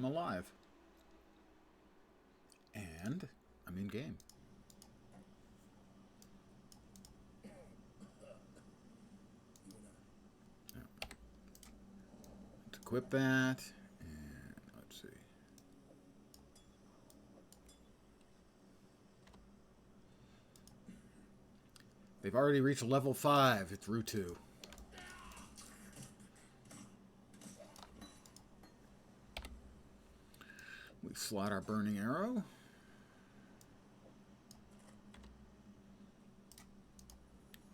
I'm alive. And I'm in game. Let's equip that. And let's see. They've already reached level 5. It's Route 2. We slot our burning arrow.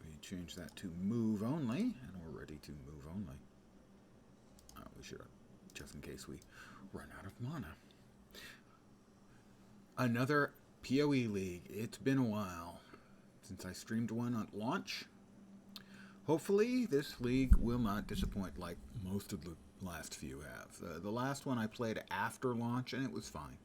We change that to move only, and we're ready to move only. We should, just in case we run out of mana. Another PoE league. It's been a while since I streamed one at launch. Hopefully this league will not disappoint like most of the last few have. The last one I played after launch and it was fine.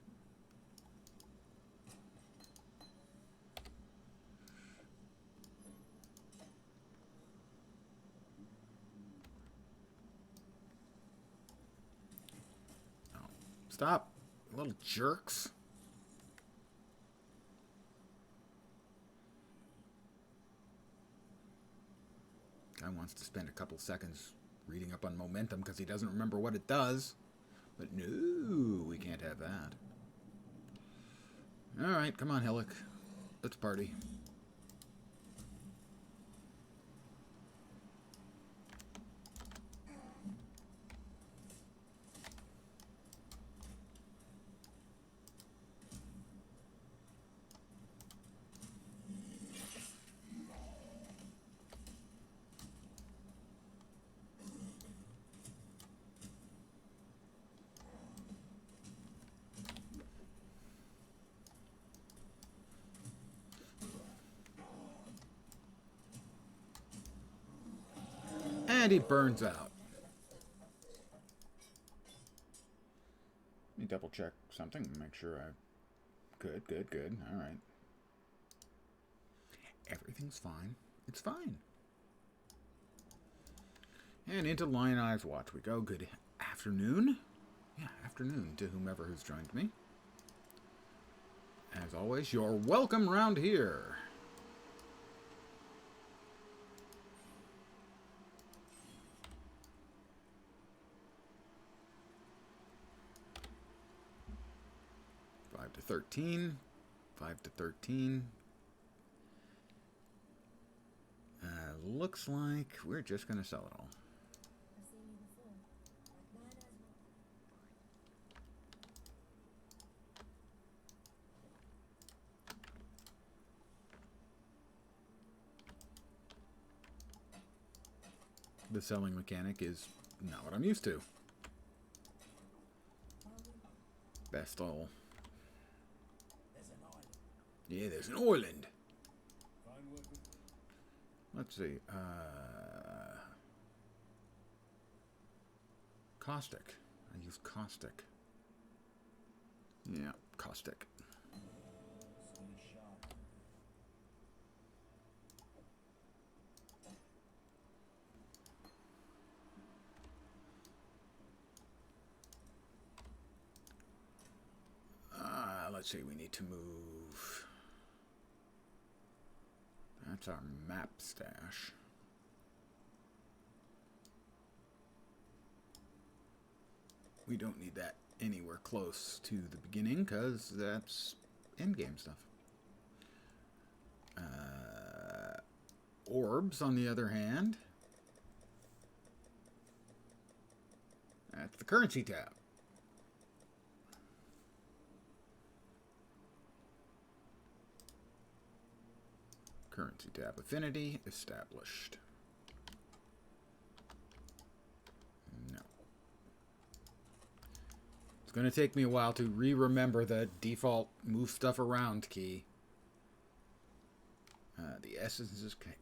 Oh, stop, little jerks. Guy wants to spend a couple seconds reading up on momentum because he doesn't remember what it does. But no, we can't have that. Alright, come on, Hillick. Let's party. And he burns out. Let me double check something and make sure I... Good. Alright. Everything's fine. It's fine. And into Lion Eye's Watch we go. Good afternoon. Yeah, afternoon to whomever who's joined me. As always, you're welcome round here. To 13, 5 to 13. Looks like we're just going to sell it all. The selling mechanic is not what I'm used to. Best all. Yeah, there's an island. Let's see. Caustic. I use caustic. Yeah, caustic. Let's see, we need to move. That's our map stash. We don't need that anywhere close to the beginning because that's endgame stuff. Orbs, on the other hand, that's the currency tab. Currency tab affinity established. No. It's going to take me a while to re-remember the default move stuff around key. The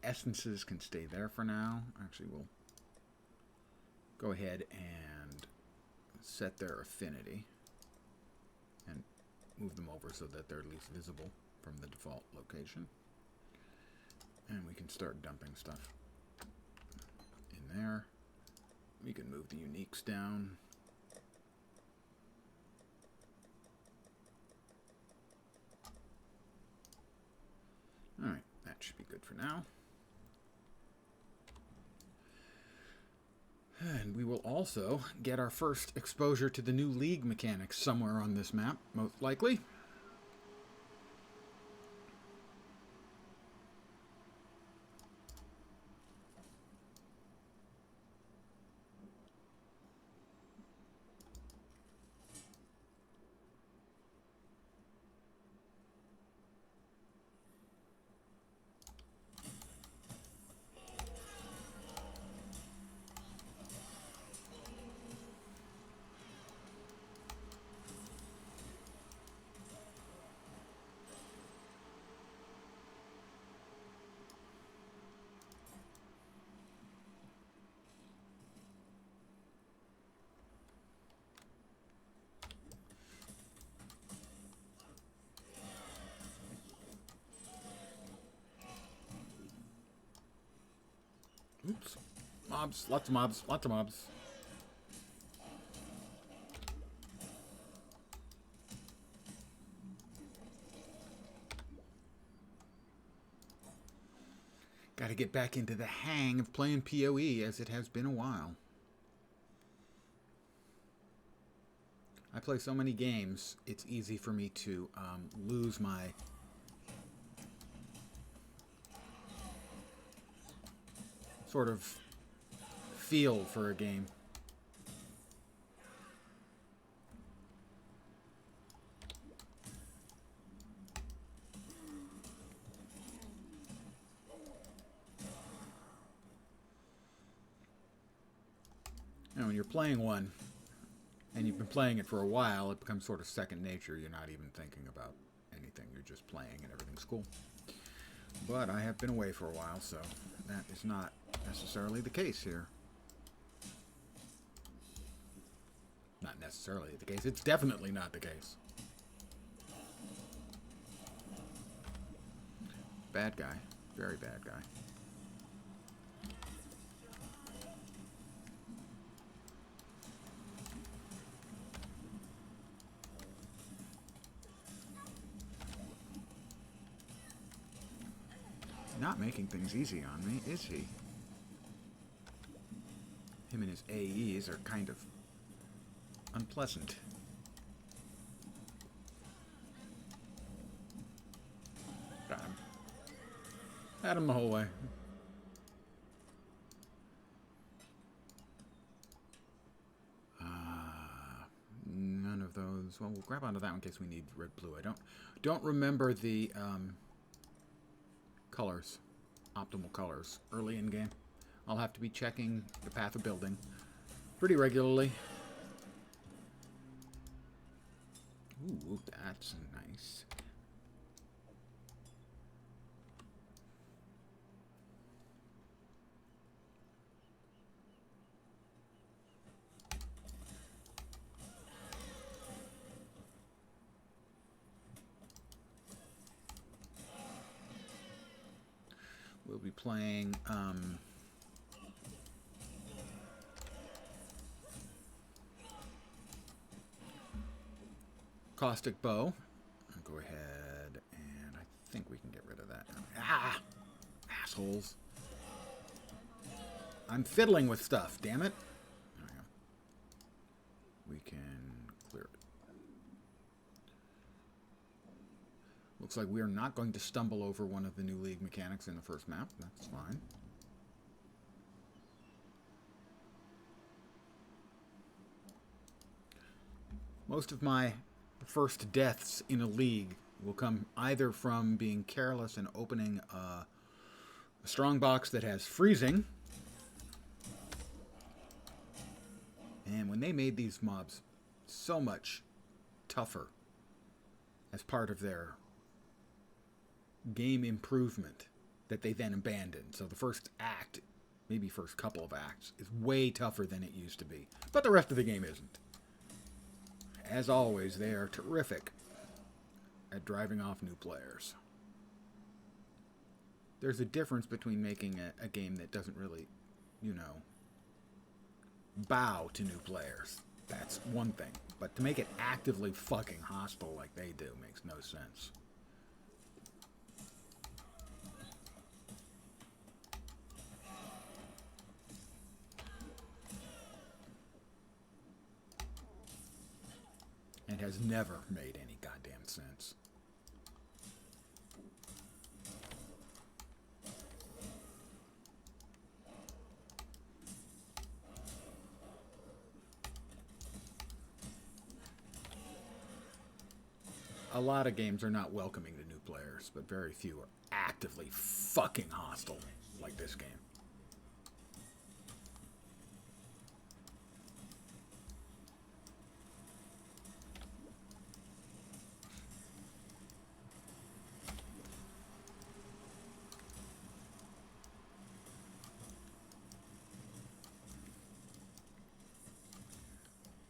essences can stay there for now. Actually, we'll go ahead and set their affinity and move them over so that they're at least visible from the default location. And we can start dumping stuff in there. We can move the uniques down. should be good for now. And we will also get our first exposure to the new league mechanics somewhere on this map, most likely. Oops. Mobs. Lots of mobs. Lots of mobs. Got to get back into the hang of playing PoE, as it has been a while. I play so many games, it's easy for me to lose my sort of feel for a game. You know, when you're playing one, and you've been playing it for a while, it becomes sort of second nature. You're not even thinking about anything. You're just playing and everything's cool. But I have been away for a while, so that is not necessarily the case here. Not necessarily the case. It's definitely not the case. Bad guy. Very bad guy. Not making things easy on me, is he? Him and his AEs are kind of unpleasant. Got him. Had him the whole way. None of those. Well, we'll grab onto that one in case we need red, blue. I don't remember the colors, optimal colors, early in game. I'll have to be checking the path of building pretty regularly. Ooh, that's nice. We'll be playing Caustic Bow. I'll go ahead and I think we can get rid of that. Ah! Assholes. I'm fiddling with stuff, damn it. There we go. We can clear it. Looks like we are not going to stumble over one of the new league mechanics in the first map. That's fine. Most of my first deaths in a league will come either from being careless and opening a strong box that has freezing. And when they made these mobs so much tougher as part of their game improvement that they then abandoned. So the first act, maybe first couple of acts, is way tougher than it used to be. But the rest of the game isn't. As always, they are terrific at driving off new players. There's a difference between making a game that doesn't really, you know, bow to new players. That's one thing. But to make it actively fucking hostile like they do makes no sense. point has never made any goddamn sense. A lot of games are not welcoming to new players, but very few are actively fucking hostile like this game.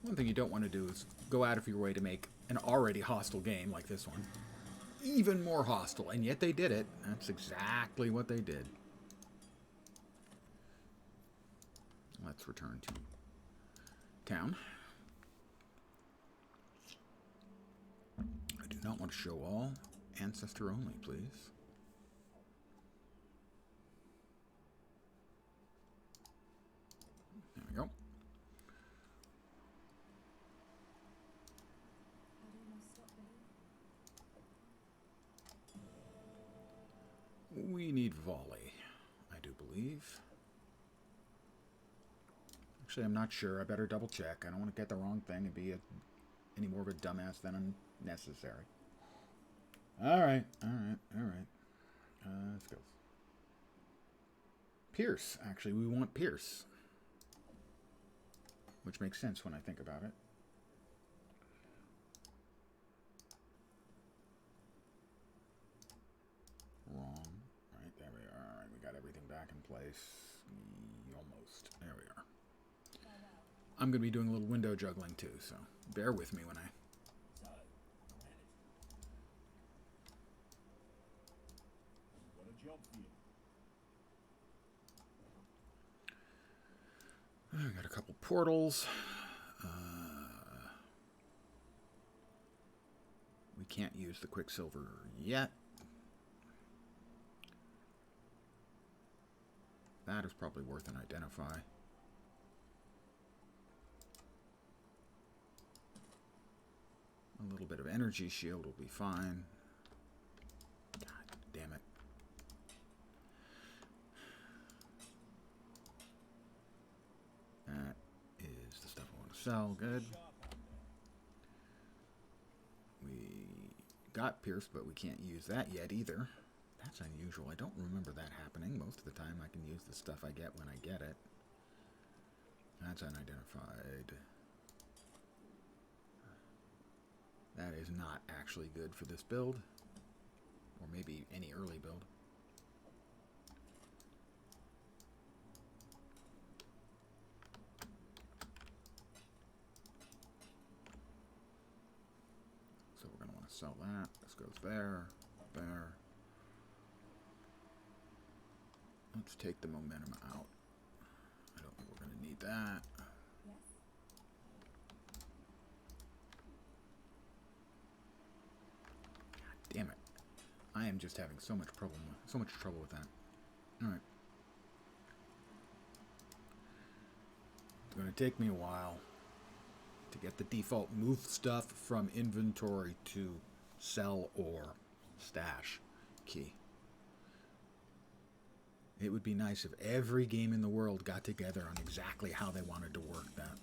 One thing you don't want to do is go out of your way to make an already hostile game like this one even more hostile, and yet they did it. That's exactly what they did. Let's return to town. I do not want to show all. Ancestor only, please. There we go. We need volley, I do believe. Actually, I'm not sure. I better double check. I don't want to get the wrong thing and be any more of a dumbass than necessary. All right. Let's go. Pierce. Actually, we want Pierce. Which makes sense when I think about it. Wrong. Right, there we are. All right, we got everything back in place. Almost. There we are. I'm going to be doing a little window juggling too, so bear with me when I... I got a couple portals. We can't use the Quicksilver yet. That is probably worth an identify. A little bit of energy shield will be fine. God damn it. That is the stuff I want to sell. Good. We got Pierce, but we can't use that yet either. That's unusual. I don't remember that happening. Most of the time I can use the stuff I get when I get it. That's unidentified. That is not actually good for this build. Or maybe any early build. So we're going to want to sell that. This goes there, there. Let's take the momentum out. I don't think we're going to need that. God damn it. I am just having so much trouble with that. Alright. It's going to take me a while to get the default move stuff from inventory to sell or stash key. It would be nice if every game in the world got together on exactly how they wanted to work that.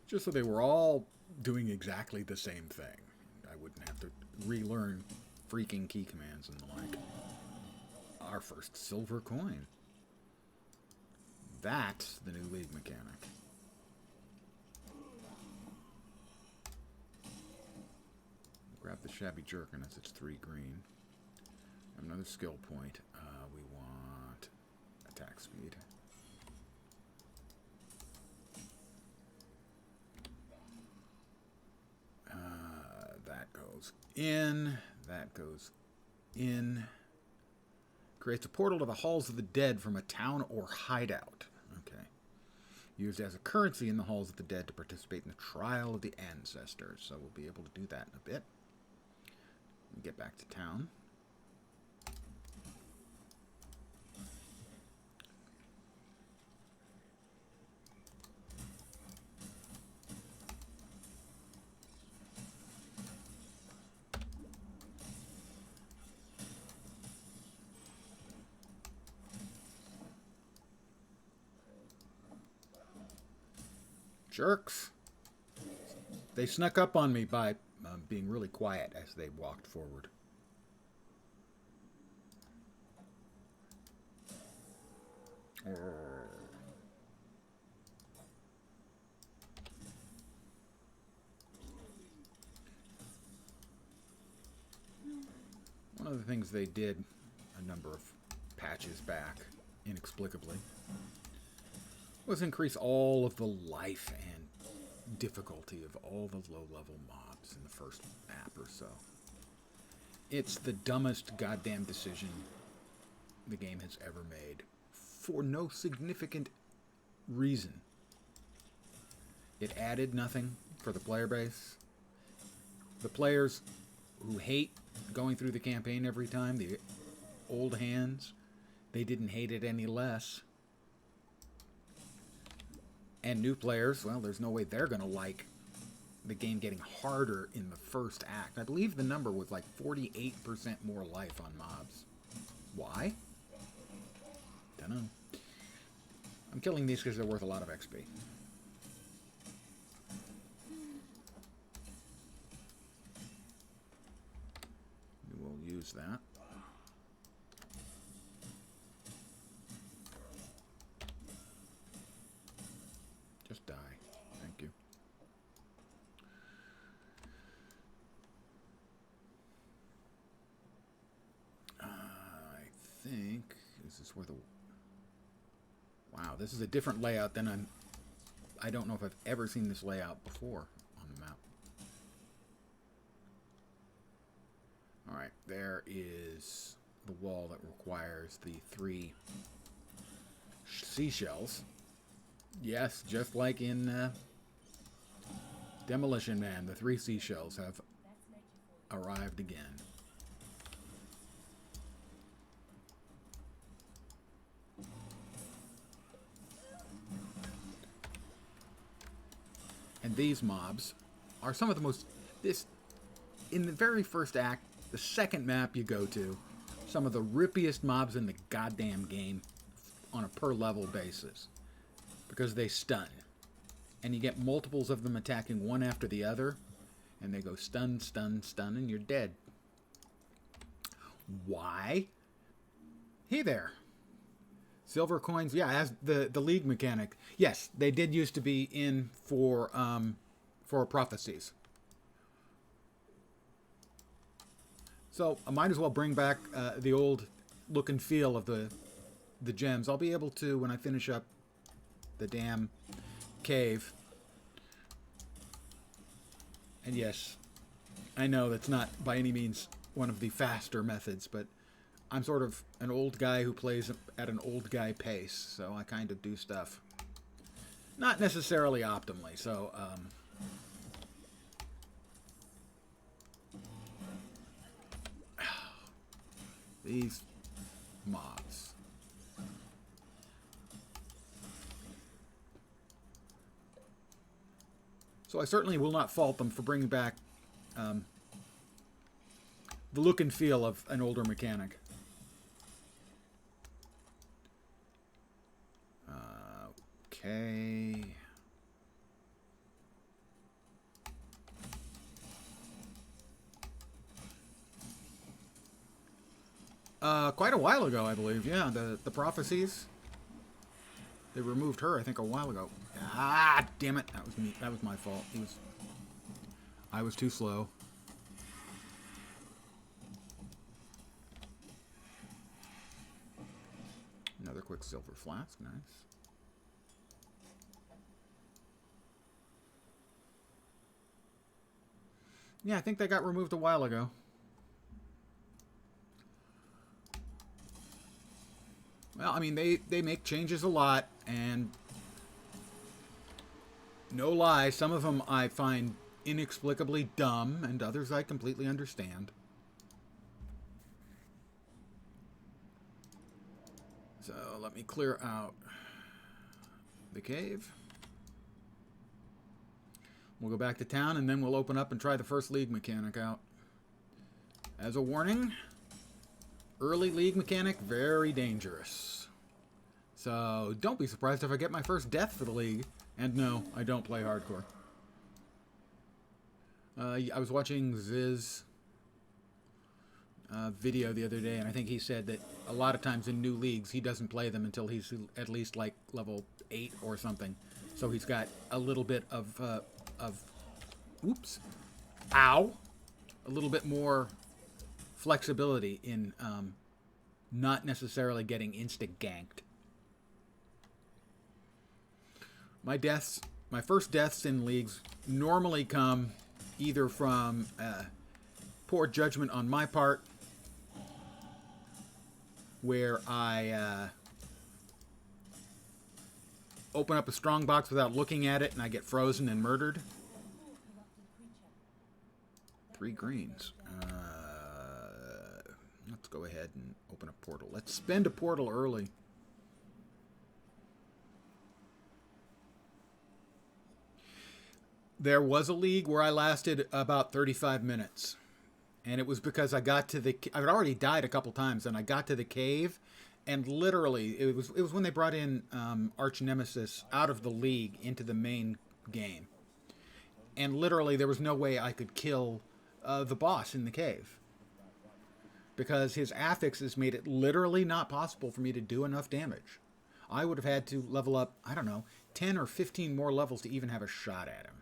Just so they were all doing exactly the same thing. I wouldn't have to relearn freaking key commands and the like. Our first silver coin. That's the new league mechanic. Grab the shabby jerkin as it's 3 green. Another skill point. We want attack speed. That goes in. That goes in. Creates a portal to the halls of the dead from a town or hideout. Okay. Used as a currency in the halls of the dead to participate in the trial of the ancestors. So we'll be able to do that in a bit. Get back to town. Jerks. They snuck up on me by being really quiet as they walked forward. One of the things they did a number of patches back, inexplicably, was increase all of the life and difficulty of all the low-level mobs in the first map or so. It's the dumbest goddamn decision the game has ever made, for no significant reason. It added nothing for the player base. The players who hate going through the campaign every time, the old hands, they didn't hate it any less. And new players, well, there's no way they're going to like the game getting harder in the first act. I believe the number was like 48% more life on mobs. Why? Don't know. I'm killing these because they're worth a lot of XP. We will use that. Just die. Thank you. I think... Is this where the... Wow, this is a different layout than I don't know if I've ever seen this layout before on the map. Alright, there is the wall that requires the 3 seashells. Yes, just like in Demolition Man, the 3 seashells have arrived again. And these mobs are some of the most... in the very first act, the second map you go to, some of the rippiest mobs in the goddamn game on a per level basis. Because they stun. And you get multiples of them attacking one after the other. And they go stun, stun, stun, and you're dead. Why? Hey there. Silver coins, yeah, as the league mechanic. Yes, they did used to be in for prophecies. So I might as well bring back the old look and feel of the gems. I'll be able to, when I finish up the damn cave. And yes, I know that's not by any means one of the faster methods, but I'm sort of an old guy who plays at an old guy pace, so I kind of do stuff not necessarily optimally. So these mobs. So I certainly will not fault them for bringing back the look and feel of an older mechanic. Okay. Quite a while ago, I believe. Yeah, the prophecies. They removed her, I think, a while ago. Ah, damn it. That was me. That was my fault. I was too slow. Another quick silver flask. Nice. Yeah, I think they got removed a while ago. Well, I mean, they make changes a lot, and No lie, some of them I find inexplicably dumb, and others I completely understand. So let me clear out the cave. We'll go back to town, and then we'll open up and try the first league mechanic out. As a warning, early league mechanic, very dangerous. So don't be surprised if I get my first death for the league. And no, I don't play hardcore. I was watching Ziz video the other day, and I think he said that a lot of times in new leagues, he doesn't play them until he's at least like level 8 or something. So he's got a little bit of oops, ow, a little bit more flexibility in not necessarily getting insta-ganked. My first deaths in leagues normally come either from poor judgment on my part, where I open up a strong box without looking at it and I get frozen and murdered. 3 greens. Let's go ahead and open a portal. Let's spend a portal early. There was a league where I lasted about 35 minutes. And it was because I got to the... I'd already died a couple times, and I got to the cave, and literally, it was when they brought in Arch Nemesis out of the league into the main game. And literally, there was no way I could kill the boss in the cave. Because his affixes made it literally not possible for me to do enough damage. I would have had to level up, I don't know, 10 or 15 more levels to even have a shot at him.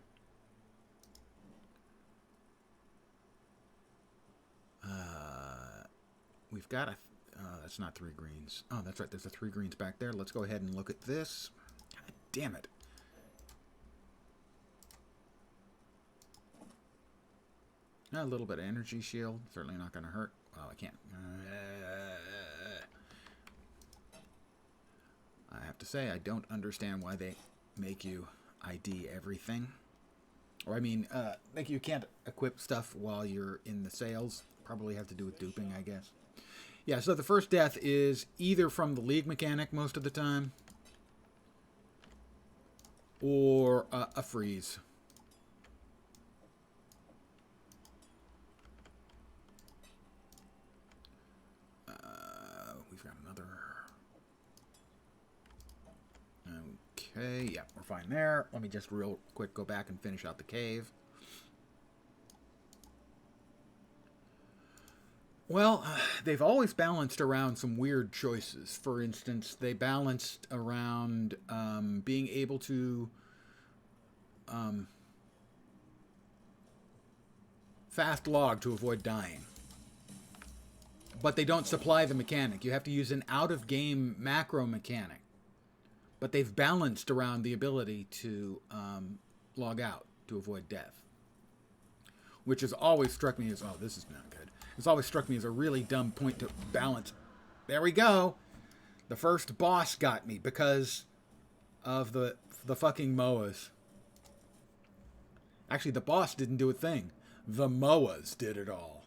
We've got a... that's not 3 greens. Oh, that's right. There's a 3 greens back there. Let's go ahead and look at this. God damn it. A little bit of energy shield. Certainly not going to hurt. Well, I can't. I have to say, I don't understand why they make you ID everything. Or, I mean, like you can't equip stuff while you're in the sales. Probably have to do with duping, I guess. Yeah, so the first death is either from the league mechanic most of the time, or a freeze. We've got another... Okay, yeah, we're fine there. Let me just real quick go back and finish out the cave. Well, they've always balanced around some weird choices. For instance, they balanced around being able to fast log to avoid dying. But they don't supply the mechanic. You have to use an out-of-game macro mechanic. But they've balanced around the ability to log out to avoid death. Which has always struck me as, oh, this is not good. It's always struck me as a really dumb point to balance. There we go. The first boss got me because of the fucking MOAs. Actually, the boss didn't do a thing. The MOAs did it all.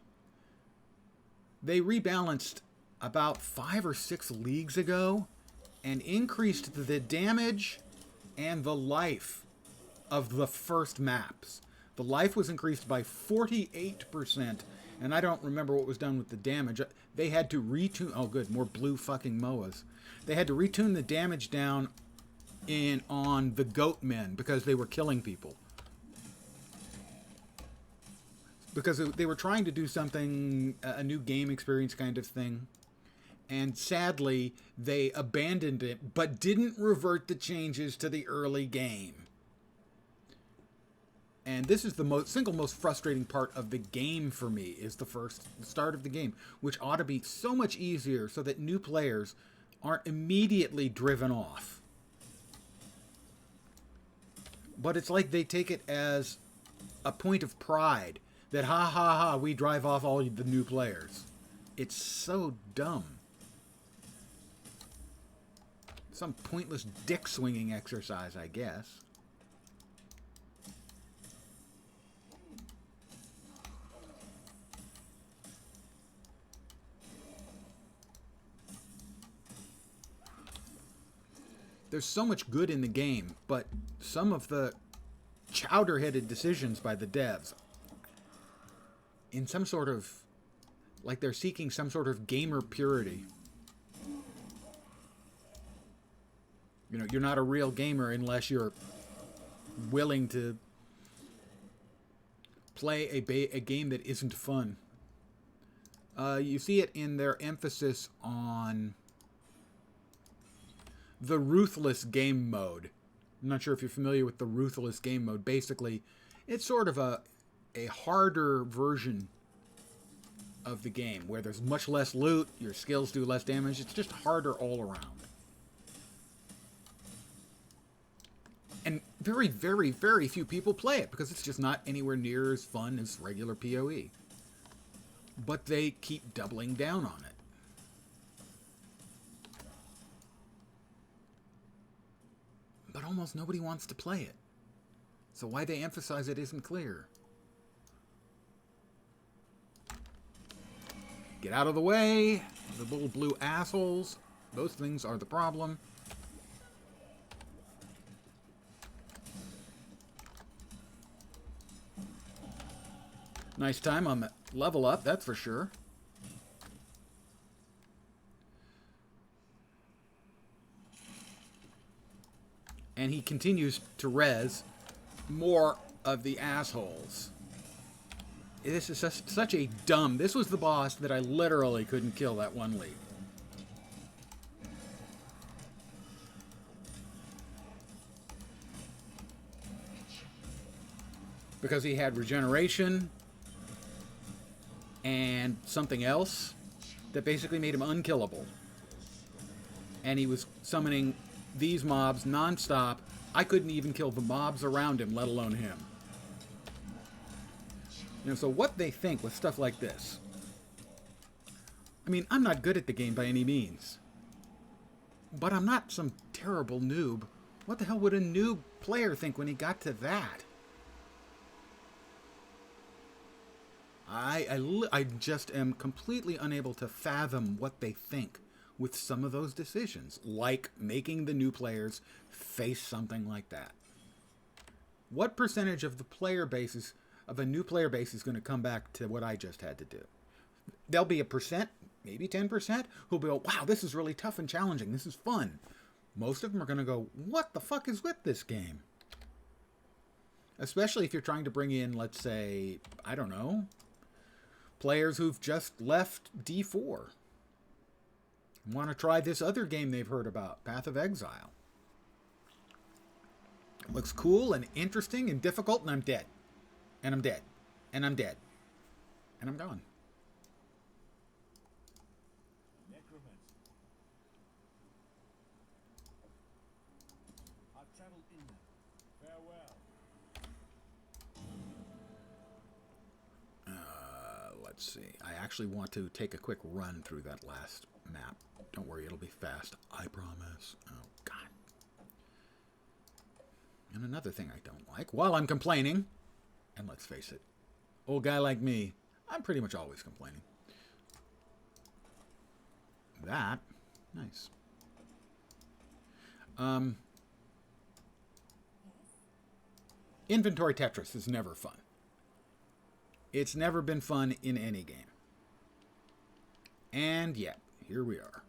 They rebalanced about 5 or 6 leagues ago and increased the damage and the life of the first maps. The life was increased by 48%. And I don't remember what was done with the damage. They had to retune... Oh, good. More blue fucking MOAs. They had to retune the damage down on the goat men because they were killing people. Because they were trying to do something, a new game experience kind of thing. And sadly, they abandoned it, but didn't revert the changes to the early game. And this is the single most frustrating part of the game for me, is the start of the game, which ought to be so much easier so that new players aren't immediately driven off. But it's like they take it as a point of pride that, ha ha ha, we drive off all the new players. It's so dumb. Some pointless dick swinging exercise, I guess. there's so much good in the game, but some of the chowder-headed decisions by the devs, in some sort of, like they're seeking some sort of gamer purity. You know, you're not a real gamer unless you're willing to play a game that isn't fun. You see it in their emphasis on the ruthless game mode. I'm not sure if you're familiar with the ruthless game mode. Basically, it's sort of a harder version of the game where there's much less loot, your skills do less damage. It's just harder all around. And very, very, very few people play it because it's just not anywhere near as fun as regular PoE. But they keep doubling down on it. But almost nobody wants to play it. So why they emphasize it isn't clear. Get out of the way, the little blue assholes. Those things are the problem. Nice time on the level up, that's for sure. And he continues to res more of the assholes. This is such a dumb... This was the boss that I literally couldn't kill that one lead. Because he had regeneration and something else that basically made him unkillable. And he was summoning these mobs non-stop. I couldn't even kill the mobs around him, let alone him. You know, so what they think with stuff like this... I mean, I'm not good at the game by any means. But I'm not some terrible noob. What the hell would a noob player think when he got to that? I just am completely unable to fathom what they think with some of those decisions, like making the new players face something like that. What percentage of the player bases of a new player base is going to come back to what I just had to do? There'll be a percent, maybe 10%, who'll be, wow, this is really tough and challenging. This is fun. Most of them are going to go, what the fuck is with this game? Especially if you're trying to bring in, let's say, I don't know, players who've just left D4. Want to try this other game they've heard about, Path of Exile. Looks cool and interesting and difficult, and I'm dead. And I'm dead. And I'm dead. And I'm gone. I've traveled in there. Farewell. Let's see. I actually want to take a quick run through that last map. Don't worry, it'll be fast. I promise. Oh, God. And another thing I don't like, while I'm complaining, and let's face it, old guy like me, I'm pretty much always complaining. That, nice. Inventory Tetris is never fun. It's never been fun in any game. And yet, here we are.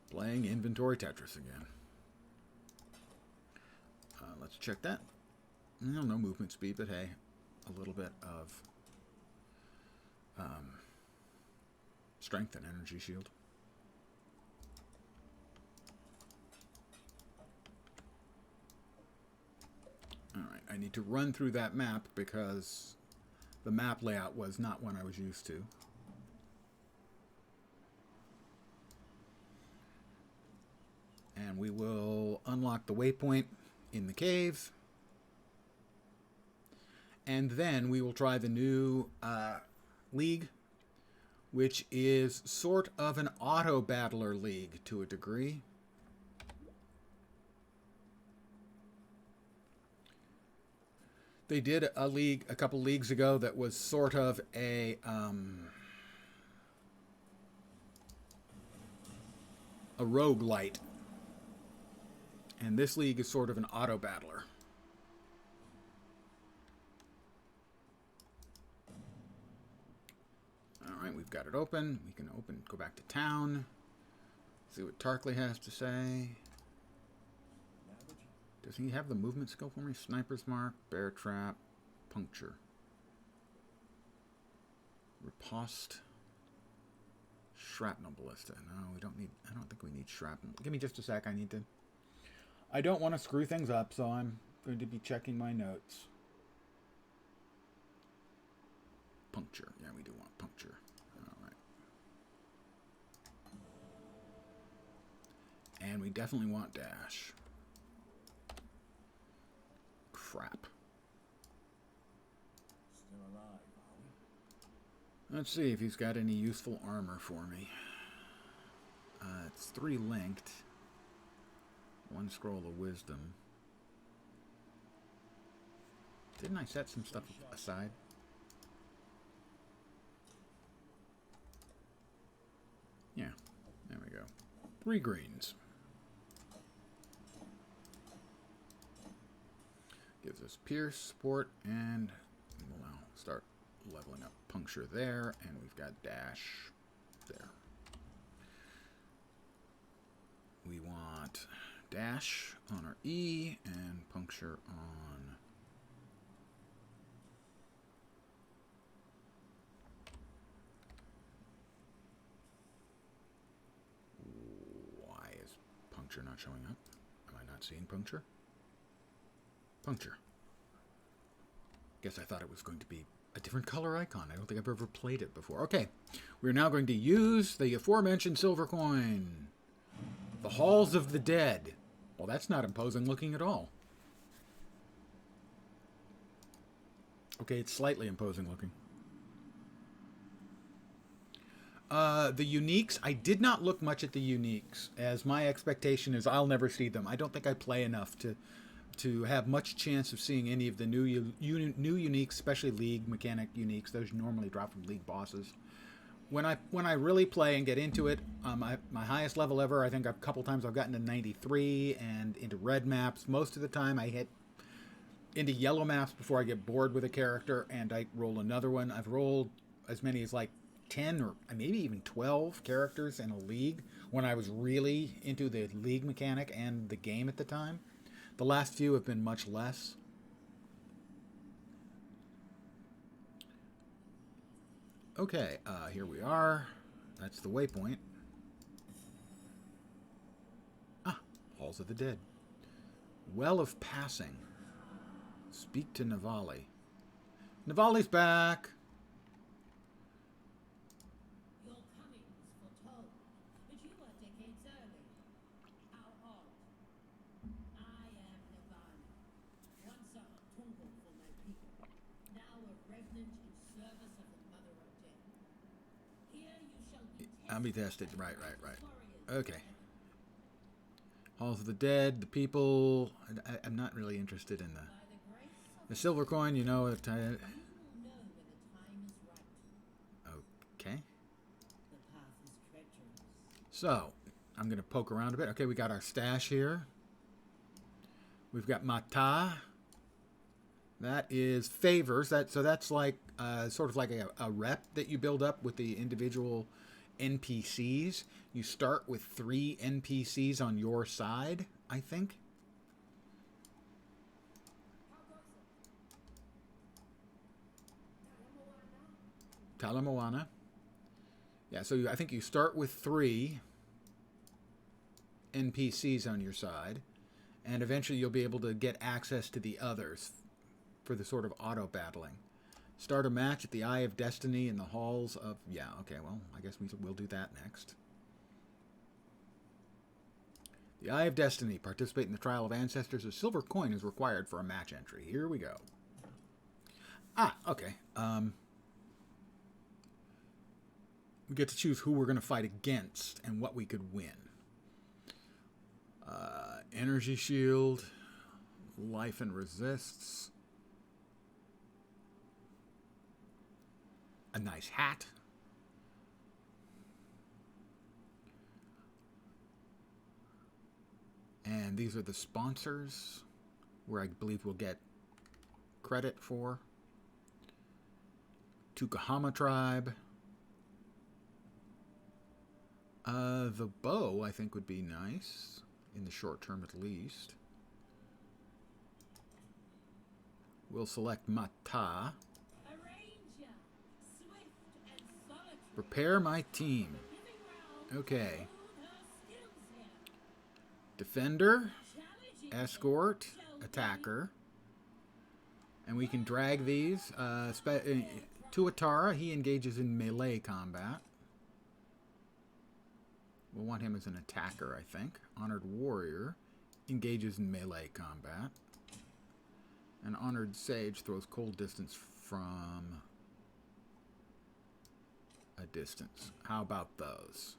Playing Inventory Tetris again. Let's check that. No movement speed, but hey, a little bit of strength and energy shield. Alright, I need to run through that map because the map layout was not one I was used to. And we will unlock the waypoint in the cave. And then we will try the new league, which is sort of an auto-battler league to a degree. They did a league a couple leagues ago that was sort of a a roguelite. And this league is sort of an auto-battler. Alright, we've got it open. We can go back to town. See what Tarkley has to say. Does he have the movement skill for me? Sniper's Mark, Bear Trap, Puncture. Riposte. Shrapnel Ballista. No, we don't need... I don't think we need shrapnel. Give me just a sec. I don't want to screw things up, so I'm going to be checking my notes. Puncture. Yeah, we do want puncture. Alright. And we definitely want dash. Crap. Still alive, are we? Let's see if he's got any useful armor for me. It's 3 linked. 1 scroll of wisdom. Didn't I set some stuff aside? Yeah, there we go. 3 greens. Gives us pierce, support, and we'll now start leveling up puncture there, and we've got dash there. We want dash on our E and puncture on why is puncture not showing up? Am I not seeing puncture? Puncture. Guess I thought it was going to be a different color icon. I don't think I've ever played it before. Okay, we're now going to use the aforementioned silver coin. The Halls of the Dead. Well, that's not imposing looking at all. Okay, it's slightly imposing looking. The uniques, I did not look much at the uniques, as my expectation is I'll never see them. I don't think I play enough to have much chance of seeing any of the new uniques, especially League mechanic uniques. Those normally drop from League bosses. When I really play and get into it, my highest level ever, I think a couple times I've gotten to 93 and into red maps. Most of the time I hit into yellow maps before I get bored with a character and I roll another one. I've rolled as many as like 10 or maybe even 12 characters in a league when I was really into the league mechanic and the game at the time. The last few have been much less. Okay, here we are. That's the waypoint. Ah, Halls of the Dead. Well of Passing. Speak to Navali. Navali's back. Your coming was foretold, but you were decades early. How odd. I am Navali, once a Tungal for my people, now a revenant in service of the Mother of Death. Here you shall be tested. I'll be tested. Right. Okay. Halls of the Dead, the people. I'm not really interested in the silver coin. You know it. You will know when the time is right. Okay. The path is treacherous. So, I'm going to poke around a bit. Okay, we got our stash here. We've got Mata. That is favors. That's like sort of like a rep that you build up with the individual NPCs. You start with 3 NPCs on your side, I think. Talamoana. Yeah, so I think you start with 3 NPCs on your side, and eventually you'll be able to get access to the others for the sort of auto-battling. Start a match at the Eye of Destiny in the halls of... Yeah, okay, well, I guess we'll do that next. The Eye of Destiny. Participate in the Trial of Ancestors. A silver coin is required for a match entry. Here we go. Ah, okay. We get to choose who we're going to fight against and what we could win. Energy shield. Life and resists. A nice hat. And these are the sponsors, where I believe we'll get credit for. Tukahama tribe. The bow, I think, would be nice, in the short term at least. We'll select Mata. A ranger, swift and solitary. Prepare my team. Giving round Okay. all her skills here. Defender, Challenging escort, shall be attacker. And we can drag these. Tuatara, he engages in melee combat. We'll want him as an attacker, I think. Honored Warrior engages in melee combat. And Honored Sage throws cold distance from a distance. How about those?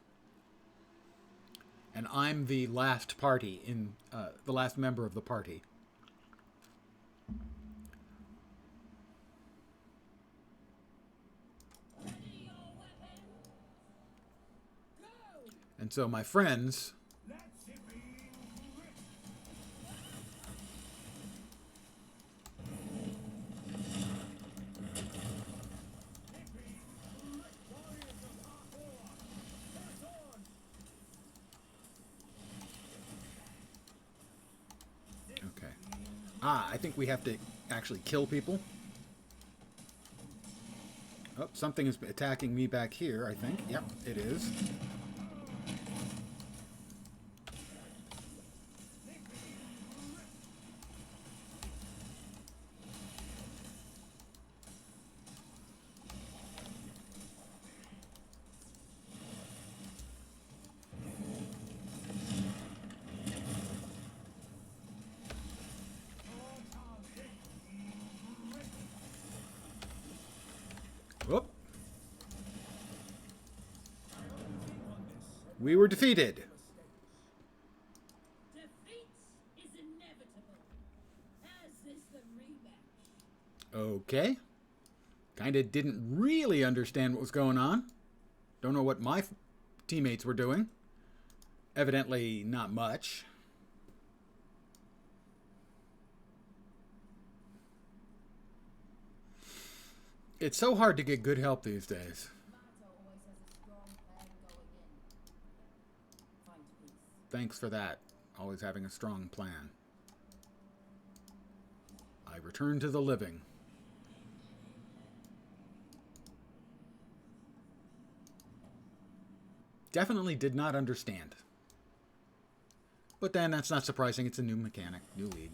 And I'm the last party in the last member of the party. ready your weapon. Go! And so my friends Let's it be quick. okay. I think we have to actually kill people. Oh, something is attacking me back here, I think. Yep, it is. Whoop. We were defeated. Defeat is inevitable, as is the rematch. Okay. Kind of didn't really understand what was going on. Don't know what my teammates were doing. Evidently not much. It's so hard to get good help these days. Mato always has a strong plan going in. Find peace. Thanks for that. Always having a strong plan. I return to the living. Definitely did not understand. But then that's not surprising. It's a new mechanic, new league.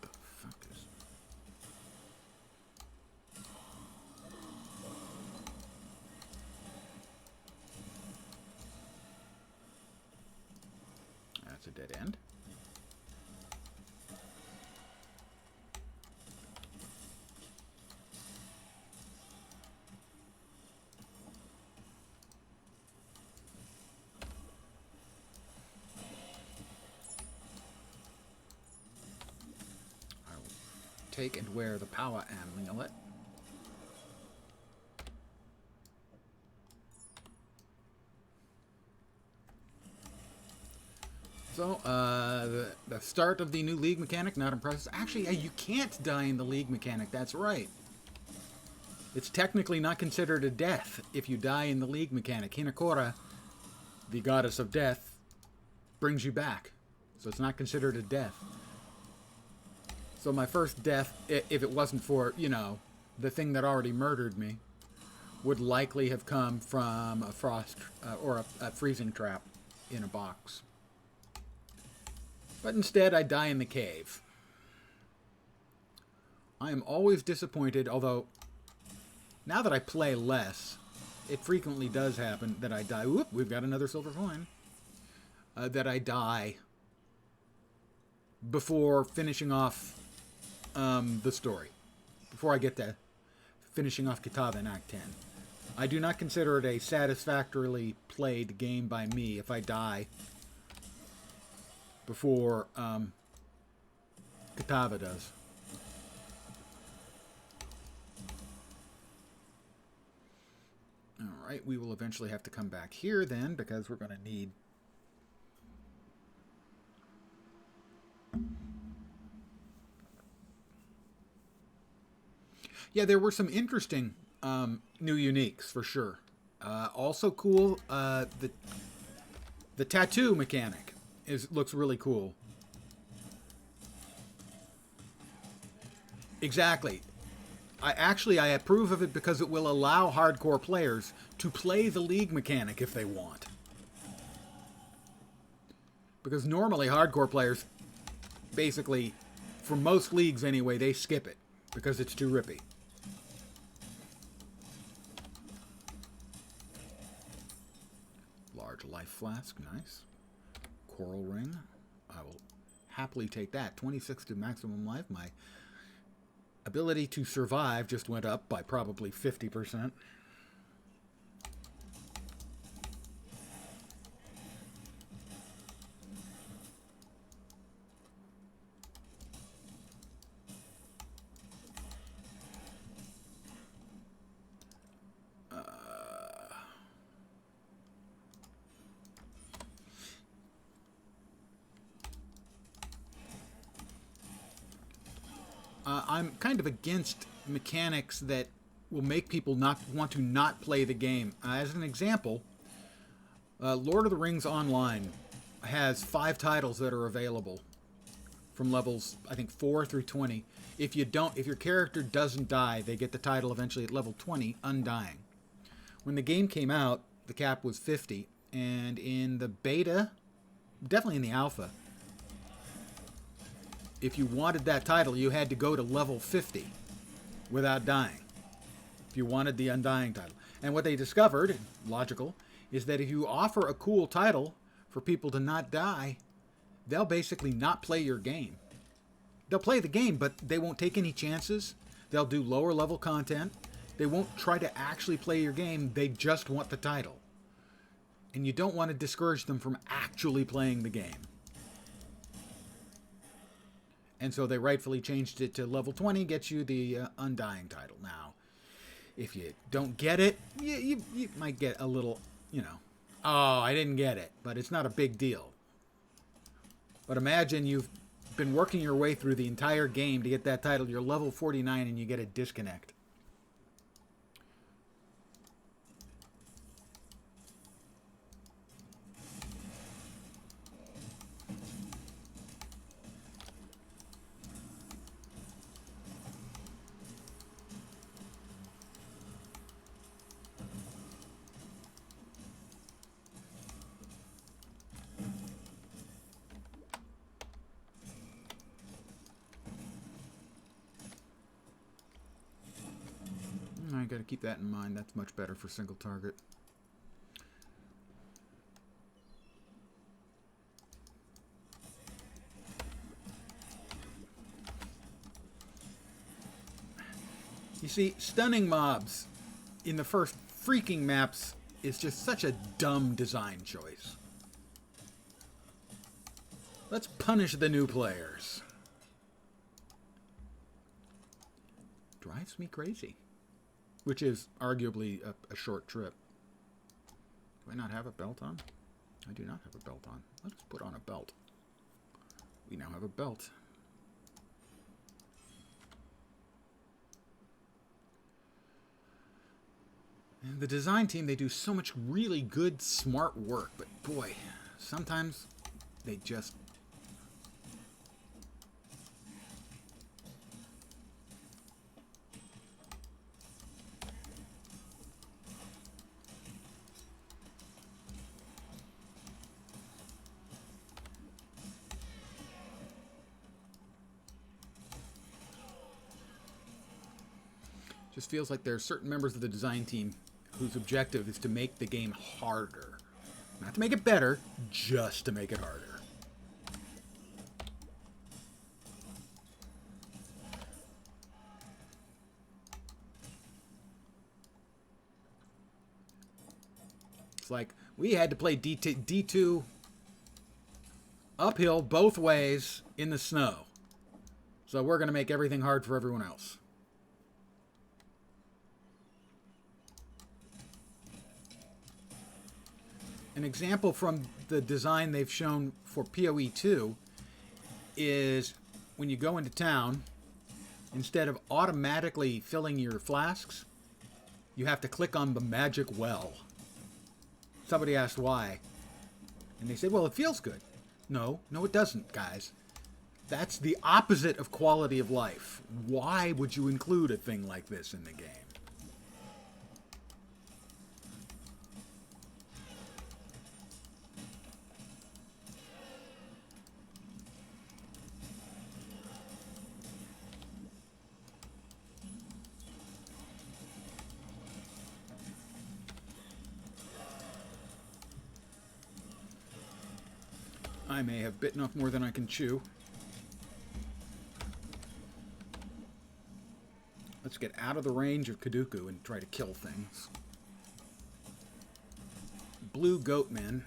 What the fuck is... That's a dead end. I will take and wear the PoE amulet. So, the start of the new league mechanic, not impressive. Actually, you can't die in the league mechanic, that's right. It's technically not considered a death if you die in the league mechanic. Hinakora, the goddess of death, brings you back. So it's not considered a death. So my first death, if it wasn't for, you know, the thing that already murdered me, would likely have come from a frost, or a freezing trap in a box. But instead, I die in the cave. I am always disappointed, although now that I play less, it frequently does happen that I die. Whoop, we've got another silver coin. That I die before finishing off the story. Before I get to finishing off Kitava in Act 10. I do not consider it a satisfactorily played game by me if I die before Kitava does. Alright, we will eventually have to come back here then, because we're going to need Yeah, there were some interesting new uniques for sure. Also cool, the tattoo mechanic looks really cool. Exactly. I approve of it because it will allow hardcore players to play the league mechanic if they want. Because normally hardcore players, basically, for most leagues anyway, they skip it because it's too rippy. Large life flask, nice. Coral ring, I will happily take that. 26 to maximum life. My ability to survive just went up by probably 50%. I'm kind of against mechanics that will make people not want to not play the game. As an example, Lord of the Rings Online has 5 titles that are available from levels, I think, 4 through 20. If your character doesn't die, they get the title eventually at level 20, Undying. When the game came out, the cap was 50, and in the beta, definitely in the alpha, if you wanted that title, you had to go to level 50 without dying. If you wanted the Undying title. And what they discovered, logical, is that if you offer a cool title for people to not die, they'll basically not play your game. They'll play the game, but they won't take any chances. They'll do lower level content. They won't try to actually play your game. They just want the title. And you don't want to discourage them from actually playing the game. And so they rightfully changed it to level 20, gets you the Undying title. Now, if you don't get it, you might get a little, oh, I didn't get it. But it's not a big deal. But imagine you've been working your way through the entire game to get that title. You're level 49 and you get a disconnect. I got to keep that in mind. That's much better for single target. You see, stunning mobs in the first freaking maps is just such a dumb design choice. Let's punish the new players. Drives me crazy. Which is arguably a short trip. Do I not have a belt on? I do not have a belt on. Let us put on a belt. We now have a belt. And the design team, they do so much really good, smart work. But boy, sometimes they just... just feels like there are certain members of the design team whose objective is to make the game harder. Not to make it better, just to make it harder. It's like we had to play D2 uphill both ways in the snow. So we're going to make everything hard for everyone else. An example from the design they've shown for PoE 2 is when you go into town, Instead of automatically filling your flasks, you have to click on the magic well. Somebody asked why. And they said, well, it feels good. No, it doesn't, guys. That's the opposite of quality of life. Why would you include a thing like this in the game? I may have bitten off more than I can chew. Let's get out of the range of Kaduku and try to kill things. Blue Goatmen.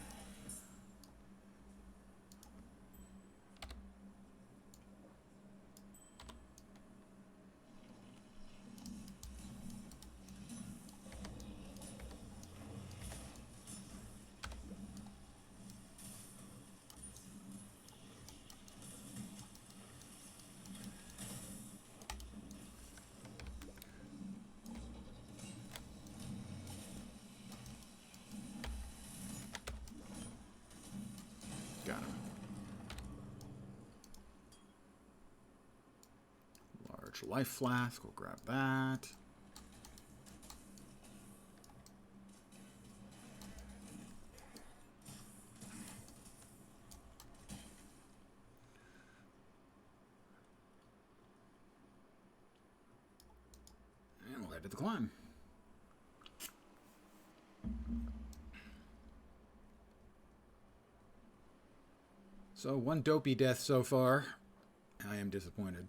Got him. Large life flask. We'll grab that. And we'll head to the climb. So, one dopey death so far. I am disappointed.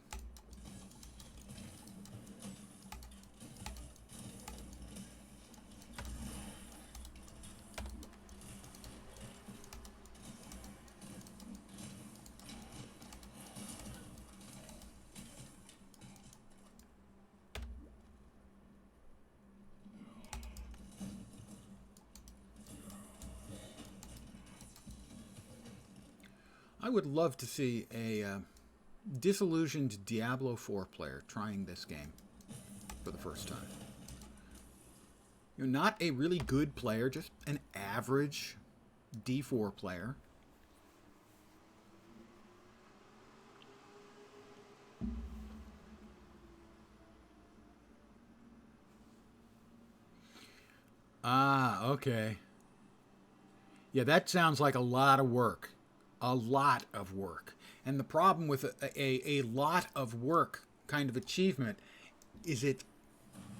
I would love to see a disillusioned Diablo 4 player trying this game for the first time. You're not a really good player, just an average D4 player. Ah, okay. Yeah, that sounds like a lot of work. A lot of work. And the problem with a lot of work kind of achievement is it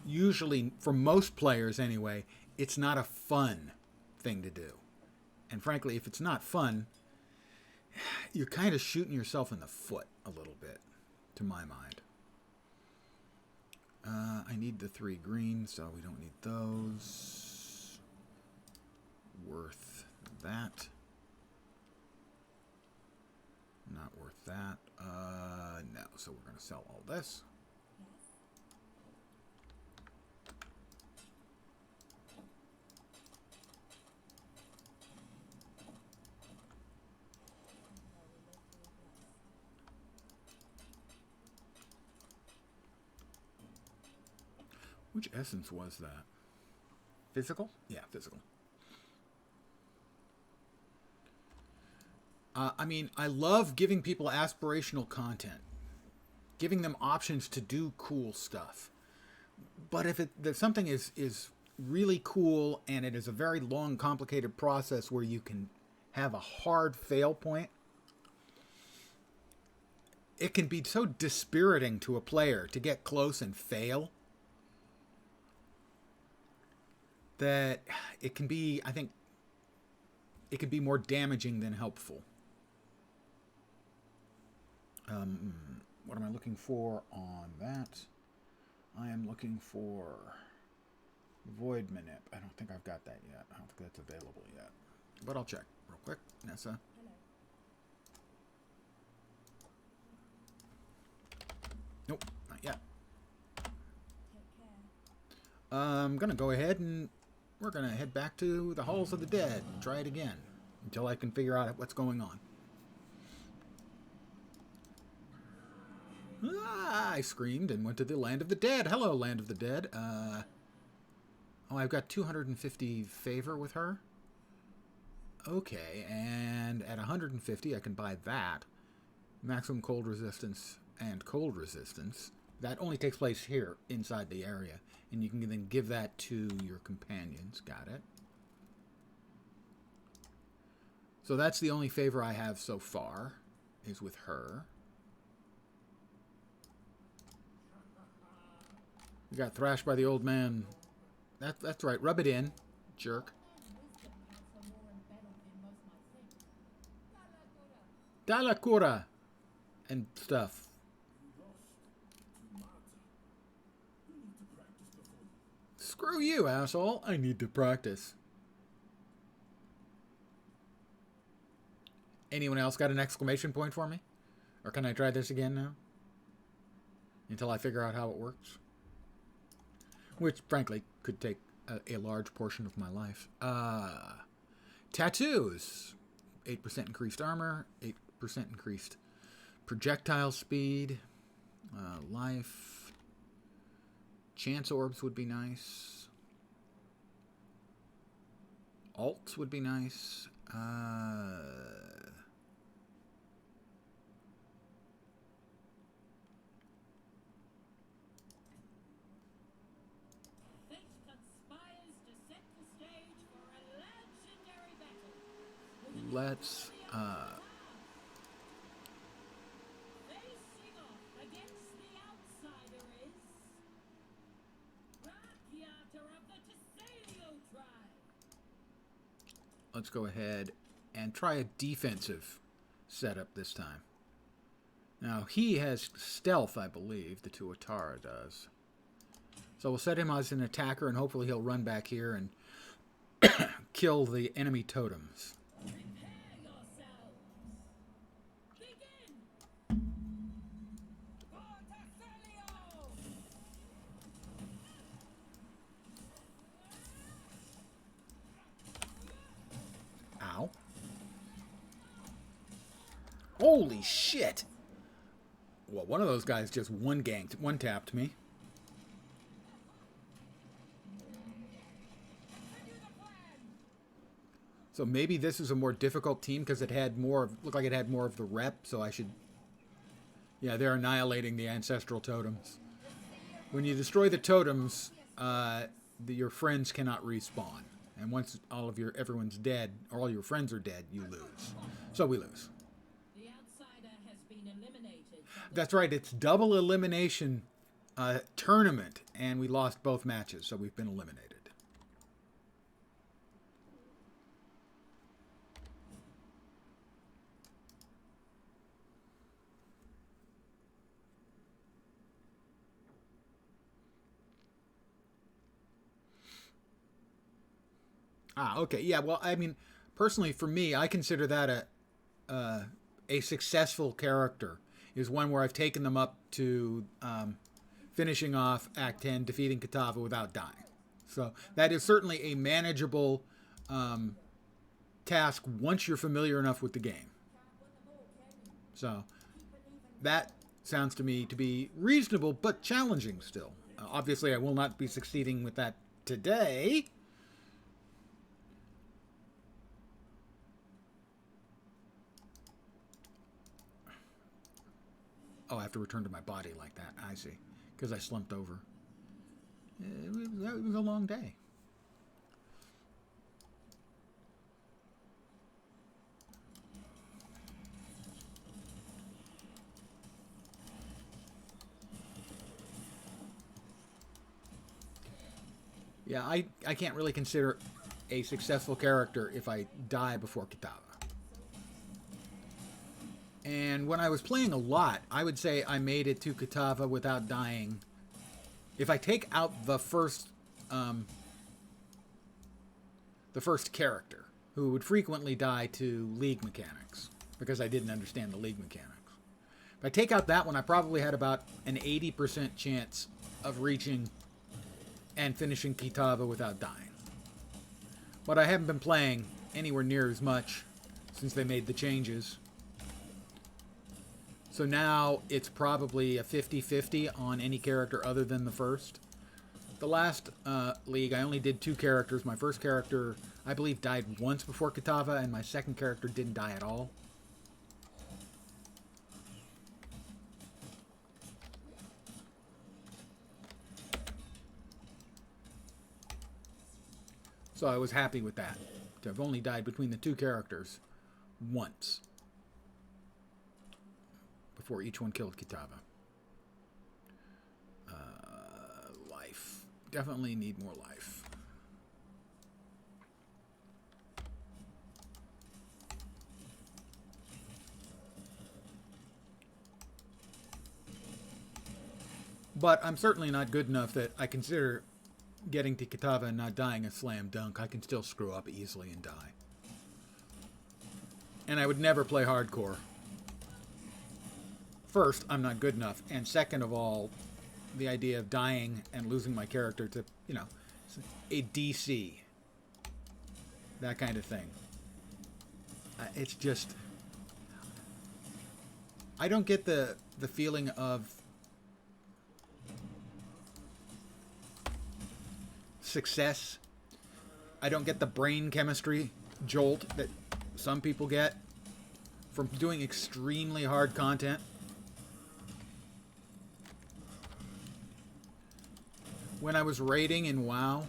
usually, for most players anyway, it's not a fun thing to do. And frankly, if it's not fun, you're kind of shooting yourself in the foot a little bit, to my mind. I need the 3 green, so we don't need those. Worth that. Not worth that. No, so we're going to sell all this. Which essence was that? Physical? Yeah, physical. I mean, I love giving people aspirational content, giving them options to do cool stuff. But if something is really cool and it is a very long, complicated process where you can have a hard fail point, it can be so dispiriting to a player to get close and fail that it can be, I think, it can be more damaging than helpful. What am I looking for on that? I am looking for Void Manip. I don't think I've got that yet. I don't think that's available yet. But I'll check real quick. Nessa. Nope, not yet. I'm going to go ahead and we're going to head back to the Halls of the Dead and try it again until I can figure out what's going on. Ah, I screamed and went to the land of the dead. Hello, land of the dead. Oh, I've got 250 favor with her. Okay, and at 150 I can buy that. Maximum cold resistance and cold resistance. That only takes place here inside the area. And you can then give that to your companions. Got it. So that's the only favor I have so far, is with her. We got thrashed by the old man. That's right. Rub it in, jerk. Dala cura and stuff. Screw you, asshole. I need to practice. Anyone else got an exclamation point for me? Or can I try this again now? Until I figure out how it works. Which, frankly, could take a large portion of my life. Tattoos. 8% increased armor. 8% increased projectile speed. Life. Chance orbs would be nice. Alts would be nice. Let's let's go ahead and try a defensive setup this time. Now, he has stealth, I believe. The Tuatara does. So we'll set him as an attacker, and hopefully he'll run back here and kill the enemy totems. Ow. Holy shit! Well, one of those guys just one-tapped me. So maybe this is a more difficult team because it had more of, looked like it had more of the rep, so I should... Yeah, they're annihilating the ancestral totems. When you destroy the totems, your friends cannot respawn. And once everyone's dead, or all your friends are dead, you lose. So we lose. The outsider has been eliminated. That's right, it's double elimination tournament, and we lost both matches, so we've been eliminated. Ah, okay. Yeah, well, I mean, personally, for me, I consider that a successful character is one where I've taken them up to finishing off Act 10, defeating Kitava without dying. So that is certainly a manageable task once you're familiar enough with the game. So that sounds to me to be reasonable, but challenging still. Obviously, I will not be succeeding with that today. Oh, I have to return to my body like that. I see. Because I slumped over. It was a long day. Yeah, I can't really consider a successful character if I die before Kitava. And when I was playing a lot, I would say I made it to Kitava without dying. If I take out the first character, who would frequently die to League mechanics, because I didn't understand the League mechanics. If I take out that one, I probably had about an 80% chance of reaching and finishing Kitava without dying. But I haven't been playing anywhere near as much since they made the changes. So now it's probably a 50-50 on any character other than the first. The last league, I only did 2 characters. My first character, I believe, died once before Kitava, and my second character didn't die at all. So I was happy with that. To have only died between the 2 characters once before each one killed Kitava. Life. Definitely need more life. But I'm certainly not good enough that I consider getting to Kitava and not dying a slam dunk. I can still screw up easily and die. And I would never play hardcore. First, I'm not good enough. And second of all, the idea of dying and losing my character to, you know, a DC. That kind of thing. It's just... I don't get the feeling of success. I don't get the brain chemistry jolt that some people get from doing extremely hard content. When I was raiding in WoW,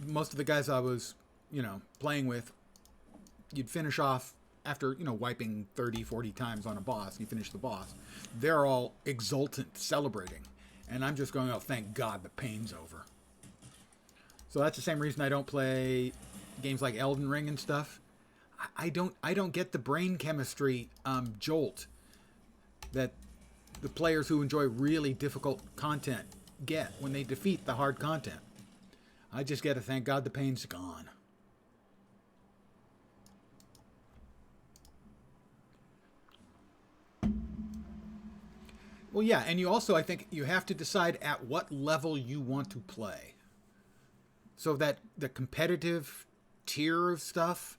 most of the guys I was, you know, playing with, you'd finish off after, you know, wiping 30, 40 times on a boss, you finish the boss. They're all exultant, celebrating. And I'm just going, oh, thank God the pain's over. So that's the same reason I don't play games like Elden Ring and stuff. I don't get the brain chemistry jolt that the players who enjoy really difficult content get when they defeat the hard content. I just get to thank God the pain's gone. Well, yeah, and you also, I think, you have to decide at what level you want to play. So that the competitive tier of stuff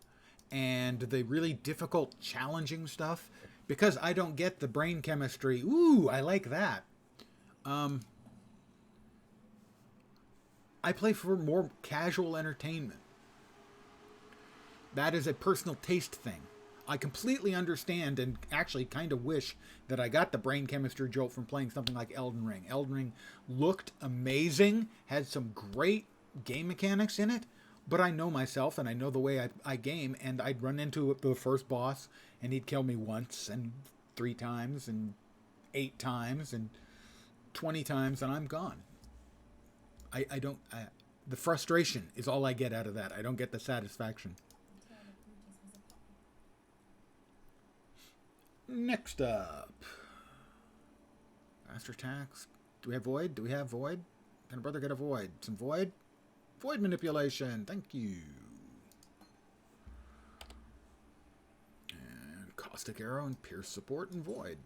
and the really difficult, challenging stuff, because I don't get the brain chemistry, ooh, I like that. I play for more casual entertainment. That is a personal taste thing. I completely understand and actually kind of wish that I got the brain chemistry jolt from playing something like Elden Ring. Elden Ring looked amazing, had some great game mechanics in it, but I know myself and I know the way I game, and I'd run into the first boss and he'd kill me once and 3 times and 8 times and 20 times and I'm gone. The frustration is all I get out of that. I don't get the satisfaction. Next up. Master attacks. Do we have void? Do we have void? Can a brother get a void? Some void? Void manipulation. Thank you. And caustic arrow and pierce support and void.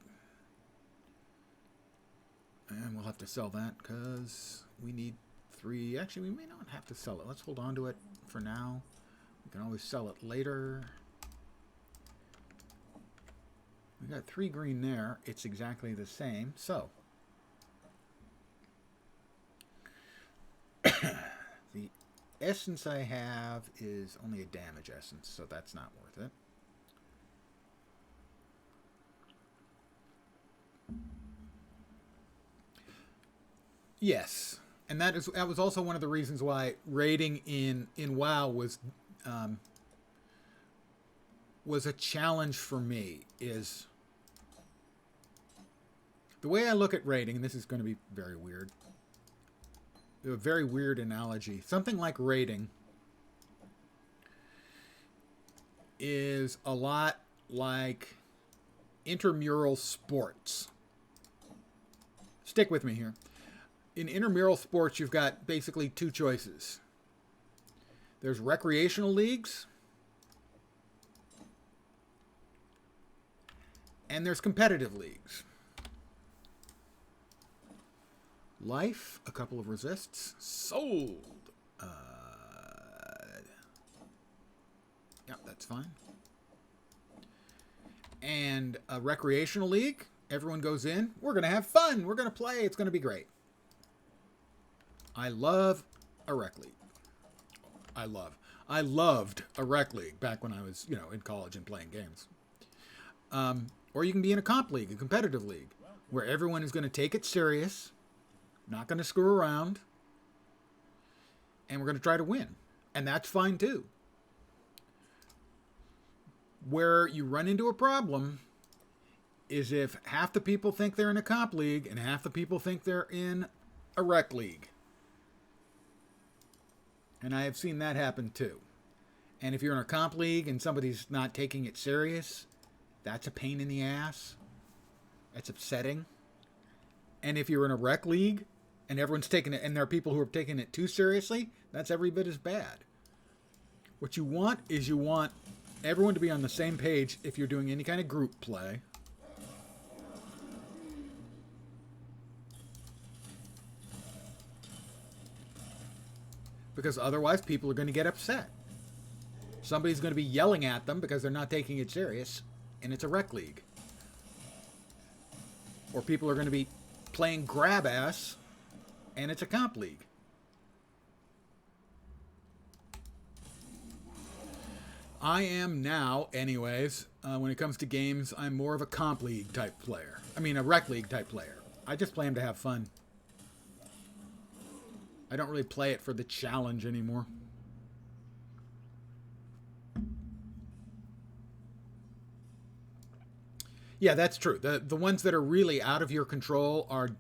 And we'll have to sell that because we need 3. Actually, we may not have to sell it. Let's hold on to it for now. We can always sell it later. We got 3 green there. It's exactly the same. So, the essence I have is only a damage essence, so that's not worth it. Yes, and that was also one of the reasons why raiding in WoW was a challenge for me. Is the way I look at raiding, and this is going to be very weird. A very weird analogy. Something like raiding is a lot like intramural sports. Stick with me here. In intramural sports, you've got basically 2 choices. There's recreational leagues, and there's competitive leagues. Life, a couple of resists, sold. Yeah, that's fine. and a recreational league, everyone goes in. We're going to have fun. We're going to play. It's going to be great. I love a rec league. I loved a rec league back when I was, in college and playing games. Or you can be in a comp league, a competitive league, where everyone is going to take it serious, not going to screw around, and we're going to try to win. And that's fine too. Where you run into a problem is if half the people think they're in a comp league and half the people think they're in a rec league. And I have seen that happen too. And if you're in a comp league and somebody's not taking it serious, that's a pain in the ass. That's upsetting. And if you're in a rec league and everyone's taking it, and there are people who are taking it too seriously, that's every bit as bad. What you want is everyone to be on the same page if you're doing any kind of group play. Because otherwise people are going to get upset. Somebody's going to be yelling at them because they're not taking it serious, and it's a rec league. Or people are going to be playing grab ass, and it's a comp league. I am now, anyways, when it comes to games, I'm more of a comp league type player. I mean, a rec league type player. I just play them to have fun. I don't really play it for the challenge anymore. Yeah, that's true. The ones that are really out of your control are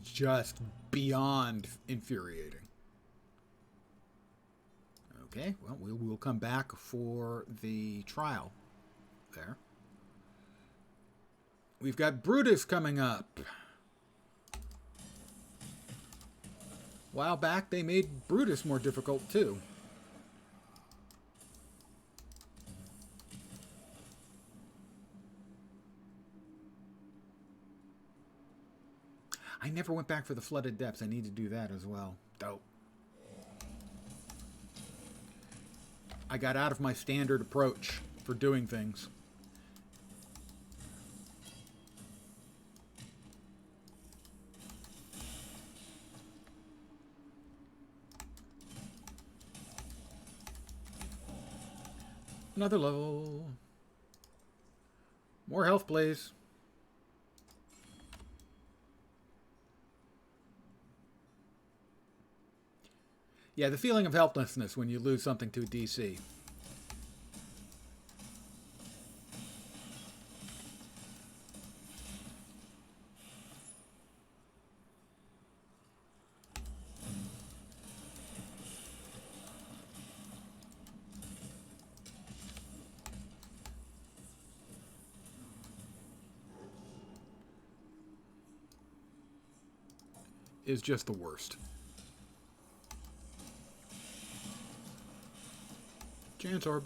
just beyond infuriating. Okay, well, we'll come back for the trial there. We've got Brutus coming up. A while back, they made Brutus more difficult, too. I never went back for the Flooded Depths. I need to do that as well. Dope. I got out of my standard approach for doing things. Another level. More health, please. Yeah, the feeling of helplessness when you lose something to a DC. Is just the worst. Chance Orb.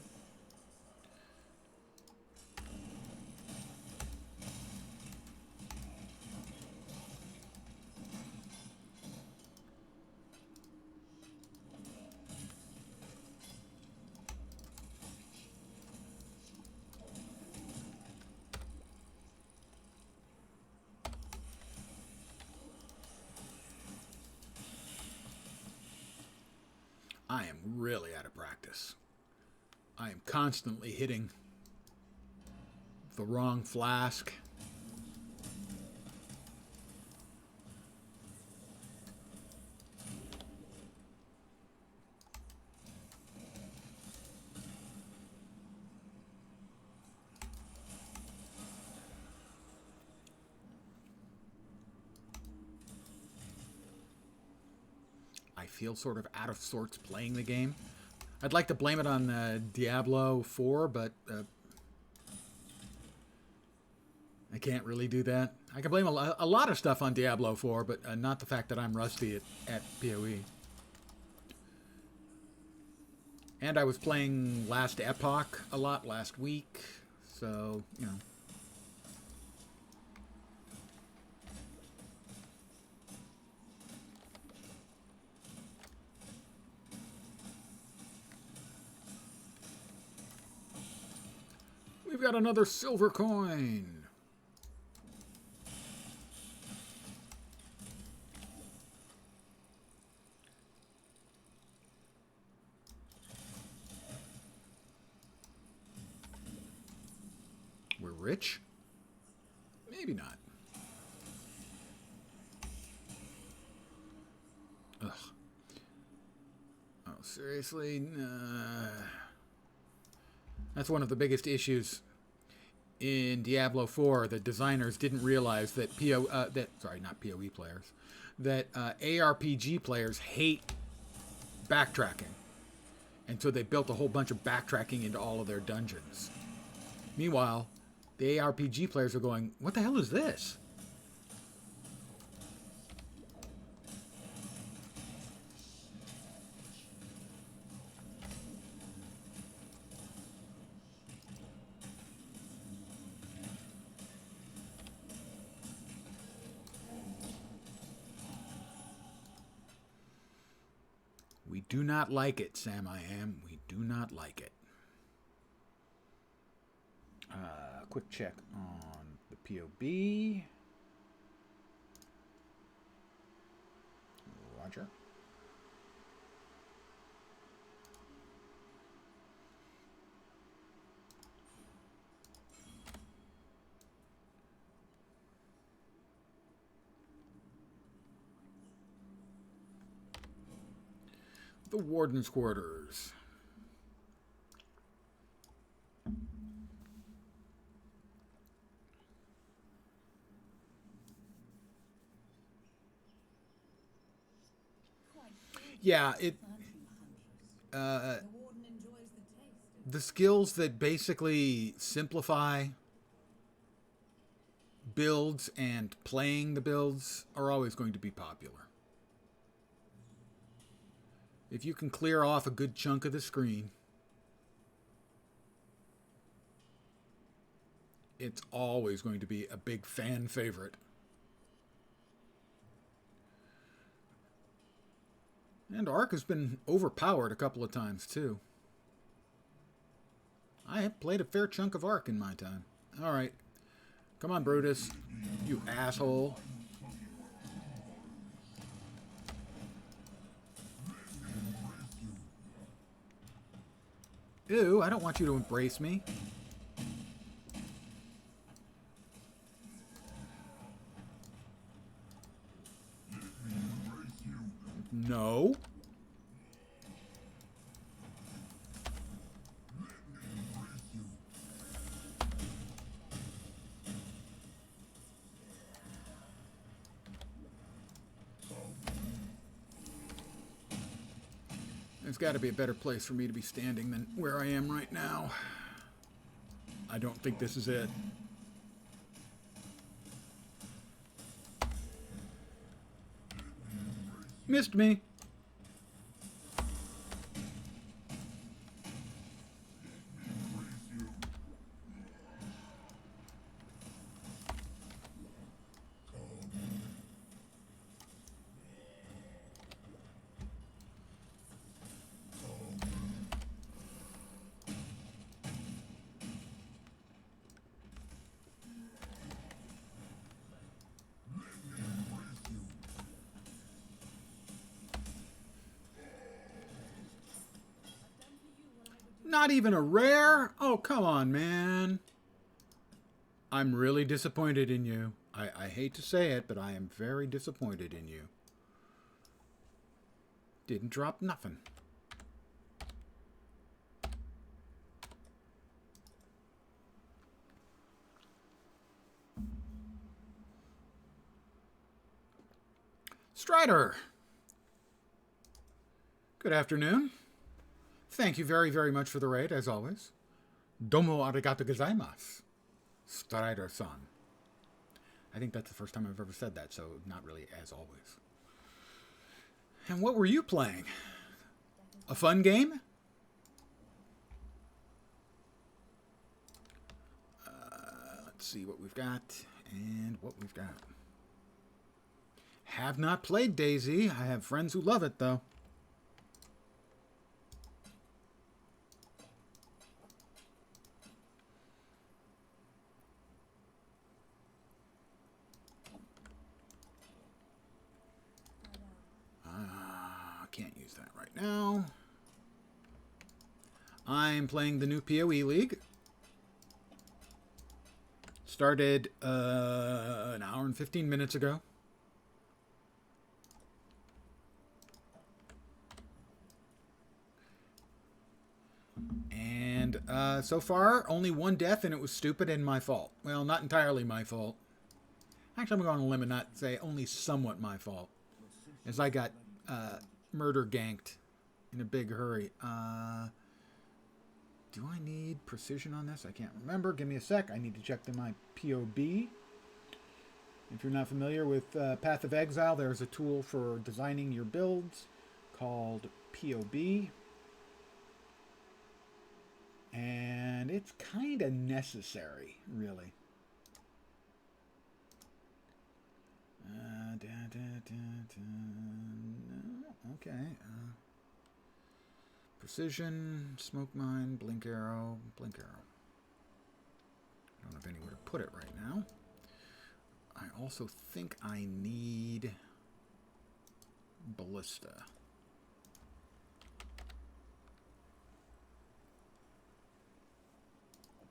I am really out of practice. I am constantly hitting the wrong flask. I feel sort of out of sorts playing the game. I'd like to blame it on Diablo 4, but I can't really do that. I can blame a lot of stuff on Diablo 4, but not the fact that I'm rusty at PoE. And I was playing Last Epoch a lot last week, so, you know. got another silver coin. We're rich? Maybe not. Ugh. Oh, seriously? Nah. That's one of the biggest issues in Diablo 4. The designers didn't realize that not PoE players, that ARPG players hate backtracking. And so they built a whole bunch of backtracking into all of their dungeons. Meanwhile, the ARPG players are going, what the hell is this? We do not like it, Sam I Am. We do not like it. Quick check on the POB. Roger. The Warden's Quarters. Yeah, the skills that basically simplify builds and playing the builds are always going to be popular. If you can clear off a good chunk of the screen, it's always going to be a big fan favorite. And Ark has been overpowered a couple of times, too. I have played a fair chunk of Ark in my time. Alright. Come on, Brutus. You asshole. Ew, I don't want you to embrace me. No. There's got to be a better place for me to be standing than where I am right now. I don't think this is it. Missed me. Not even a rare? Oh, come on, man. I'm really disappointed in you. I hate to say it, but I am very disappointed in you. Didn't drop nothing. Strider. Good afternoon. Thank you very, very much for the raid, as always. Domo arigato gozaimasu. Strider-san. I think that's the first time I've ever said that, so not really as always. And what were you playing? A fun game? Let's see what we've got and what we've got. Have not played DayZ. I have friends who love it, though. can't use that right now. I'm playing the new PoE League. Started an hour and 15 minutes ago. And so far, only one death, and it was stupid and my fault. Well, not entirely my fault. Actually, I'm going on a limb and not say only somewhat my fault, as I got murder ganked in a big hurry. Do I need precision on this? I can't remember. Give me a sec. I need to check my POB. If you're not familiar with Path of Exile, there's a tool for designing your builds called POB. And it's kind of necessary, really. Okay. Precision, smoke mine, blink arrow, blink arrow. I don't have anywhere to put it right now. I also think I need ballista.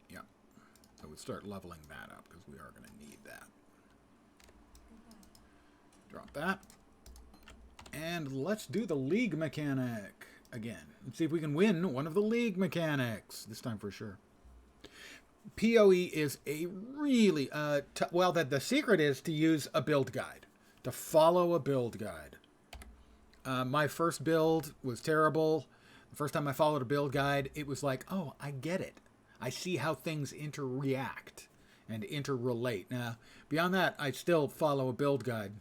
Yeah. So we'll start leveling that up because we are going to need that. Drop that. And let's do the league mechanic again. Let's see if we can win one of the league mechanics. This time for sure. PoE is a really... well, the secret is to use a build guide. To follow a build guide. My first build was terrible. The first time I followed a build guide, it was like, oh, I get it. I see how things interreact and interrelate. Now, beyond that, I still follow a build guide.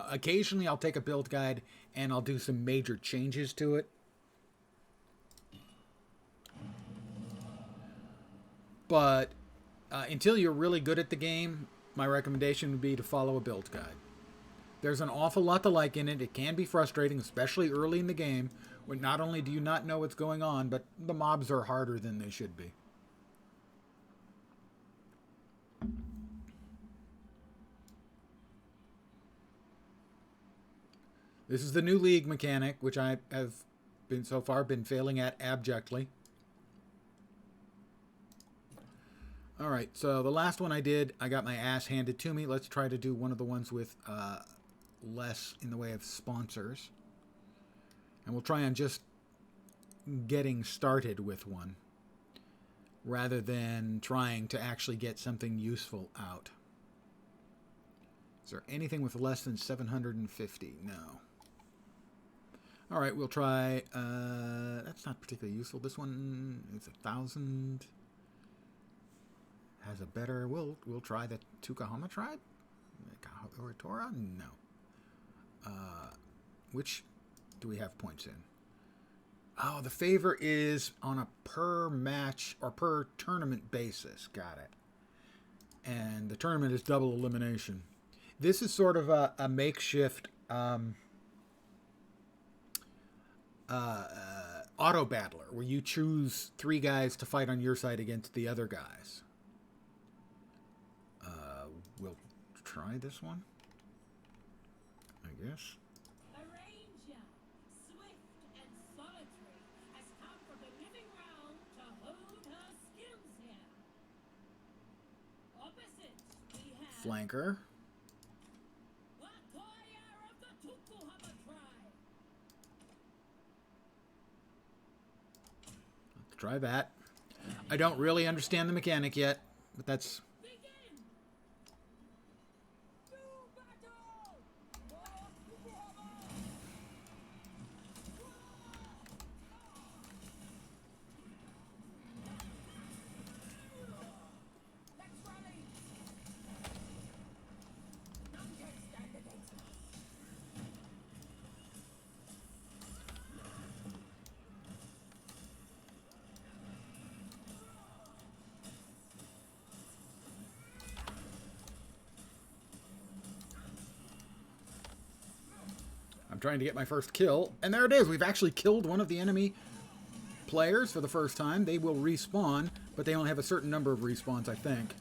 Occasionally, I'll take a build guide and I'll do some major changes to it. But until you're really good at the game, my recommendation would be to follow a build guide. There's an awful lot to like in it. It can be frustrating, especially early in the game, when not only do you not know what's going on, but the mobs are harder than they should be. This is the new league mechanic, which I have been so far been failing at abjectly. All right, so the last one I did, I got my ass handed to me. Let's try to do one of the ones with less in the way of sponsors. And we'll try on just getting started with one, rather than trying to actually get something useful out. Is there anything with less than 750? No. All right, we'll try. That's not particularly useful. This one is 1,000. Has a better. We'll try the Tukahama tribe. Or Torah? No. Which do we have points in? Oh, the favor is on a per match or per tournament basis. Got it. And the tournament is double elimination. This is sort of a makeshift auto battler where you choose 3 guys to fight on your side against the other guys. We'll try this one, I guess. A ranger, swift and solitary, has come from the living realm to hone her skills here. Opposite, we have Flanker. warrior of the Tukahama tribe. Let's try that. I don't really understand the mechanic yet, but that's... trying to get my first kill, and there it is. We've actually killed one of the enemy players for the first time. They will respawn, but they only have a certain number of respawns, I think.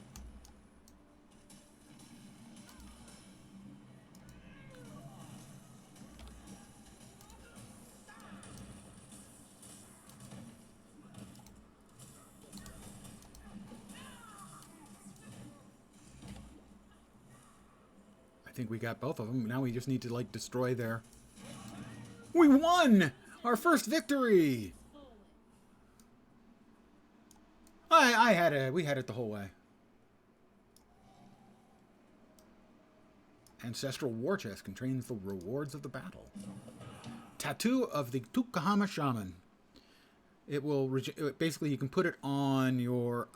think we got both of them. Now we just need to, like, destroy their... We won! Our first victory! We had it the whole way. Ancestral war chest contains the rewards of the battle. Tattoo of the Tukahama Shaman. It will basically, you can put it on your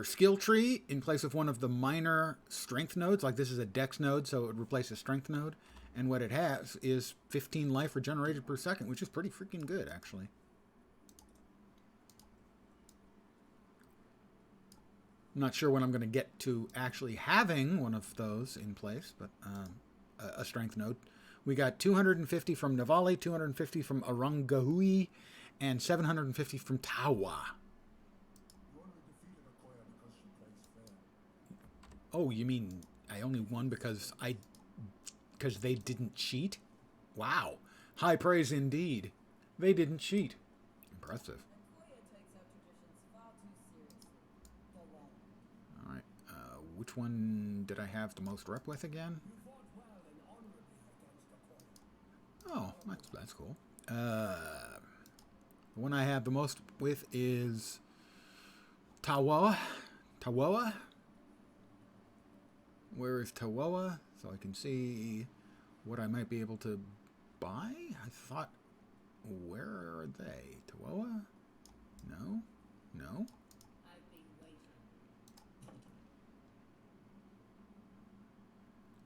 skill tree in place of one of the minor strength nodes. Like this is a dex node, so it would replace a strength node. And what it has is 15 life regenerated per second, which is pretty freaking good, actually. I'm not sure when I'm going to get to actually having one of those in place, but a strength node. We got 250 from Navali, 250 from Arangahui, and 750 from Tawa. Oh, you mean I only won because they didn't cheat? Wow. High praise indeed. They didn't cheat. Impressive. All right. Which one did I have the most rep with again? Oh, that's cool. The one I have the most with is Tawa. Tawa? Where is Tawa? So I can see what I might be able to buy. I thought, where are they? Tawa? No? No? I've been waiting.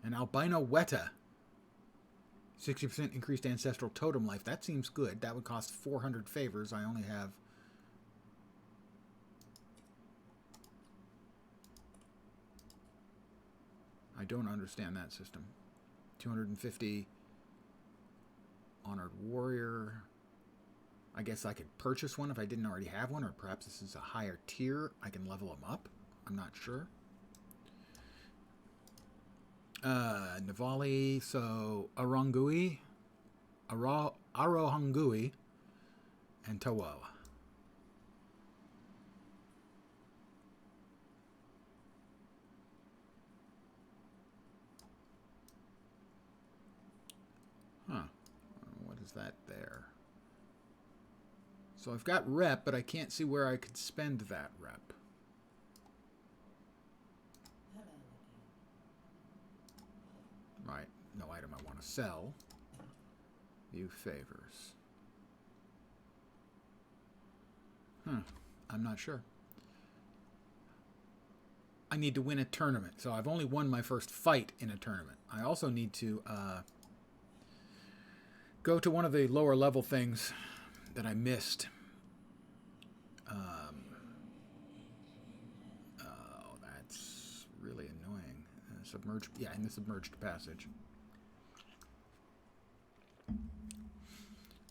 An albino weta. 60% increased ancestral totem life. That seems good. That would cost 400 favors. I only have... I don't understand that system. 250 Honored Warrior. I guess I could purchase one if I didn't already have one, or perhaps this is a higher tier. I can level them up. I'm not sure. Navali, so Arangui, Arohangui, and Tawa. Huh. What is that there? So I've got rep, but I can't see where I could spend that rep. Right, no item I want to sell. View favors. I'm not sure. I need to win a tournament, so I've only won my first fight in a tournament. I also need to go to one of the lower level things that I missed. Oh, that's really annoying. Submerged, yeah, in the submerged passage.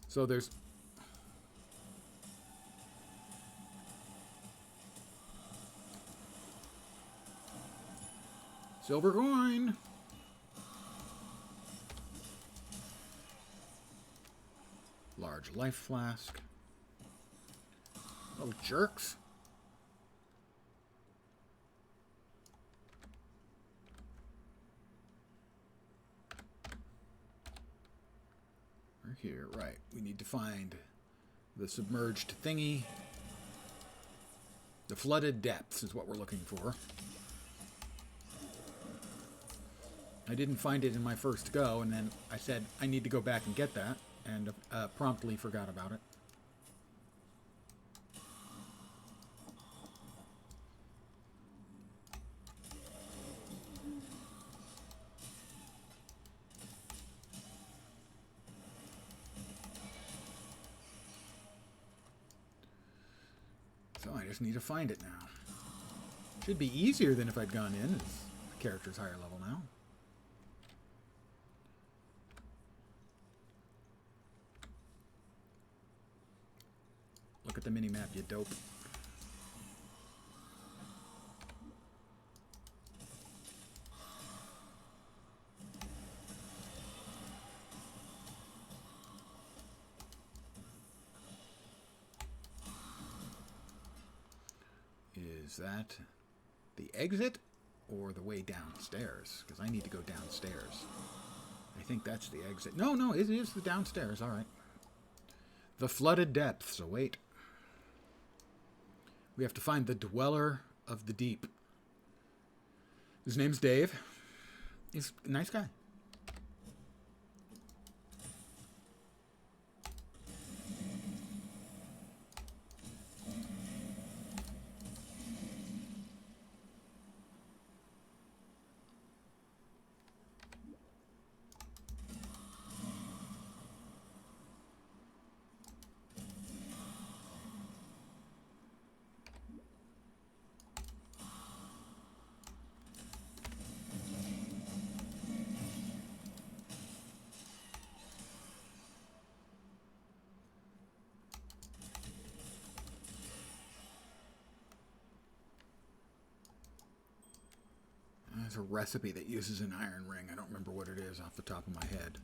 So there's silver coin. Large life flask. Oh, jerks. We're here, right. We need to find the submerged thingy. The flooded depths is what we're looking for. I didn't find it in my first go, and then I said I need to go back and get that, and promptly forgot about it. So I just need to find it now. Should be easier than if I'd gone in, as the character's higher level now. Look at the mini-map, you dope. Is that The exit or the way downstairs? Because I need to go downstairs. I think that's the exit. No, no, it is the downstairs. All right. The flooded depths await. We have to find the dweller of the deep. His name's Dave. He's a nice guy. There's a recipe that uses an iron ring. I don't remember what it is off the top of my head.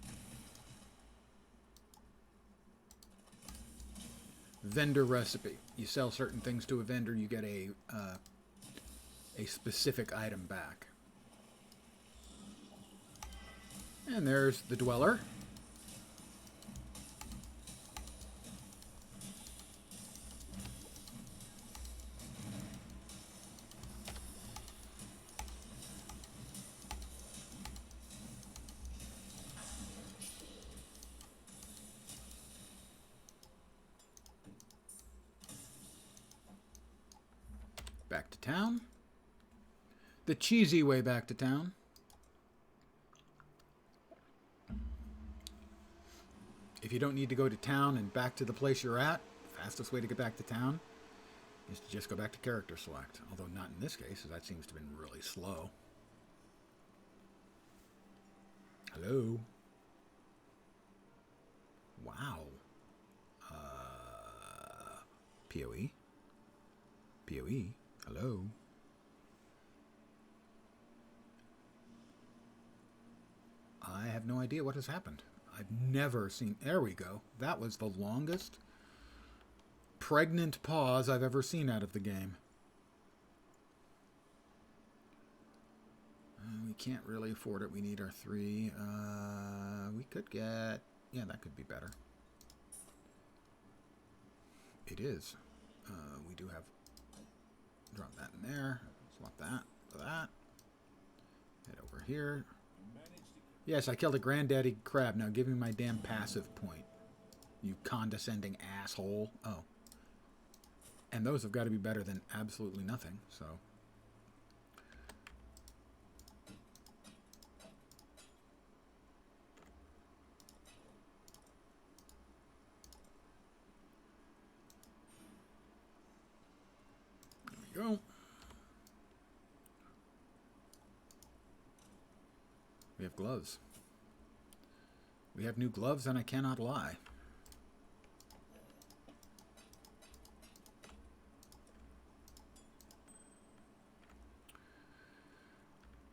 Vendor recipe. You sell certain things to a vendor, you get a specific item back. And there's the dweller. Back to town. The cheesy way back to town. If you don't need to go to town and back to the place you're at, fastest way to get back to town is to just go back to character select. Although not in this case, as that seems to have been really slow. Hello. Wow. PoE. PoE. Hello. I have no idea what has happened. I've never seen... There we go. That was the longest pregnant pause I've ever seen out of the game. We can't really afford it. We need our 3. We could get... Yeah, that could be better. It is. We do have... Drop that in there. Swap that for that. Head over here. Yes, I killed a granddaddy crab. Now give me my damn passive point. You condescending asshole. Oh. And those have got to be better than absolutely nothing, so... There we go. We have gloves. We have new gloves, and I cannot lie.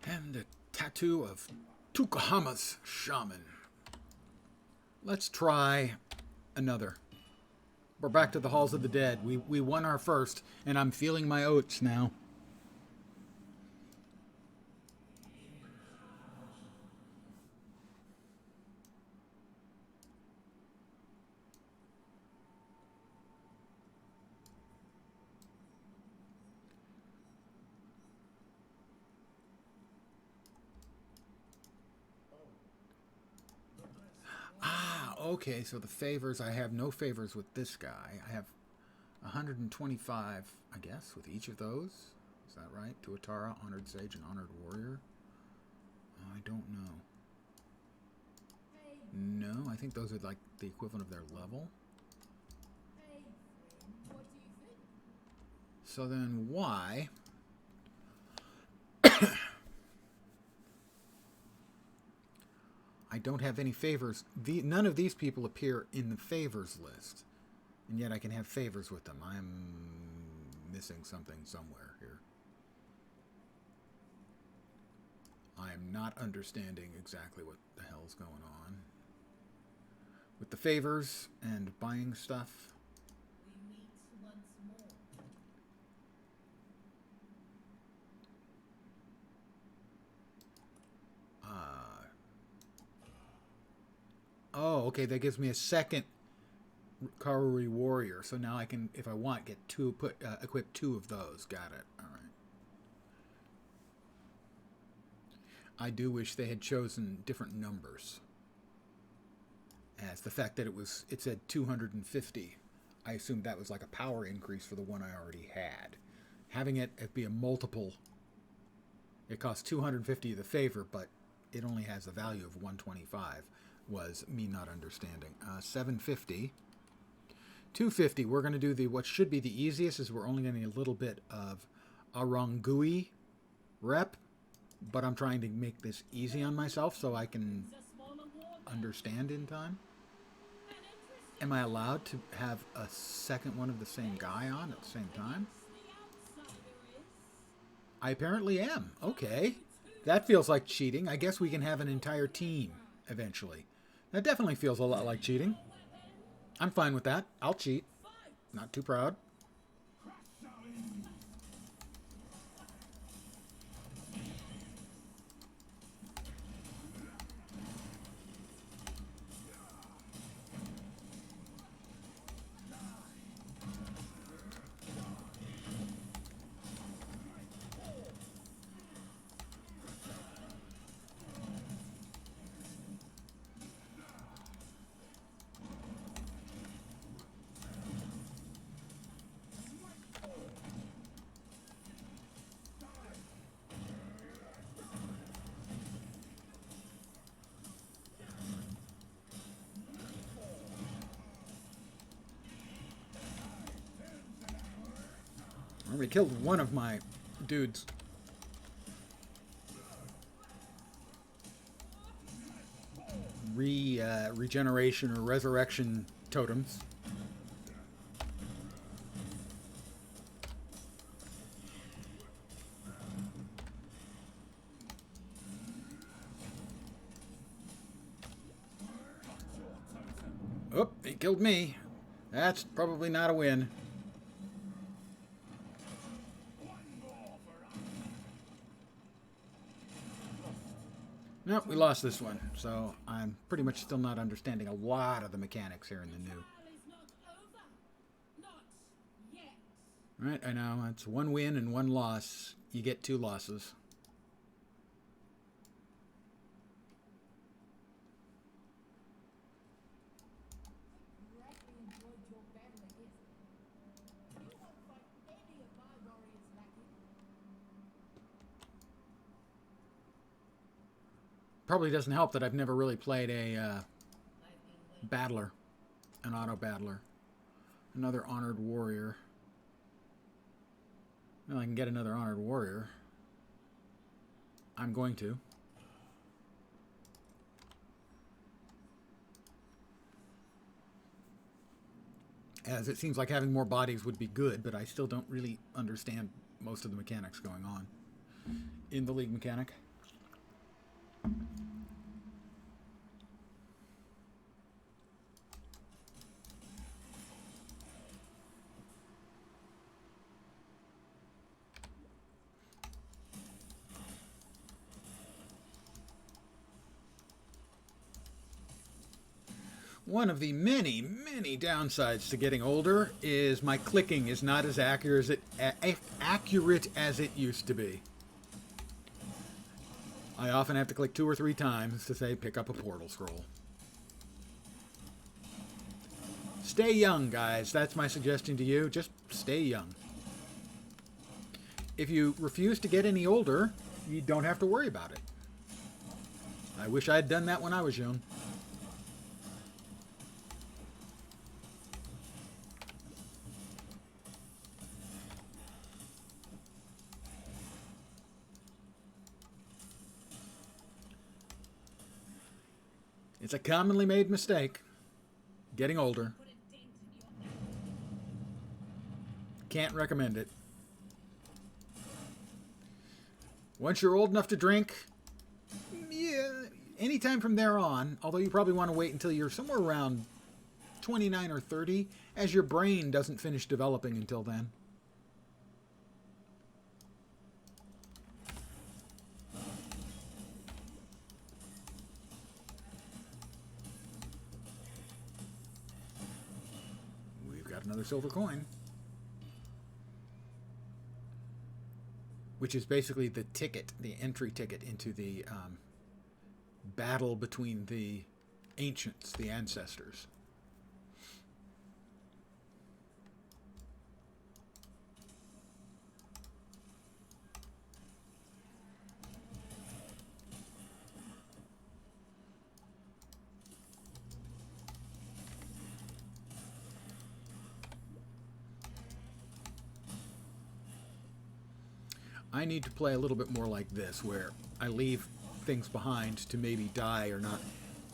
And a tattoo of Tukahama's shaman. Let's try another. We're back to the Halls of the Dead. We won our first, and I'm feeling my oats now. Okay, so the favors, I have no favors with this guy. I have 125, I guess, with each of those. Is that right? Tuatara, Honored Sage, and Honored Warrior. I don't know. No, I think those are like the equivalent of their level. So then why... I don't have any favors. None of these people appear in the favors list. And yet I can have favors with them. I'm missing something somewhere here. I am not understanding exactly what the hell's going on. With the favors and buying stuff. We meet once more. Oh, okay. That gives me a second Cavalry Warrior. So now I can, if I want, get two, equip 2 of those. Got it. All right. I do wish they had chosen different numbers. As the fact that it said 250, I assumed that was like a power increase for the one I already had. Having it be a multiple, it costs 250 of the favor, but it only has a value of 125, was me not understanding. 750. 250, we're going to do what should be the easiest, is we're only getting a little bit of Arangui rep, but I'm trying to make this easy on myself so I can understand in time. Am I allowed to have a second one of the same guy on at the same time? I apparently am. Okay. That feels like cheating. I guess we can have an entire team eventually. That definitely feels a lot like cheating. I'm fine with that. I'll cheat. Not too proud. I already killed one of my dudes. Regeneration or resurrection totems. Oh, he killed me. That's probably not a win. Nope, we lost this one. So I'm pretty much still not understanding a lot of the mechanics here in the new. Right, I know. It's 1 win and 1 loss. You get 2 losses. Probably doesn't help that I've never really played a battler, an auto battler. Another honored warrior. Well, I can get another honored warrior. I'm going to. As it seems like having more bodies would be good, but I still don't really understand most of the mechanics going on in the League mechanic. One of the many, many downsides to getting older is my clicking is not as accurate as it used to be. I often have to click 2 or 3 times to say pick up a portal scroll. Stay young, guys. That's my suggestion to you. Just stay young. If you refuse to get any older, you don't have to worry about it. I wish I had done that when I was young. It's a commonly made mistake. Getting older. Can't recommend it. Once you're old enough to drink, yeah, anytime from there on, although you probably want to wait until you're somewhere around 29 or 30, as your brain doesn't finish developing until then. another silver coin. Which is basically the ticket, the entry ticket into the battle between the ancients, the ancestors. I need to play a little bit more like this, where I leave things behind to maybe die or not.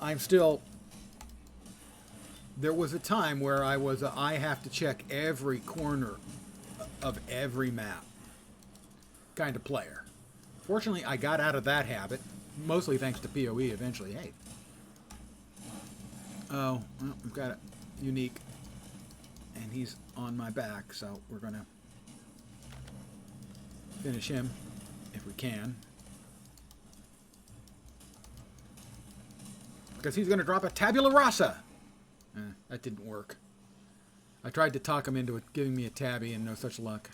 I'm still... There was a time where I was I have to check every corner of every map kind of player. Fortunately, I got out of that habit, mostly thanks to PoE eventually. Hey. Oh, well, we've got a unique, and he's on my back, so we're going to finish him if we can. Because he's going to drop a tabula rasa. That didn't work. I tried to talk him into it, giving me a tabby, and no such luck.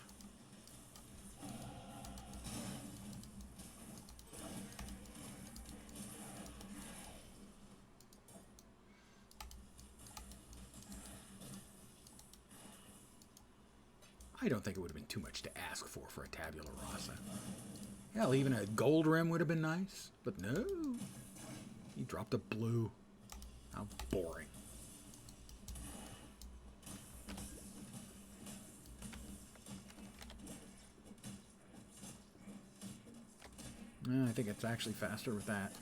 I don't think it would have been too much to ask for a tabula rasa. Hell, even a gold rim would have been nice. But no. He dropped a blue. How boring. I think it's actually faster with that.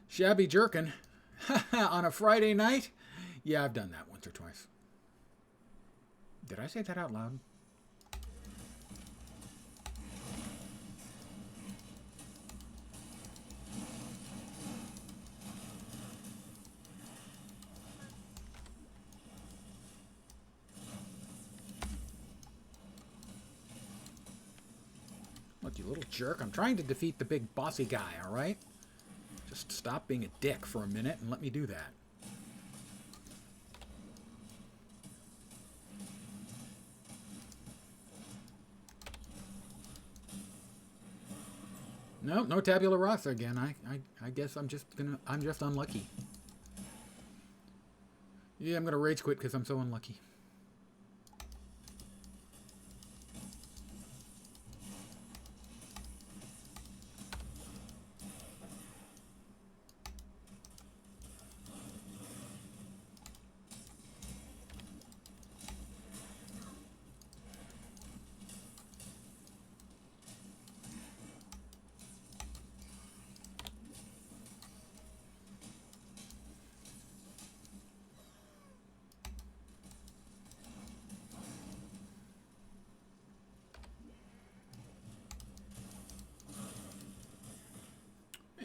Shabby jerkin. On a Friday night? Yeah, I've done that once or twice. Did I say that out loud? Look, you little jerk. I'm trying to defeat the big bossy guy, alright? Just stop being a dick for a minute and let me do that. No, no tabula rasa again. I guess I'm just unlucky. Yeah, I'm gonna rage quit because I'm so unlucky.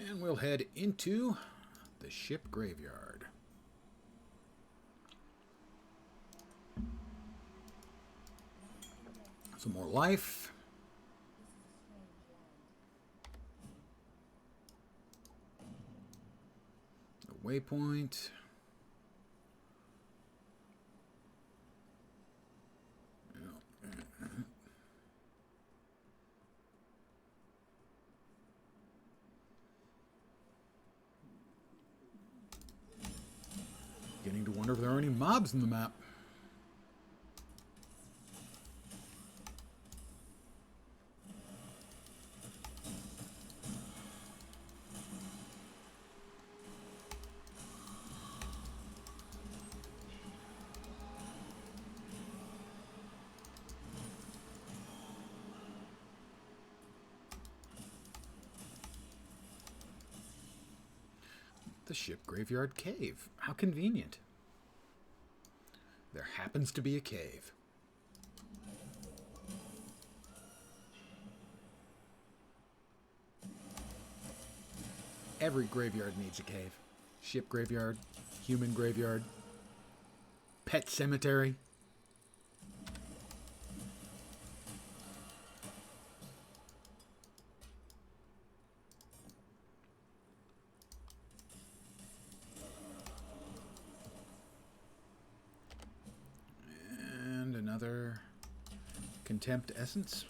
And we'll head into the ship graveyard. Some more life. A waypoint. Beginning to wonder if there are any mobs in the map. The ship graveyard cave. How convenient. There happens to be a cave. Every graveyard needs a cave. Ship graveyard, human graveyard, pet cemetery. another Contempt Essence.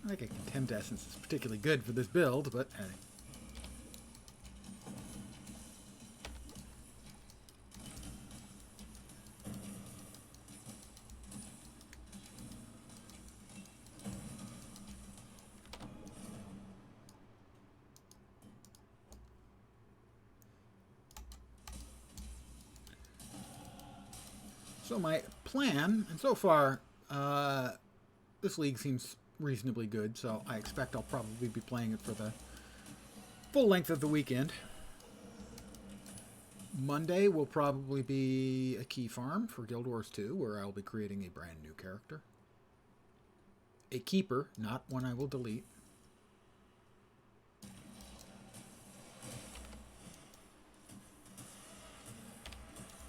I think a Contempt Essence is particularly good for this build, but hey. So my plan, and so far, this league seems reasonably good, so I expect I'll probably be playing it for the full length of the weekend. Monday will probably be a key farm for Guild Wars 2, where I'll be creating a brand new character. A keeper, not one I will delete.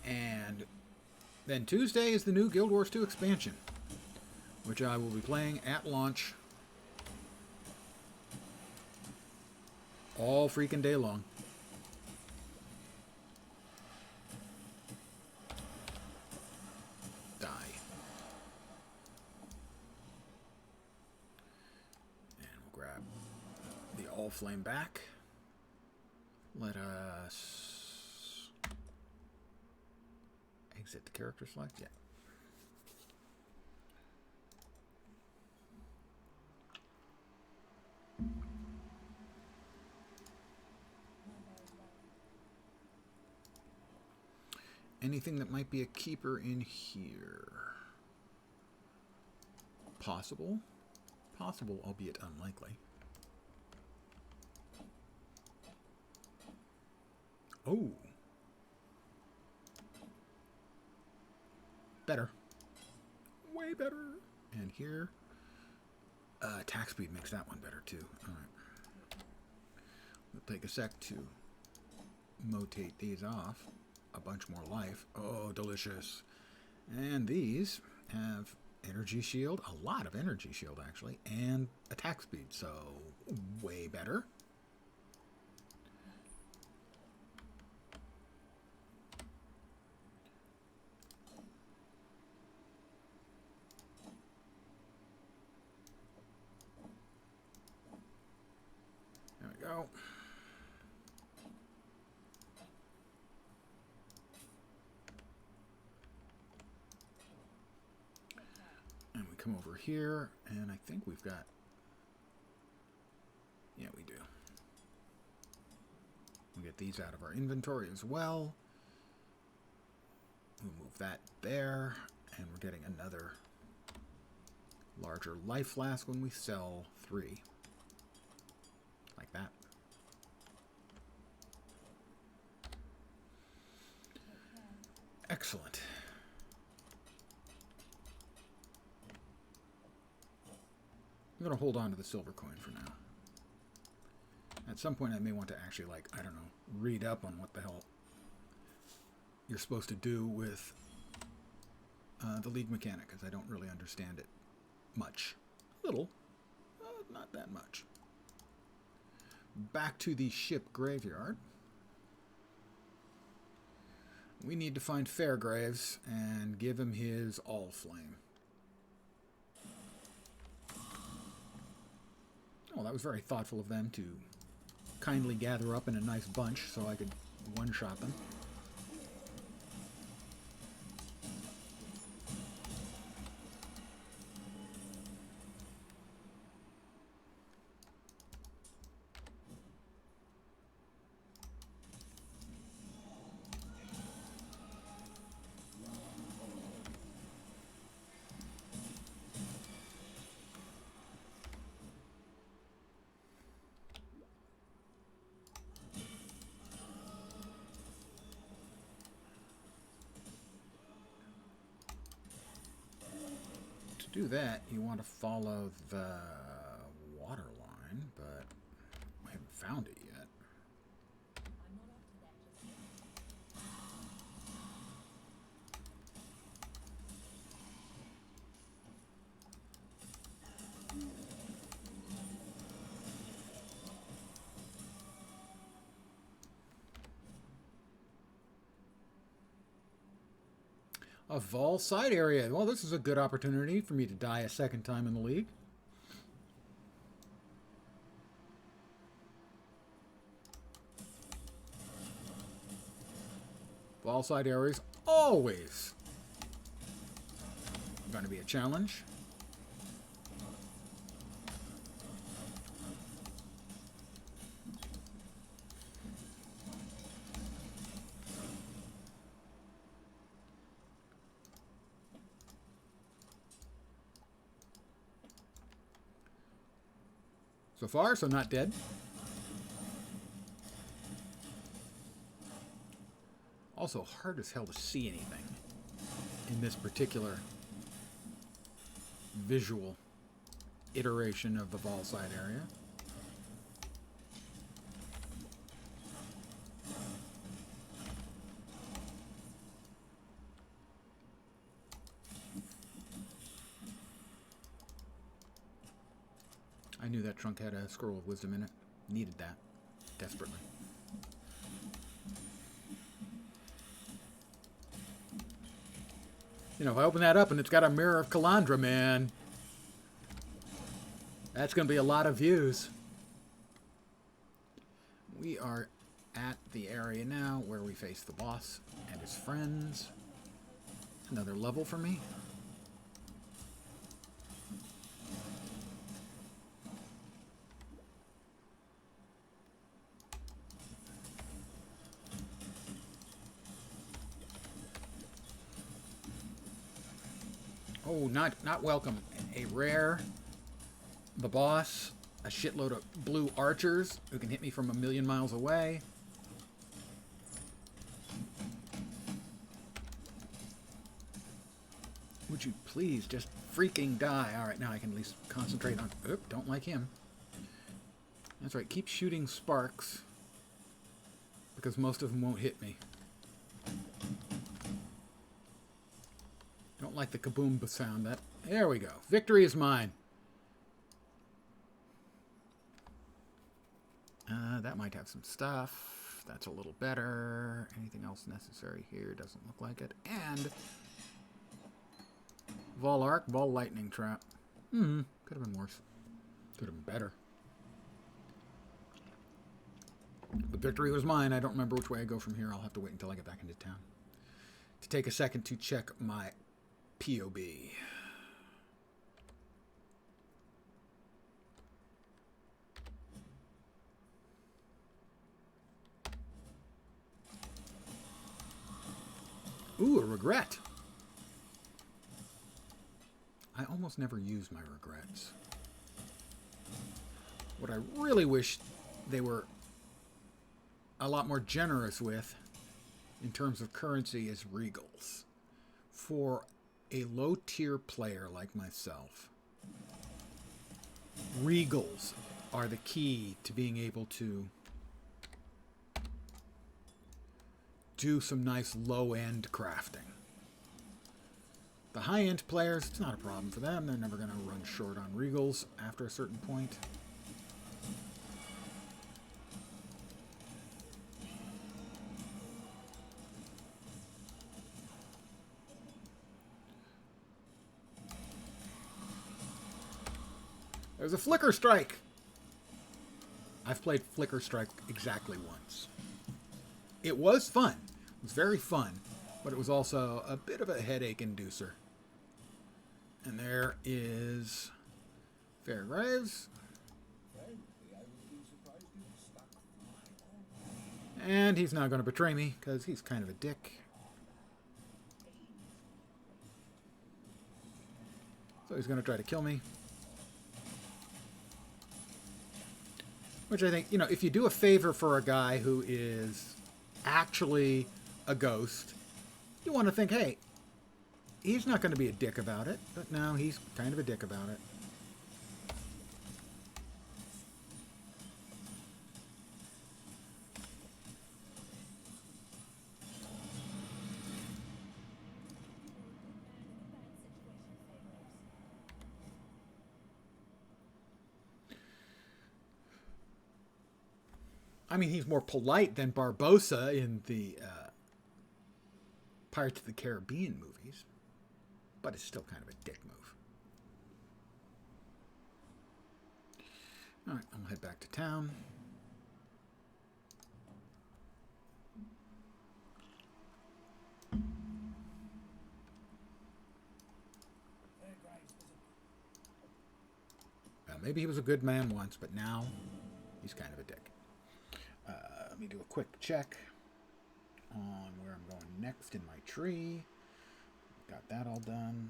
And then Tuesday is the new Guild Wars 2 expansion, which I will be playing at launch all freaking day long. Die. And we'll grab the All Flame back. Let us exit the character select. Yeah. Anything that might be a keeper in here? Possible. Possible, albeit unlikely. Oh. Better. Way better. And here, attack speed makes that one better too. Alright. We'll take a sec to motate these off. A bunch more life. Oh, delicious. And these have energy shield. A lot of energy shield, actually. And attack speed. So, way better. There we go. And we come over here, and I think we've got... Yeah, we do. We get these out of our inventory as well. We'll move that there, and we're getting another larger life flask when we sell 3. Like that. Excellent. I'm going to hold on to the silver coin for now. At some point I may want to actually, like, I don't know, read up on what the hell you're supposed to do with the league mechanic, because I don't really understand it much. A little, not that much. Back to the ship graveyard. We need to find Fairgraves and give him his All Flame. Oh, that was very thoughtful of them to kindly gather up in a nice bunch so I could one-shot them. To do that, you want to follow the water line, but I haven't found it yet. A Vol side area. Well, this is a good opportunity for me to die a second time in the league. Vol side areas always going to be a challenge. So far, so not dead. Also hard as hell to see anything in this particular visual iteration of the Vol side area. I knew that trunk had a scroll of wisdom in it. Needed that desperately. You know, if I open that up and it's got a Mirror of Kalandra, man, that's going to be a lot of views. We are at the area now where we face the boss and his friends. Another level for me. Oh, not welcome. A rare, the boss, a shitload of blue archers who can hit me from a million miles away. Would you please just freaking die? All right, now I can at least concentrate on... Oop, don't like him. That's right, keep shooting sparks because most of them won't hit me. Don't like the kaboom sound. That there we go. Victory is mine. That might have some stuff. That's a little better. Anything else necessary here? Doesn't look like it. And Vol Arc, Vol Lightning Trap. Could have been worse. Could have been better. The victory was mine. I don't remember which way I go from here. I'll have to wait until I get back into town to take a second to check my PoE. Ooh, a regret. I almost never use my regrets. What I really wish they were a lot more generous with in terms of currency is regals. For a low-tier player like myself, regals are the key to being able to do some nice low-end crafting. The high-end players, it's not a problem for them. They're never going to run short on regals after a certain point. There's a Flicker Strike. I've played Flicker Strike exactly once. It was fun. It was very fun, but it was also a bit of a headache inducer. And there is Fairgraves. And he's not going to betray me because he's kind of a dick. So he's going to try to kill me. Which I think, you know, if you do a favor for a guy who is actually a ghost, you want to think, hey, he's not going to be a dick about it. But no, he's kind of a dick about it. I mean, he's more polite than Barbosa in the Pirates of the Caribbean movies, but it's still kind of a dick move. Alright, I'll head back to town. Maybe he was a good man once, but now he's kind of a dick. Let me do a quick check on where I'm going next in my tree. Got that all done.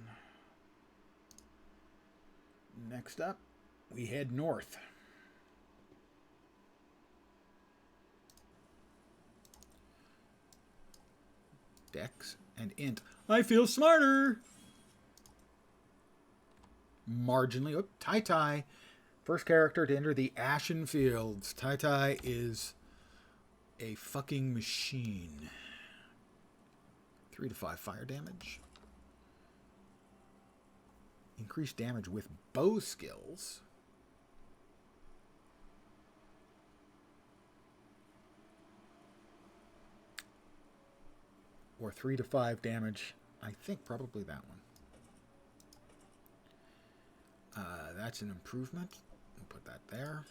Next up, we head north. Dex and int. I feel smarter! Marginally. Oh, Tai. First character to enter the Ashen Fields. Tai is a fucking machine. 3 to 5 fire damage. Increased damage with bow skills. Or 3 to 5 damage. I think probably that one. That's an improvement. We'll put that there.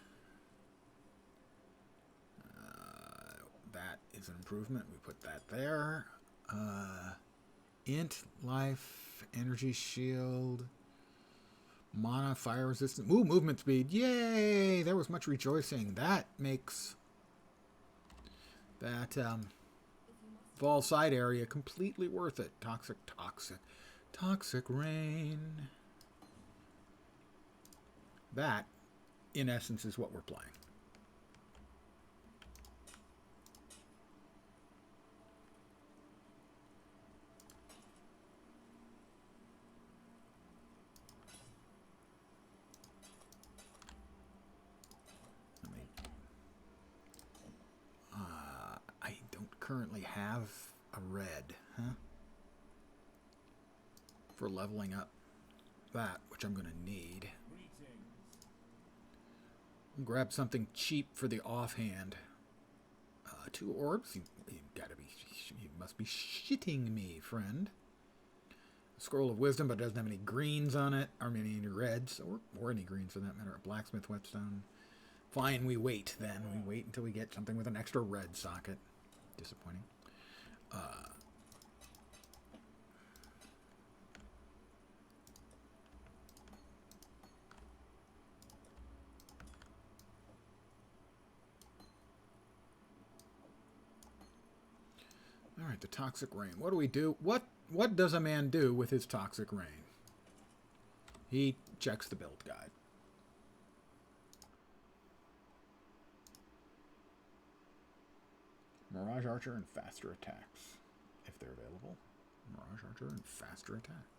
That is an improvement. We put that there. Int, life, energy shield, mana, fire resistance. Ooh, movement speed. Yay! There was much rejoicing. That makes that Vol side area completely worth it. Toxic rain. That, in essence, is what we're playing. I don't currently have a red, huh? For leveling up that, which I'm going to need. Grab something cheap for the offhand. 2 orbs? You gotta be... You must be shitting me, friend. A scroll of wisdom, but it doesn't have any greens on it. Or any reds. Or any greens for that matter. A blacksmith whetstone. Fine, we wait then. We wait until we get something with an extra red socket. Disappointing. All right, the toxic rain. What do we do? What does a man do with his toxic rain? He checks the build guide. Mirage Archer and faster attacks, if they're available. Mirage Archer and faster attacks.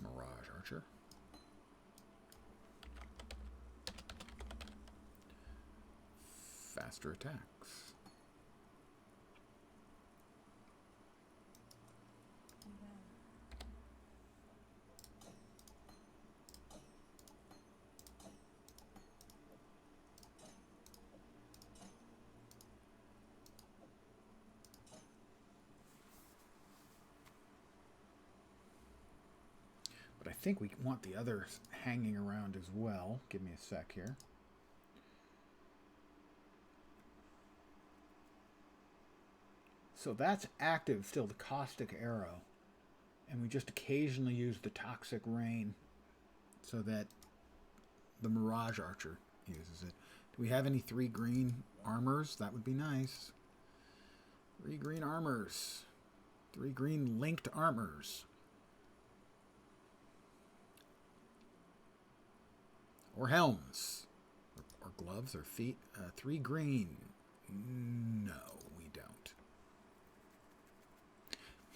Mirage Archer. Faster attacks. But I think we want the others hanging around as well. Give me a sec here. So that's active still, the Caustic Arrow. And we just occasionally use the Toxic Rain so that the Mirage Archer uses it. Do we have any 3 green armors? That would be nice. 3 green armors. 3 green linked armors. Or helms. Or gloves or feet. 3 green. No, we don't.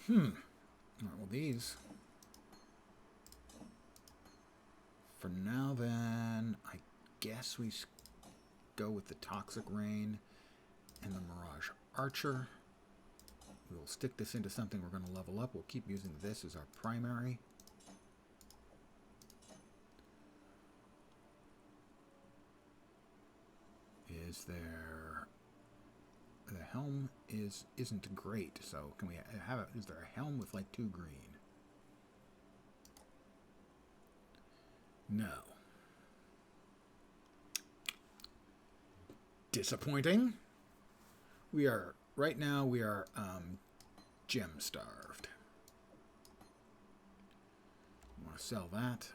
All right, well, these. For now, then, I guess we go with the Toxic Rain and the Mirage Archer. We will stick this into something we're going to level up. We'll keep using this as our primary. Is there... The helm isn't great, so can we have it? Is there a helm with like 2 green? No. Disappointing. Right now we are gem starved. Want to sell that.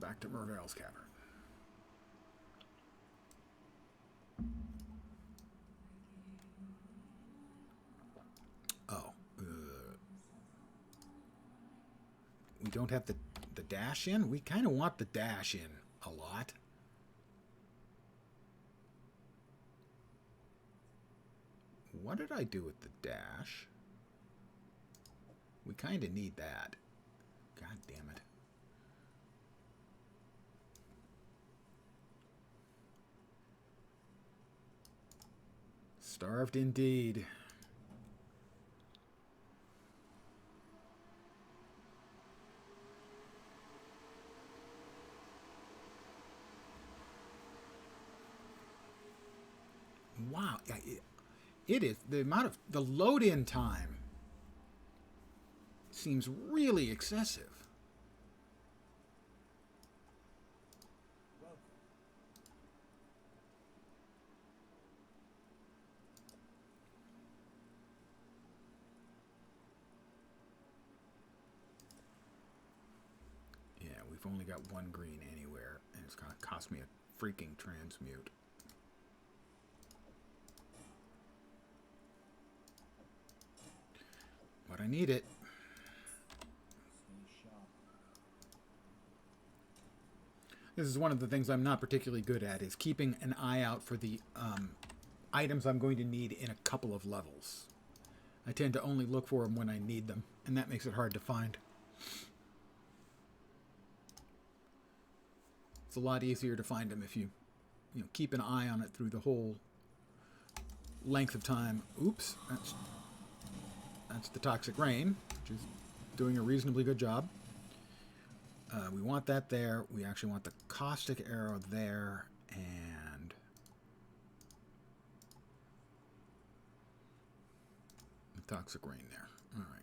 Back to Merveil's Cavern. Oh. We don't have the dash in? We kind of want the dash in a lot. What did I do with the dash? We kind of need that. God damn it. Starved indeed. Wow. It is the amount of the load-in time seems really excessive. Yeah, we've only got 1 green anywhere, and it's going to cost me a freaking transmute. But I need it. This is one of the things I'm not particularly good at, is keeping an eye out for the items I'm going to need in a couple of levels. I tend to only look for them when I need them, and that makes it hard to find. It's a lot easier to find them if you keep an eye on it through the whole length of time. Oops, that's the Toxic Rain, which is doing a reasonably good job. We want that there. We actually want the Caustic Arrow there, and the Toxic Rain there. All right.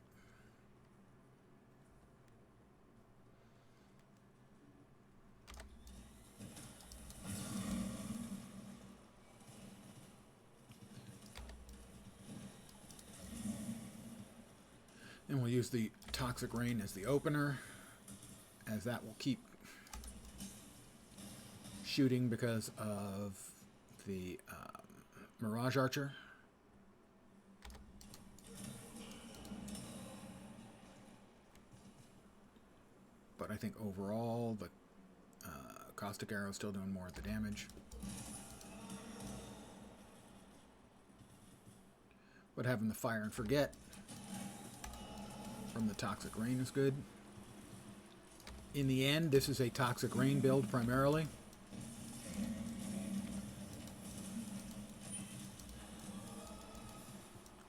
And we'll use the Toxic Rain as the opener, as that will keep shooting because of the Mirage Archer. But I think overall the Caustic Arrow is still doing more of the damage. But having the Fire and Forget from the Toxic Rain is good. In the end, this is a Toxic Rain build primarily.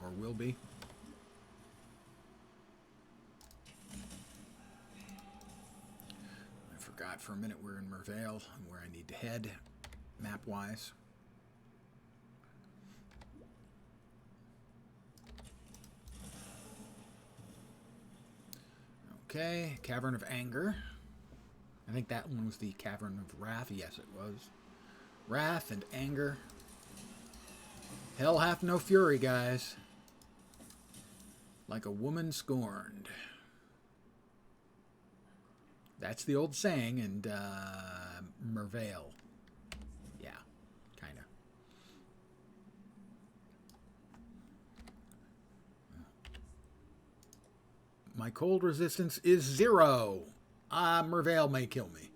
Or will be. I forgot for a minute we're in Merveil and where I need to head, map-wise. Okay, Cavern of Anger. I think that one was the Cavern of Wrath. Yes, it was. Wrath and Anger. Hell hath no fury, guys. Like a woman scorned. That's the old saying, and Merveil. Yeah, kind of. My cold resistance is 0. Merveil may kill me.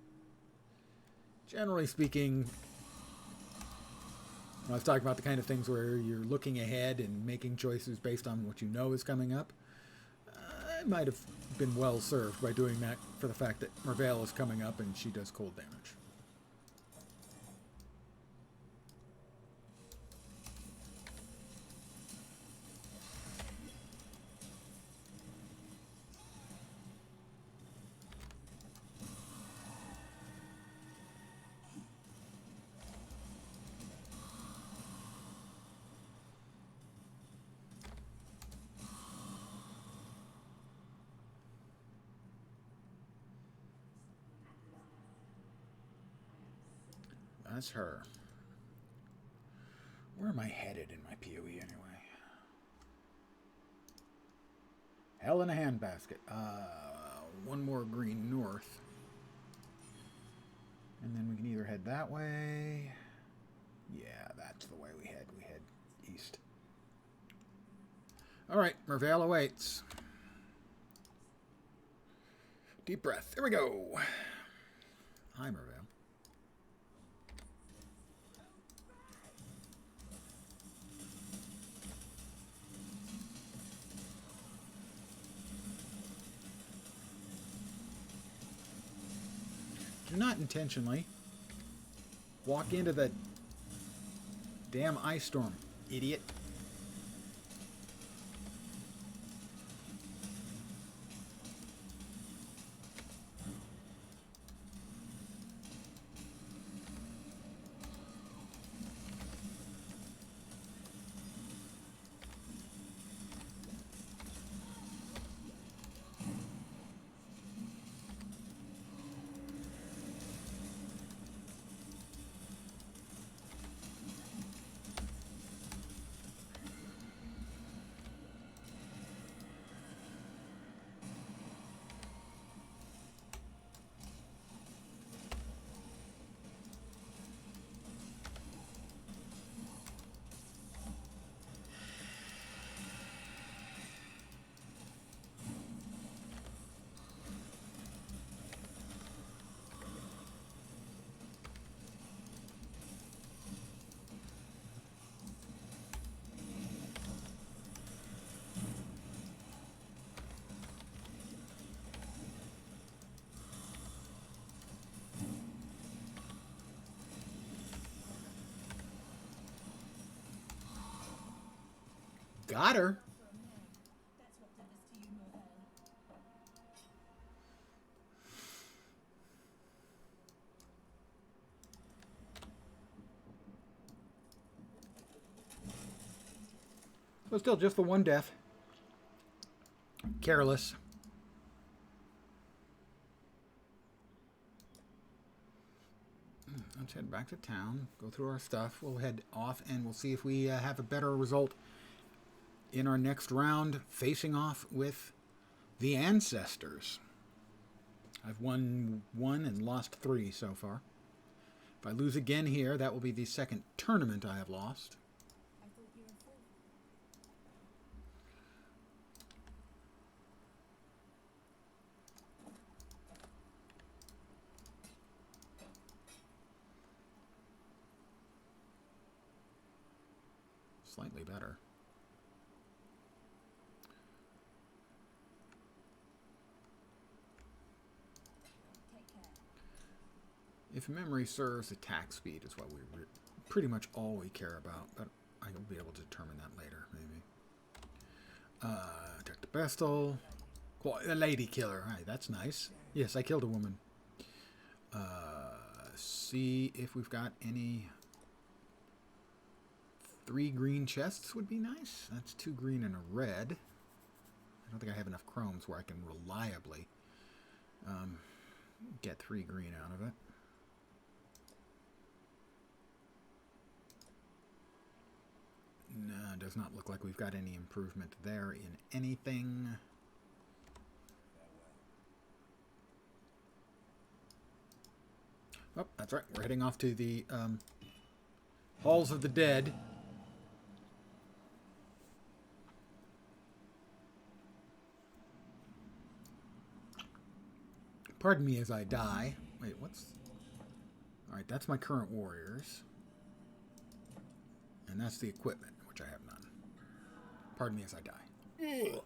Generally speaking, I was talking about the kind of things where you're looking ahead and making choices based on what you know is coming up. I might have been well served by doing that for the fact that Merveil is coming up and she does cold damage. That's her. Where am I headed in my PoE anyway? Hell in a handbasket. One more green north. And then we can either head that way. Yeah, that's the way we head. We head east. Alright, Mervale awaits. Deep breath. Here we go. Hi, Mervale. Do not intentionally walk into the damn ice storm, idiot. Got her. That's what did this to you, Mervale. But still, just the one death. Careless. Let's head back to town. Go through our stuff. We'll head off and we'll see if we have a better result in our next round, facing off with the Ancestors. I've won 1 and lost 3 so far. If I lose again here, that will be the second tournament I have lost. I thought you were full. Slightly better. Take care. If memory serves, attack speed is what we pretty much all we care about, but I will be able to determine that later, maybe. Attack the Bestel. A lady killer. Right, that's nice. Yes, I killed a woman. See if we've got any... 3 green chests would be nice. That's 2 green and a red. I don't think I have enough chromes where I can reliably get 3 green out of it. No, it does not look like we've got any improvement there in anything. Oh, that's right. We're heading off to the Halls of the Dead. Pardon me as I die. Wait, what's... Alright, that's my current warriors. And that's the equipment, which I have none. Pardon me as I die. Ugh.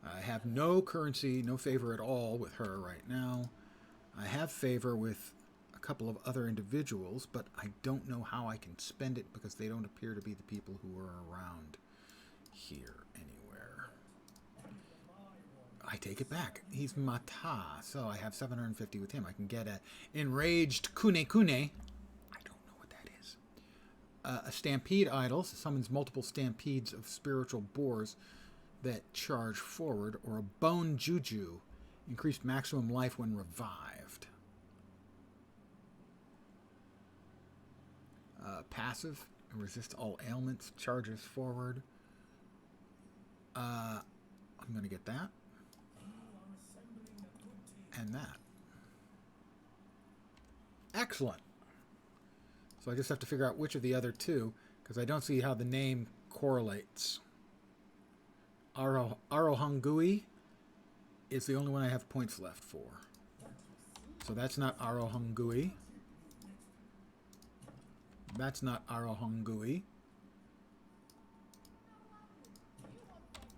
I have no currency, no favor at all with her right now. I have favor with a couple of other individuals, but I don't know how I can spend it because they don't appear to be the people who are around here anywhere. I take it back. He's Mata, so I have 750 with him. I can get a enraged Kune Kune. I don't know what that is. A stampede idol summons multiple stampedes of spiritual boars that charge forward, or a bone juju, increased maximum life when revived. Passive. Resist all ailments. Charges forward. I'm going to get that. And that. Excellent. So I just have to figure out which of the other two, because I don't see how the name correlates. Arohangui is the only one I have points left for. So that's not Arohangui. That's not Arohangui.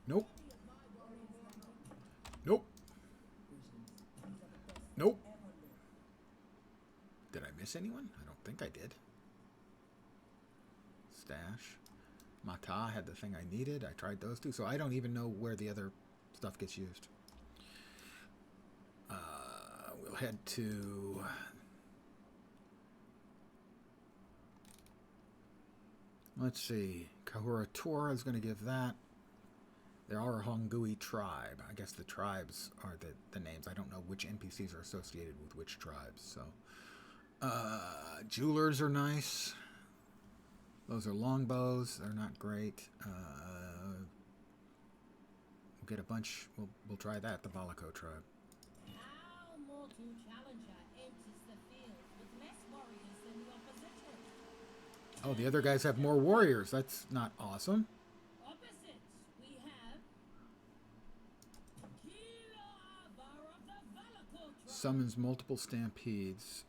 Nope. Nope. Nope. Did I miss anyone? I don't think I did. Stash. Mata had the thing I needed. I tried those two, so I don't even know where the other stuff gets used. We'll head to... Let's see. Kahura Tora is going to give that. There are a Hongui tribe. I guess the tribes are the names. I don't know which NPCs are associated with which tribes. So, jewelers are nice. Those are longbows. They're not great. We'll get a bunch. We'll try that. The Balaco tribe. Our mortal challenger enters the field with less warriors than the opposition. Oh, the other guys have more warriors. That's not awesome. Opposites, we have Kila Avar of the Valaco tribe. Summons multiple stampedes.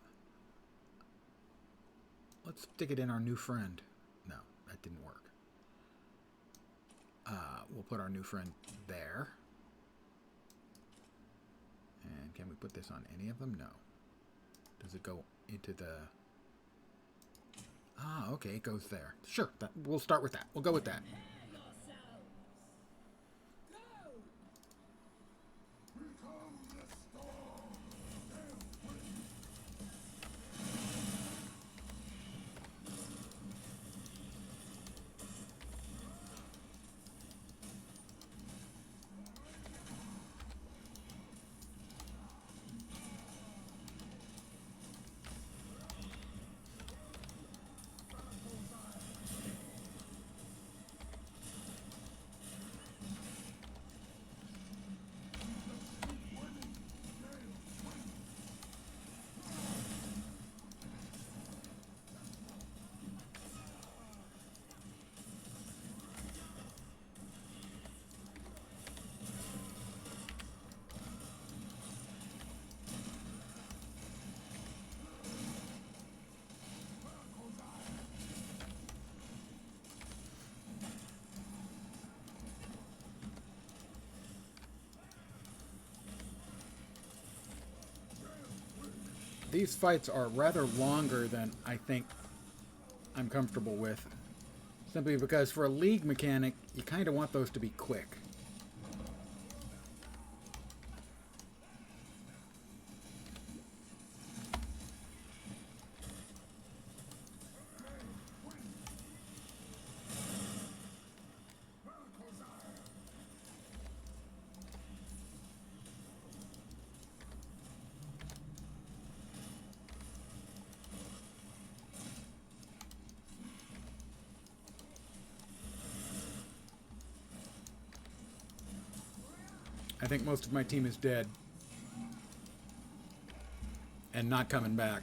Let's stick it in our new friend. No, that didn't work. We'll put our new friend there. And can we put this on any of them? No. Does it go into the... Ah, okay, it goes there. Sure, we'll start with that. We'll go with that. Prepare yourselves. Go! Become the storm. These fights are rather longer than I think I'm comfortable with. Simply because for a league mechanic, you kind of want those to be quick. I think most of my team is dead. And not coming back.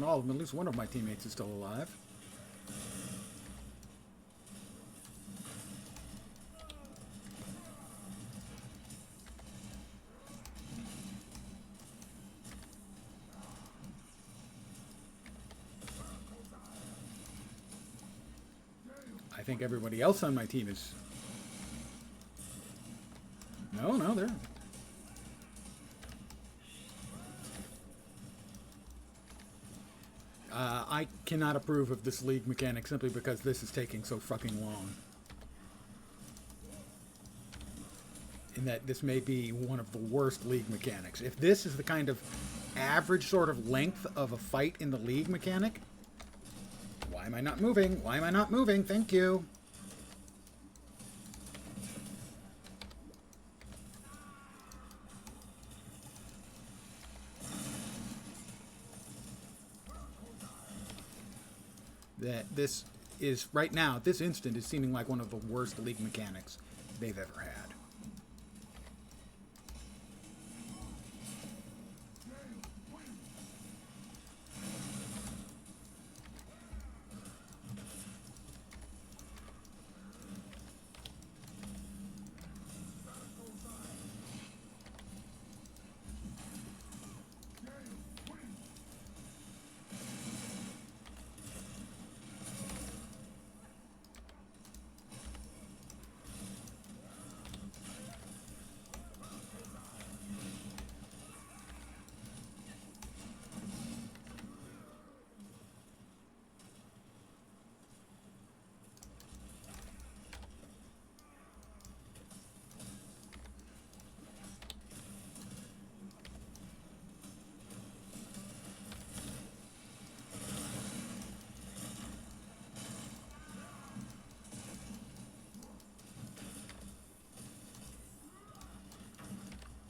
not all of them, at least one of my teammates is still alive. I think everybody else on my team is... No, they're... I cannot approve of this league mechanic simply because this is taking so fucking long. In that this may be one of the worst league mechanics. If this is the kind of average sort of length of a fight in the league mechanic... Why am I not moving? Why am I not moving? Thank you. That this is, right now, at this instant, is seeming like one of the worst league mechanics they've ever had.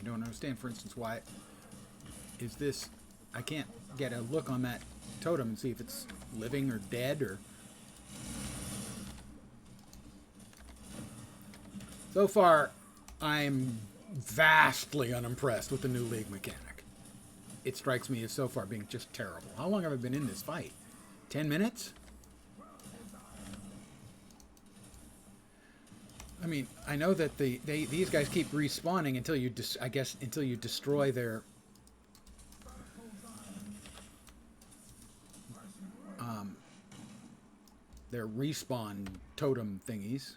I don't understand, for instance, why is this... I can't get a look on that totem and see if it's living or dead or... So far, I'm vastly unimpressed with the new league mechanic. It strikes me as so far being just terrible. How long have I been in this fight? 10 minutes? I mean, I know that these guys keep respawning until you until you destroy their respawn totem thingies.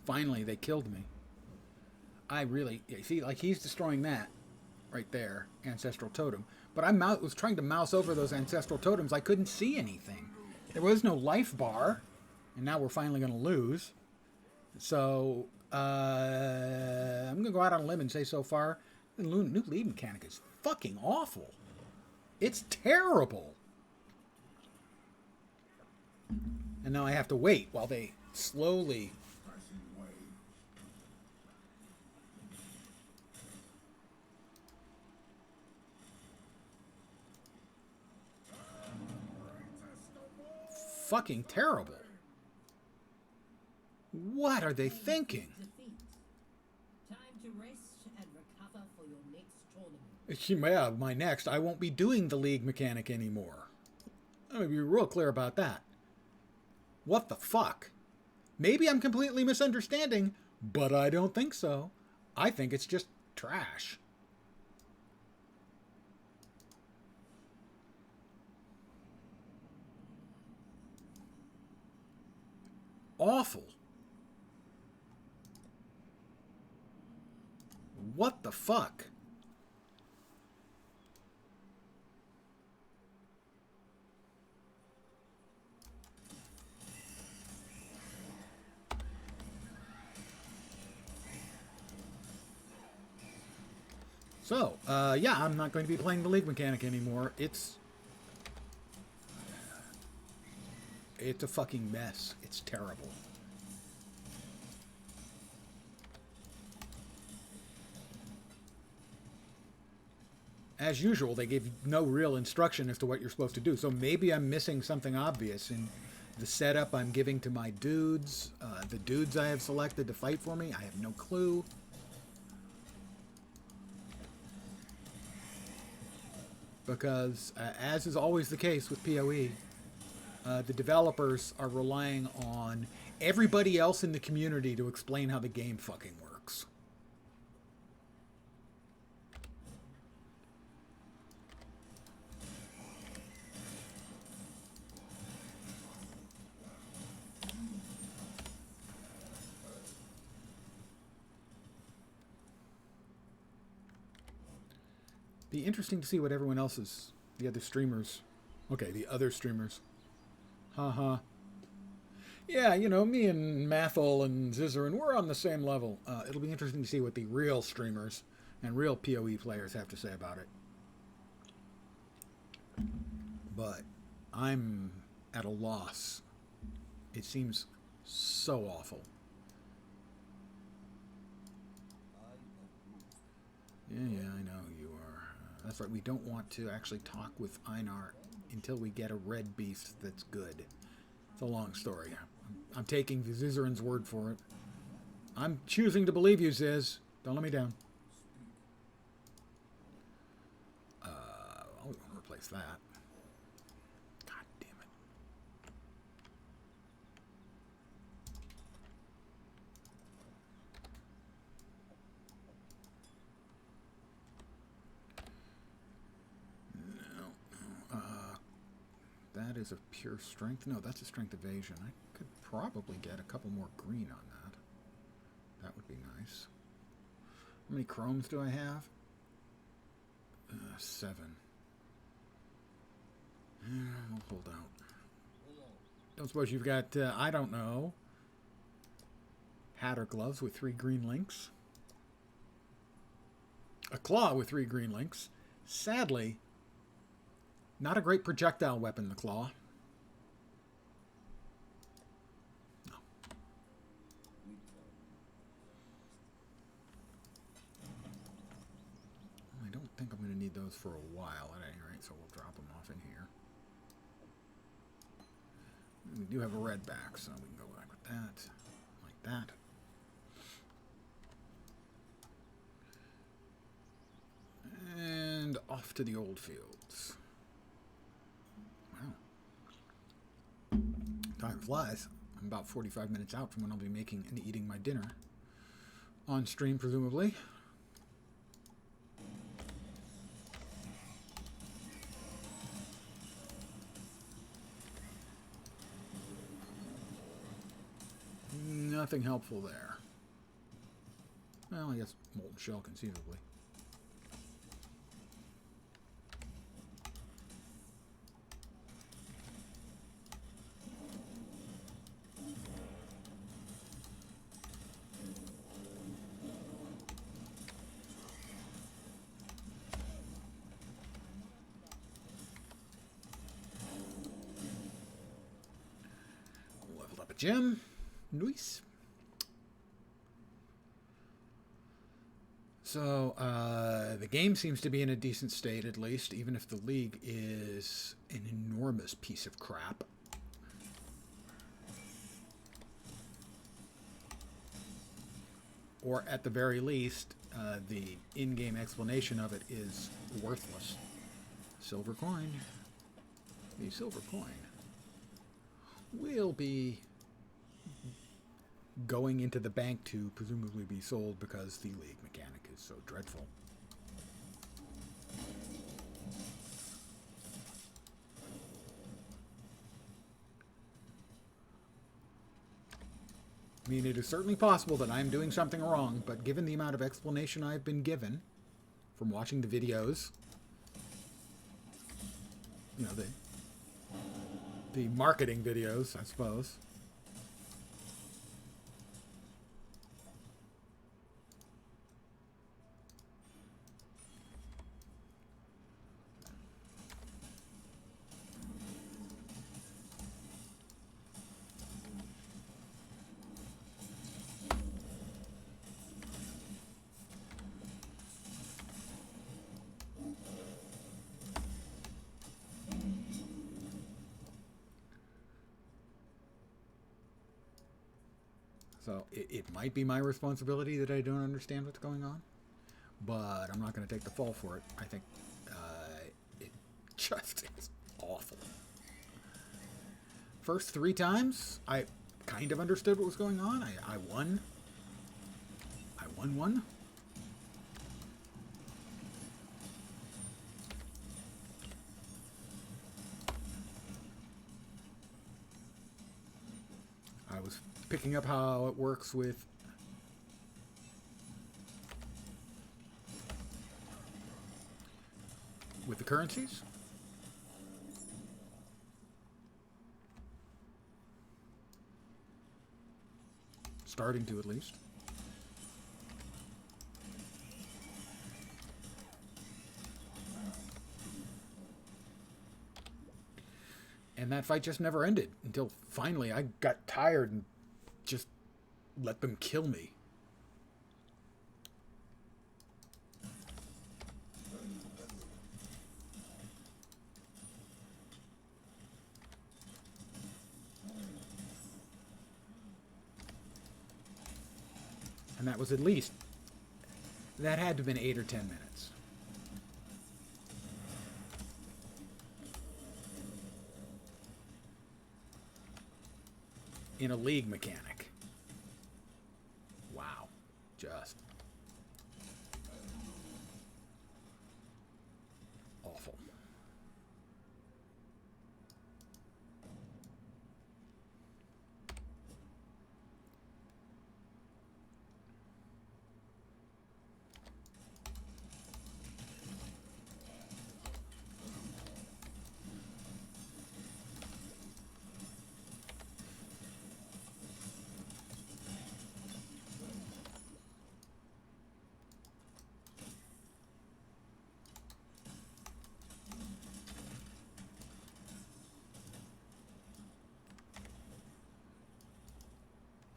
Finally, they killed me. I really see, like, he's destroying that right there, ancestral totem. But I was trying to mouse over those ancestral totems. I couldn't see anything. There was no life bar. And now we're finally going to lose. So, I'm going to go out on a limb and say so far, the new league mechanic is fucking awful. It's terrible. And now I have to wait while they slowly... Fucking terrible. What are they thinking? Time to rest and recover for your next tournament. Yeah, my next. I won't be doing the league mechanic anymore. I'm going to be real clear about that. What the fuck? Maybe I'm completely misunderstanding, but I don't think so. I think it's just trash. Awful. What the fuck? So, yeah, I'm not going to be playing the league mechanic anymore. It's a fucking mess. It's terrible. As usual, they give no real instruction as to what you're supposed to do. So maybe I'm missing something obvious in the setup I'm giving to my dudes, the dudes I have selected to fight for me, I have no clue. Because, as is always the case with PoE, the developers are relying on everybody else in the community to explain how the game fucking works. Be interesting to see what everyone else's, the other streamers. Okay, the other streamers. Haha. Yeah, you know, me and Mathel and Zizarin, we're on the same level. It'll be interesting to see what the real streamers and real PoE players have to say about it. But I'm at a loss. It seems so awful. Yeah, I know you are. That's right, we don't want to actually talk with Einar until we get a red beast that's good. It's a long story. I'm taking Zizarin's word for it. I'm choosing to believe you, Ziz. Don't let me down. I'll replace that. God damn it. That is a pure strength. No, that's a strength evasion. I could probably get a couple more green on that. That would be nice. How many chromes do I have? 7. We'll hold out. Don't suppose you've got, I don't know, Hatter gloves with 3 green links? A claw with 3 green links. Sadly, not a great projectile weapon, the claw. No. I don't think I'm going to need those for a while at any rate, so we'll drop them off in here. We do have a red back, so we can go back with that, like that. And off to the old fields. Wow. Time flies. I'm about 45 minutes out from when I'll be making and eating my dinner. On stream, presumably. Nothing helpful there. Well, I guess molten shell conceivably. Leveled up a gem. Nice. So, the game seems to be in a decent state, at least, even if the league is an enormous piece of crap. Or, at the very least, the in-game explanation of it is worthless. Silver coin. The silver coin will be going into the bank to presumably be sold because the league mechanic is so dreadful. I mean, it is certainly possible that I'm doing something wrong, but given the amount of explanation I've been given from watching the videos, you know, the marketing videos, I suppose. So it might be my responsibility that I don't understand what's going on, but I'm not going to take the fall for it. I think it just is awful. First 3 times, I kind of understood what was going on. I won. I won one. I was picking up how it works with the currencies. Starting to, at least. And that fight just never ended until finally I got tired and just let them kill me. And that was at least, that had to have been 8 or 10 minutes. In a league mechanic. Wow. Just awful.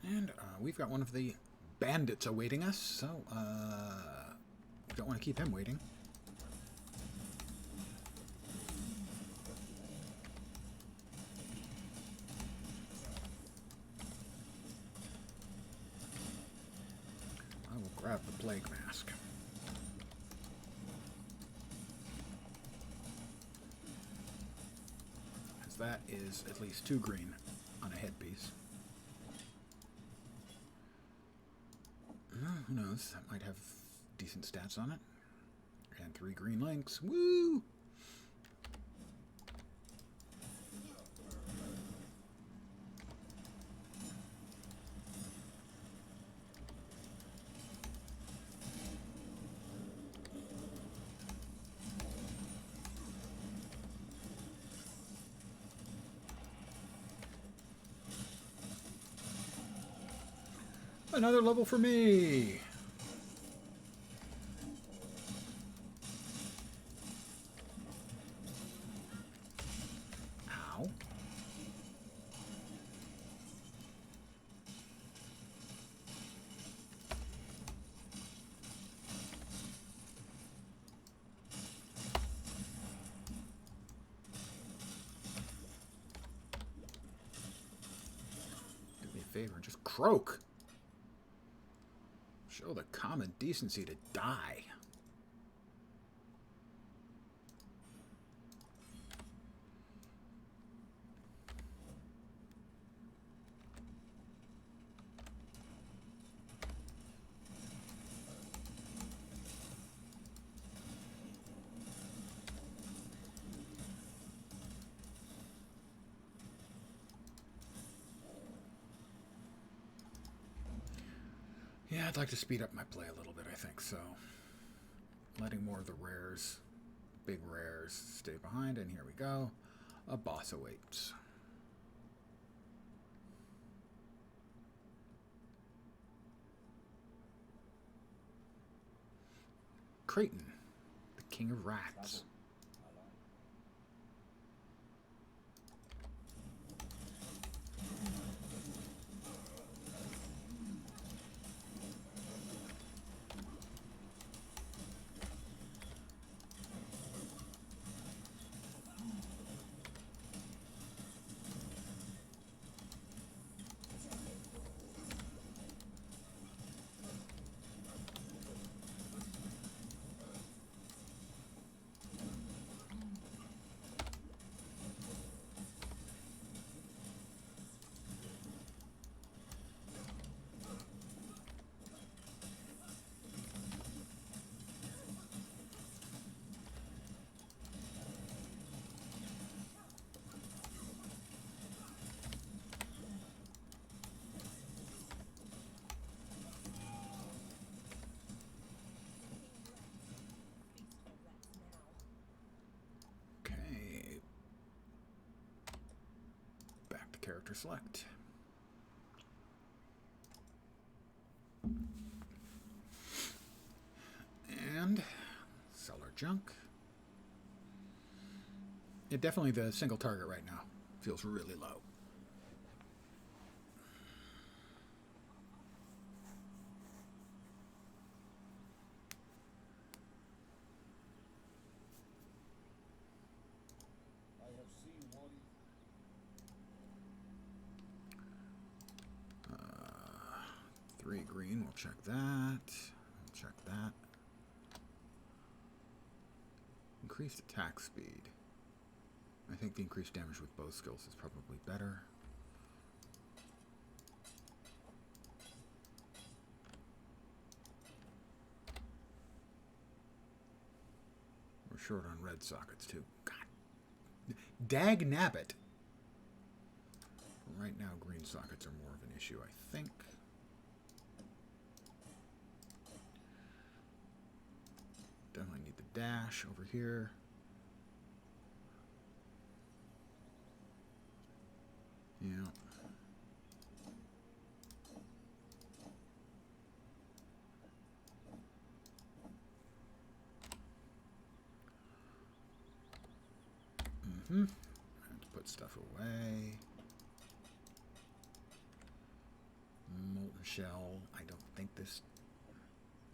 And we've got one of the bandits awaiting us, so we don't want to keep him waiting. I will grab the plague mask. As that is at least 2 green on a headpiece. Who knows? That might have decent stats on it. And 3 green links. Woo! Another level for me! Ow. Do me a favor and just croak. Show the common decency to die. Yeah, I'd like to speed up my play a little bit, I think, so letting more of the rares, big rares, stay behind, and here we go. A boss awaits. Creighton, the king of rats. character select. And sell our junk. It definitely, the single target right now feels really low. I have seen one. 3 green, we'll check that. We'll check that. Increased attack speed. I think the increased damage with both skills is probably better. We're short on red sockets too. God. Dag nabbit. Right now, green sockets are more of an issue, I think. Definitely need the dash over here. Yeah. Let's put stuff away. Molten shell. I don't think this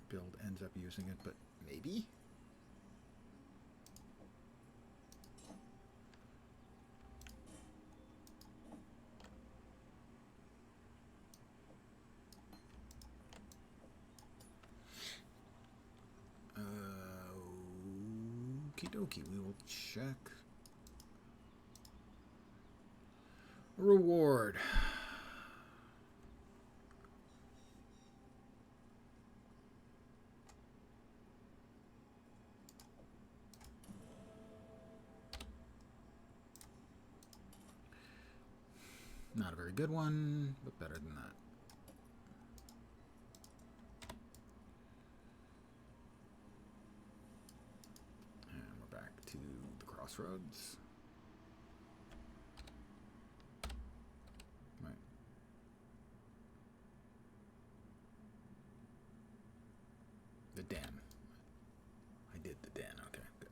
build ends up using it, but maybe. Okie dokie, we will check. Reward. Not a very good one, but better than that. And we're back to the crossroads. Right. The den. I did the den, okay, good.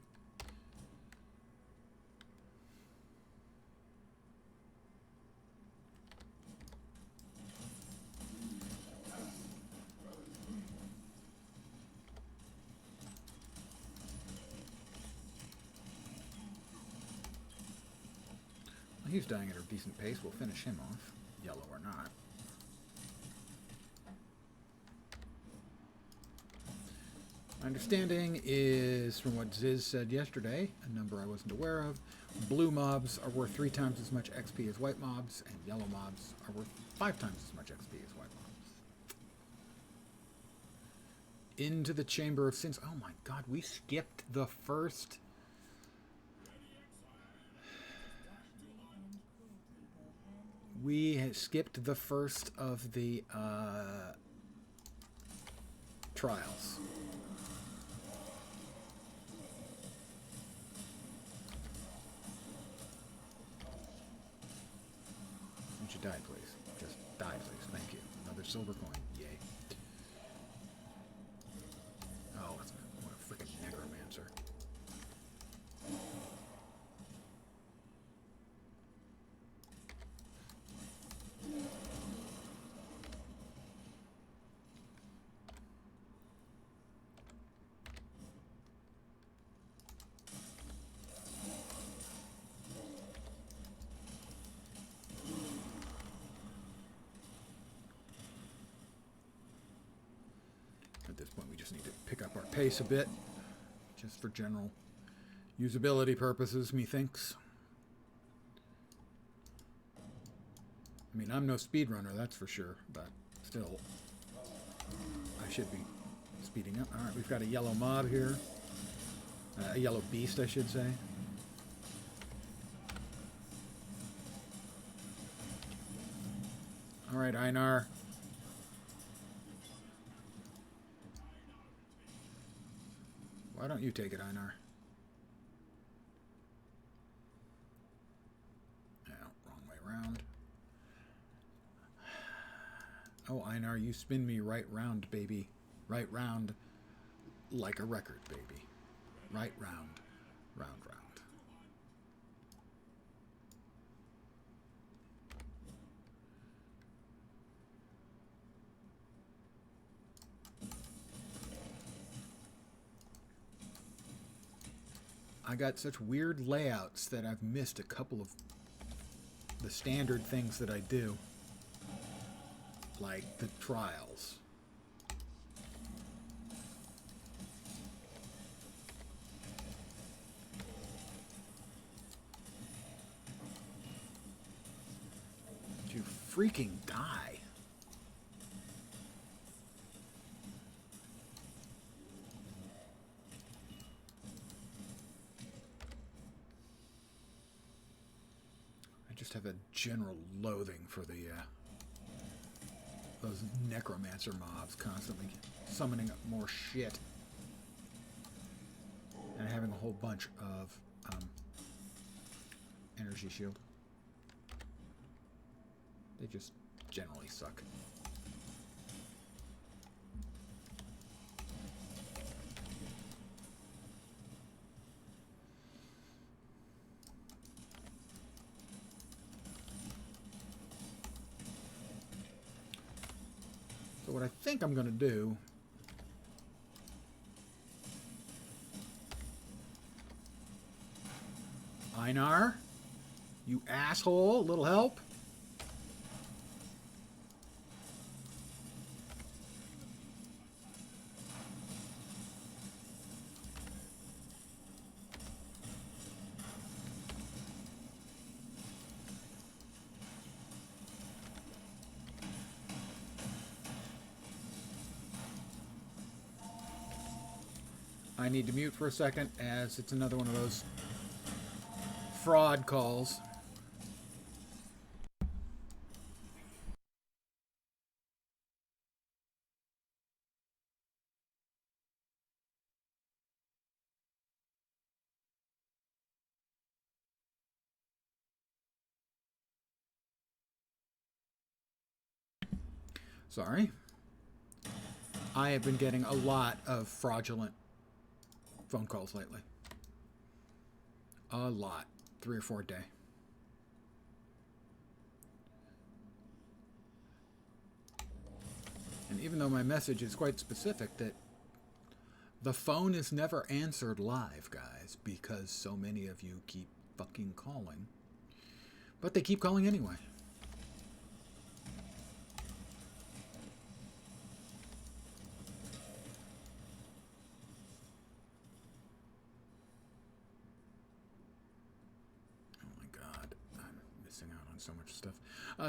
Well, he's dying at a decent pace. We'll finish him off, yellow or not. My understanding is, from what Ziz said yesterday, a number I wasn't aware of, blue mobs are worth 3 times as much XP as white mobs, and yellow mobs are worth 5 times as much XP as white mobs. Into the Chamber of Sins. Oh my god, we skipped the first... We had skipped the first of the trials. Won't you die, please? Just die, please. Thank you. Another silver coin. Yay. Oh, that's what a freaking necromancer. At this point, we just need to pick up our pace a bit, just for general usability purposes, methinks. I mean, I'm no speedrunner, that's for sure, but still, I should be speeding up. All right, we've got a yellow mob here. A yellow beast, I should say. All right, Einar. Why don't you take it, Einar? No, wrong way around. Oh, Einar, you spin me right round, baby. Right round like a record, baby. Right round. Round, round. I got such weird layouts that I've missed a couple of the standard things that I do. Like the trials. You freaking die. I just have a general loathing for the those necromancer mobs constantly summoning up more shit and having a whole bunch of energy shield. They just generally suck. So what I think I'm going to do Einar, you asshole, a little help? I need to mute for a second as it's another one of those fraud calls. Sorry. I have been getting a lot of fraudulent phone calls lately. A lot. 3 or 4 a day. And even though my message is quite specific that the phone is never answered live, guys, because so many of you keep fucking calling. But they keep calling anyway. So much stuff.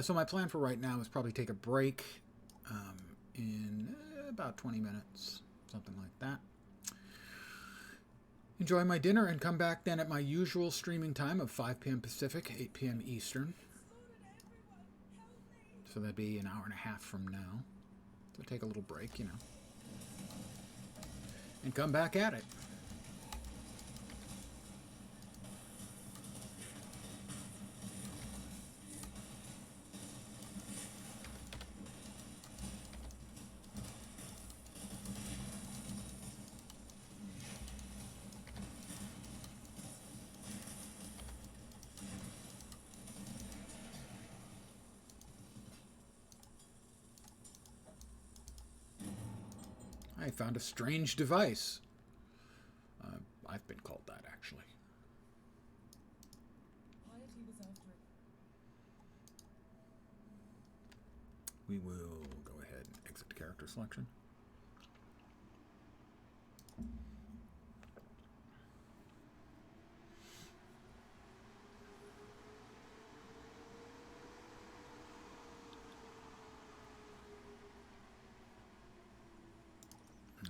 So my plan for right now is probably take a break in about 20 minutes, something like that. Enjoy my dinner and come back then at my usual streaming time of 5 p.m. Pacific, 8 p.m. Eastern. So that'd be an hour and a half from now. So take a little break, you know. And come back at it. I found a strange device. I've been called that, actually. We will go ahead and exit character selection.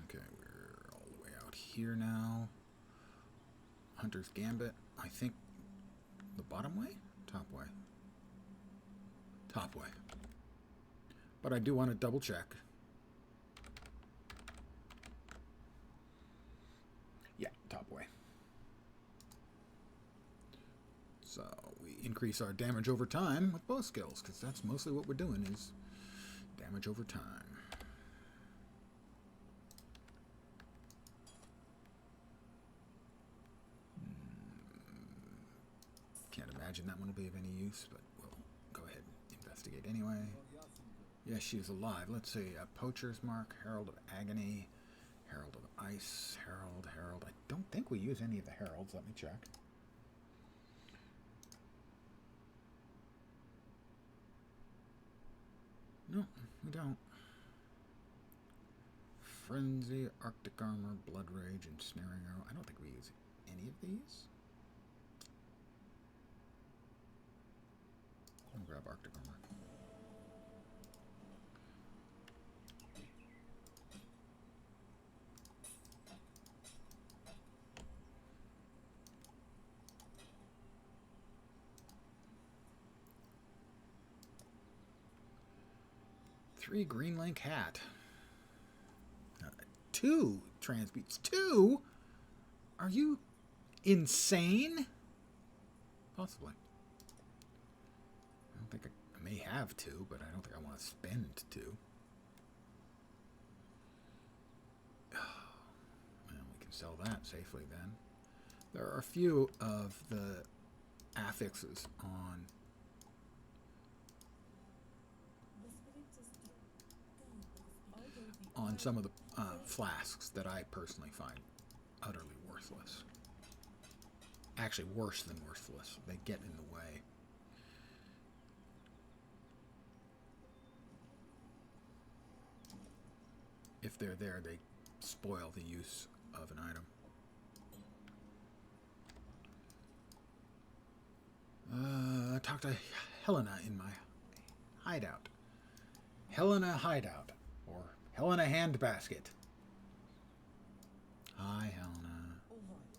Okay, we're all the way out here now. Hunter's Gambit. I think the bottom way? Top way. Top way. But I do want to double check. Yeah, top way. So we increase our damage over time with bow skills, because that's mostly what we're doing is Damage over time. Can't imagine that one will be of any use, but we'll go ahead and investigate anyway. Yes, she's alive. Let's see. Poacher's Mark, Herald of Agony, Herald of Ice, Herald. I don't think we use any of the heralds. Let me check. No, we don't. Frenzy, Arctic Armor, Blood Rage, and Snaring Arrow. I don't think we use any of these. I'll grab Arctic Armor. Three green link hat. 2 transbeats. 2? Are you insane? Possibly. I don't think I may have 2, but I don't think I want to spend 2. Well, we can sell that safely then. There are a few of the affixes on some of the flasks that I personally find utterly worthless. Actually, worse than worthless. They get in the way. If they're there, they spoil the use of an item. Talk to Helena in my hideout. Helena hideout. Or Helena handbasket. Hi, Helena. All right.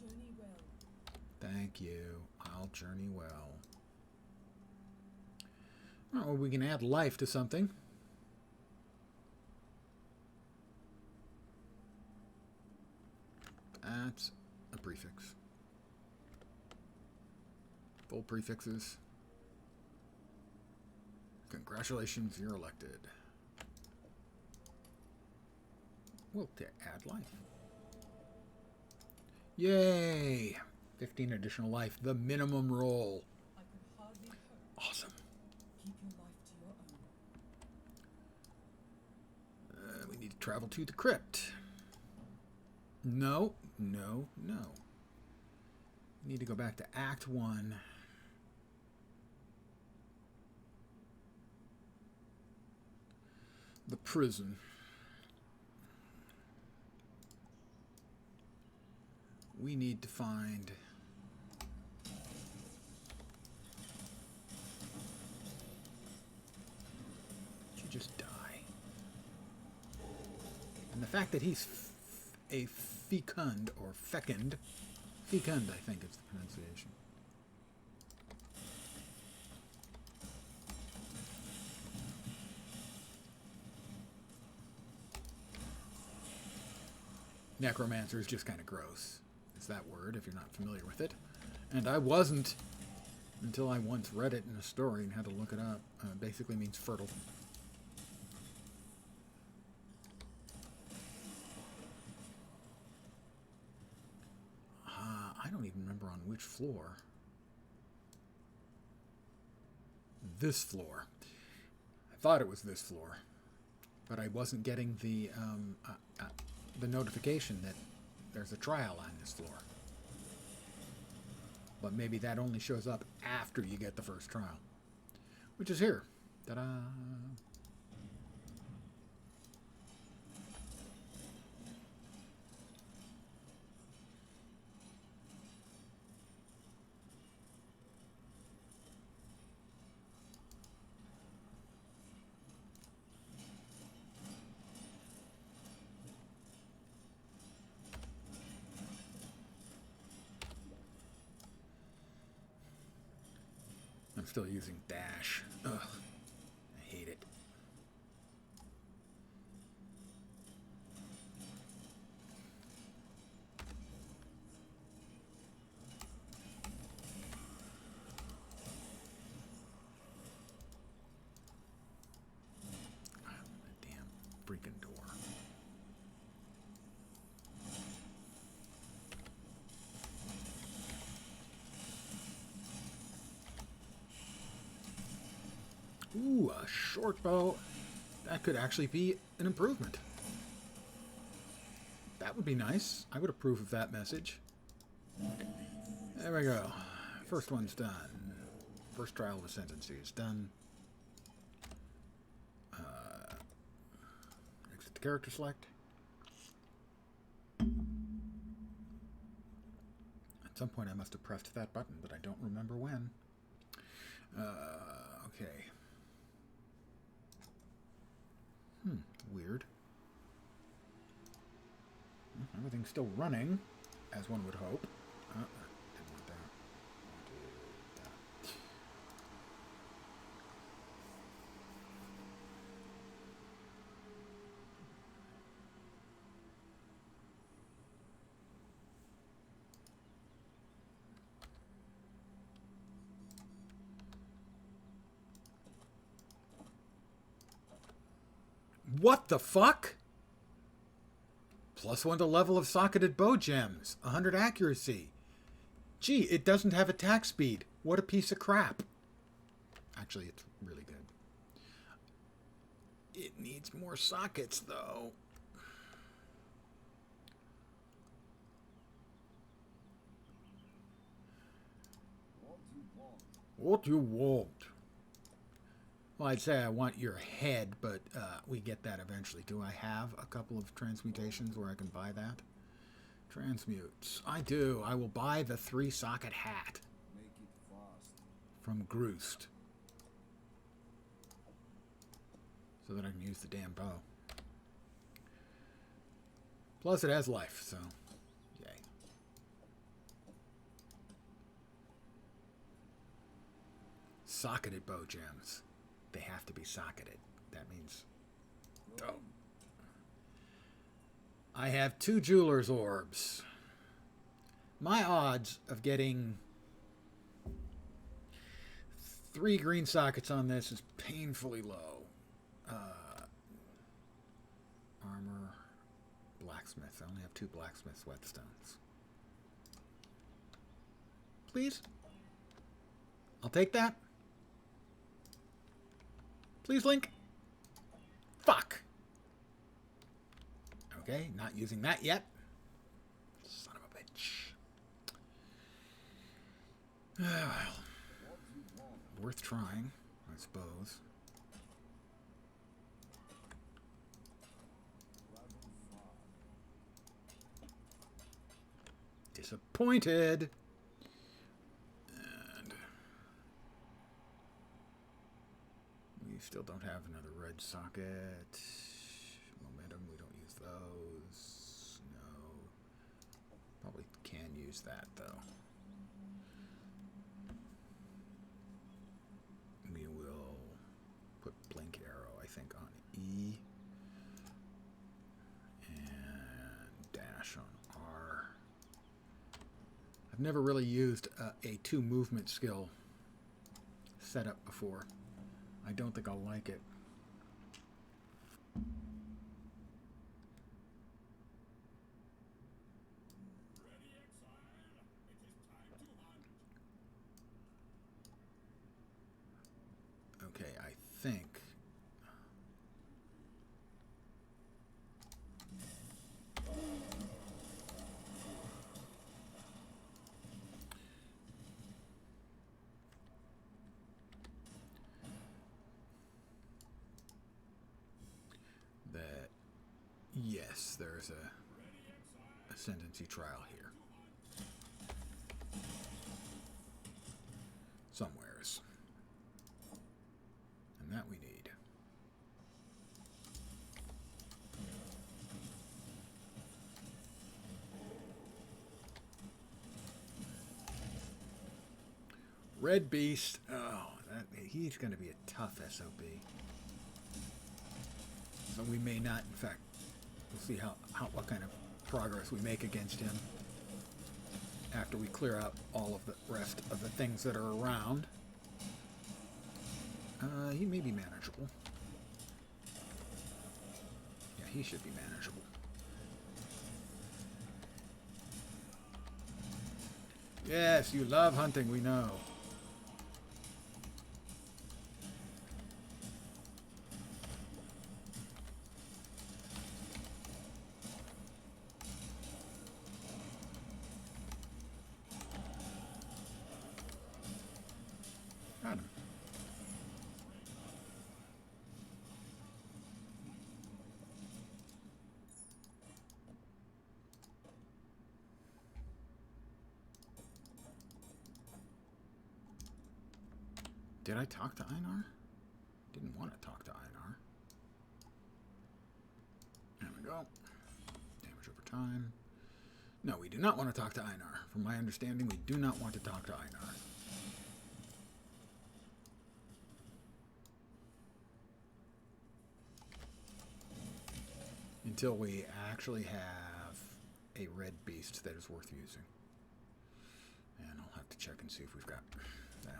Journey well. Thank you. I'll journey well. Oh, we can add life to something. That's a prefix. Full prefixes. Congratulations, you're elected. We'll add life. Yay! 15 additional life, the minimum roll. I could hardly hope. Awesome. Keep your life to your own. We need to travel to the crypt. No. We need to go back to Act 1. The prison. We need to find... Did you just die? And the fact that he's a fecund, or fecund, fecund I think is the pronunciation. Necromancer is just kind of gross. Is that word, if you're not familiar with it. And I wasn't until I once read it in a story and had to look it up. Basically means fertile. I don't even remember on which floor. This floor. I thought it was this floor, but I wasn't getting the notification that there's a trial on this floor. But maybe that only shows up after you get the first trial, which is here. Ta-da! I'm still using dash. Ugh. I hate it. Ooh, a short bow. That could actually be an improvement. That would be nice. I would approve of that message. There we go. First one's done. First trial of ascendancy is done. Exit the character select. At some point I must have pressed that button, but I don't remember when. Okay. Weird. Everything's still running, as one would hope. Didn't want that. Wanted that. What the fuck? +1 to level of socketed bow gems. 100 accuracy. Gee, it doesn't have attack speed. What a piece of crap. Actually, it's really good. It needs more sockets, though. What you want? Well, I'd say I want your head, but we get that eventually. Do I have a couple of transmutations where I can buy that? Transmutes. I do. I will buy the 3-socket hat. Make it fast. From Groost. So that I can use the damn bow. Plus it has life, so yay. Socketed bow gems. They have to be socketed. That means... Oh. I have 2 jeweler's orbs. My odds of getting 3 green sockets on this is painfully low. Armor, blacksmith. I only have 2 blacksmith whetstones. Please? I'll take that. Please, Link. Fuck. Okay, not using that yet. Son of a bitch. Well, worth trying, I suppose. Disappointed. And we still don't have another red socket. Momentum, we don't use those. No. Probably can use that, though. We will put blink arrow, I think, on E. And dash on R. I've never really used a 2 movement skill setup before. I don't think I'll like it. Okay, I think... that, yes, there's a ascendancy trial here. Somewheres. And that we need. Red Beast. Oh, he's going to be a tough SOB. So we may not, in fact, we'll see what kind of progress we make against him after we clear out all of the rest of the things that are around. He may be manageable. Yeah, he should be manageable. Yes, you love hunting, we know. Did I talk to Einar? Didn't want to talk to Einar. There we go. Damage over time. No, we do not want to talk to Einar. From my understanding, we do not want to talk to Einar. Until we actually have a red beast that is worth using. And I'll have to check and see if we've got that.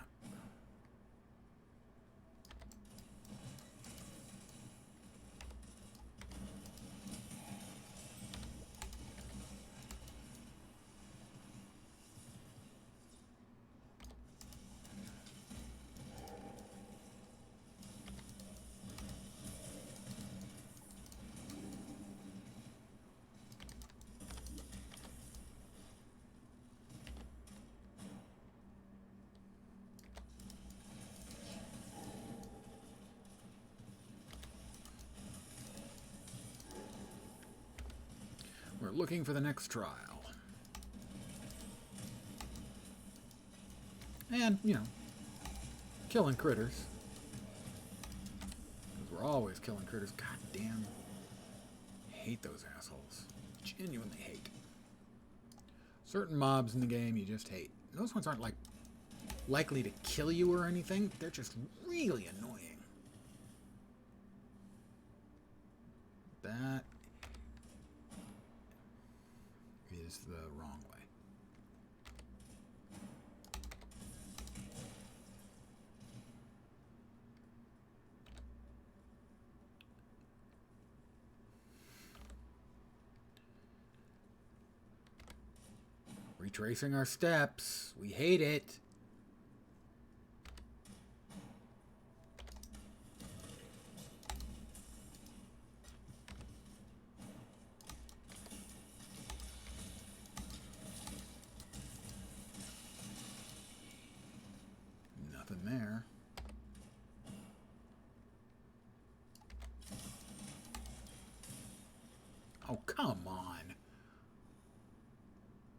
We're looking for the next trial. And, you know, killing critters. Because we're always killing critters. God damn. Hate those assholes. Genuinely hate. Certain mobs in the game you just hate. And those ones aren't, like, likely to kill you or anything. They're just really annoying. That is the wrong way. Retracing our steps. We hate it. Nothing there. Oh, come on.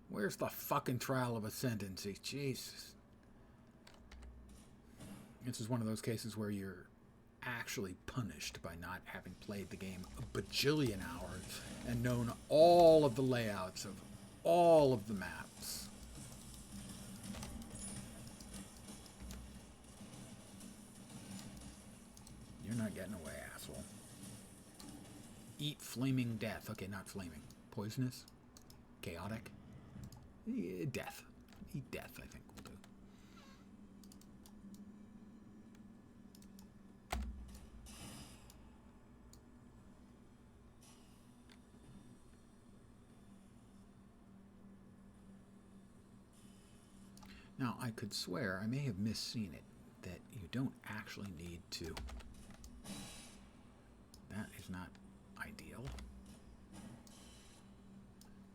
Where's the fucking trial of ascendancy? Jesus. This is one of those cases where you're actually punished by not having played the game a bajillion hours and known all of the layouts of all of the maps. You're not getting away, asshole. Eat flaming death. Okay, not flaming. Poisonous? Chaotic? Death. Eat death, I think will do. Now, I could swear, I may have misseen it, that you don't actually need to. That is not ideal.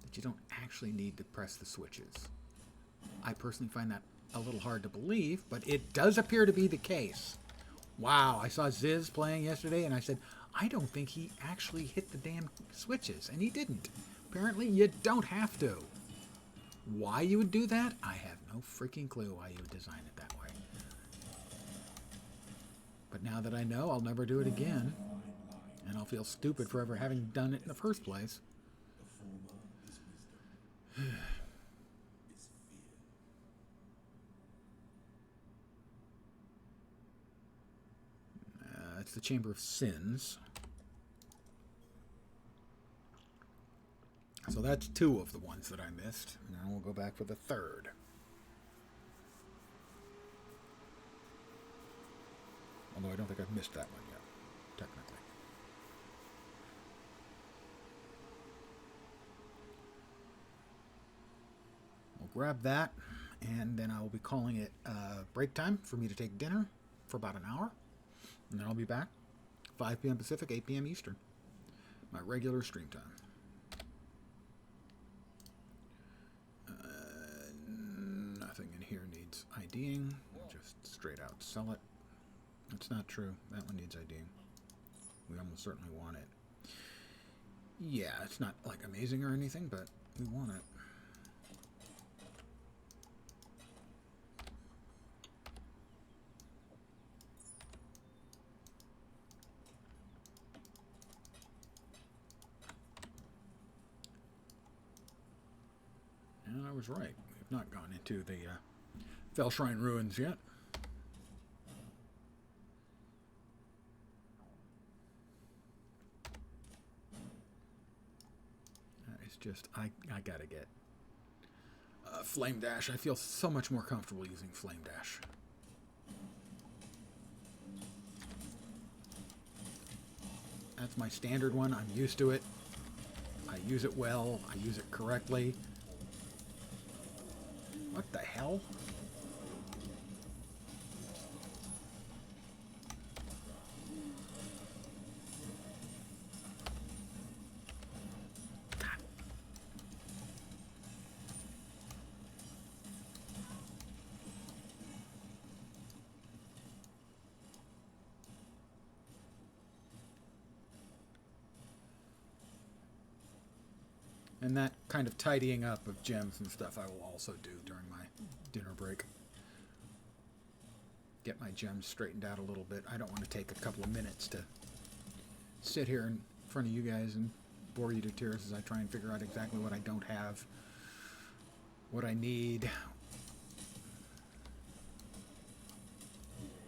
That you don't actually need to press the switches. I personally find that a little hard to believe, but it does appear to be the case. Wow, I saw Ziz playing yesterday, and I said, I don't think he actually hit the damn switches, and he didn't. Apparently, you don't have to. Why you would do that, I have no freaking clue why you would design it that way. But now that I know, I'll never do it again. And I'll feel stupid for ever having done it in the first place. It's the Chamber of Sins. So that's two of the ones that I missed. Now we'll go back for the third. Although I don't think I've missed that one yet, technically. We'll grab that, and then I will be calling it break time for me to take dinner for about an hour. And then I'll be back, 5 p.m. Pacific, 8 p.m. Eastern. My regular stream time. Nothing in here needs IDing. We'll just straight out sell it. That's not true. That one needs IDing. We almost certainly want it. Yeah, it's not like amazing or anything, but we want it. was right. We've not gone into the Fellshrine ruins yet. It's just, I gotta get Flame Dash. I feel so much more comfortable using Flame Dash. That's my standard one. I'm used to it. I use it well. I use it correctly. What the hell? And that kind of tidying up of gems and stuff I will also do during my dinner break. Get my gems straightened out a little bit. I don't want to take a couple of minutes to sit here in front of you guys and bore you to tears as I try and figure out exactly what I don't have, what I need.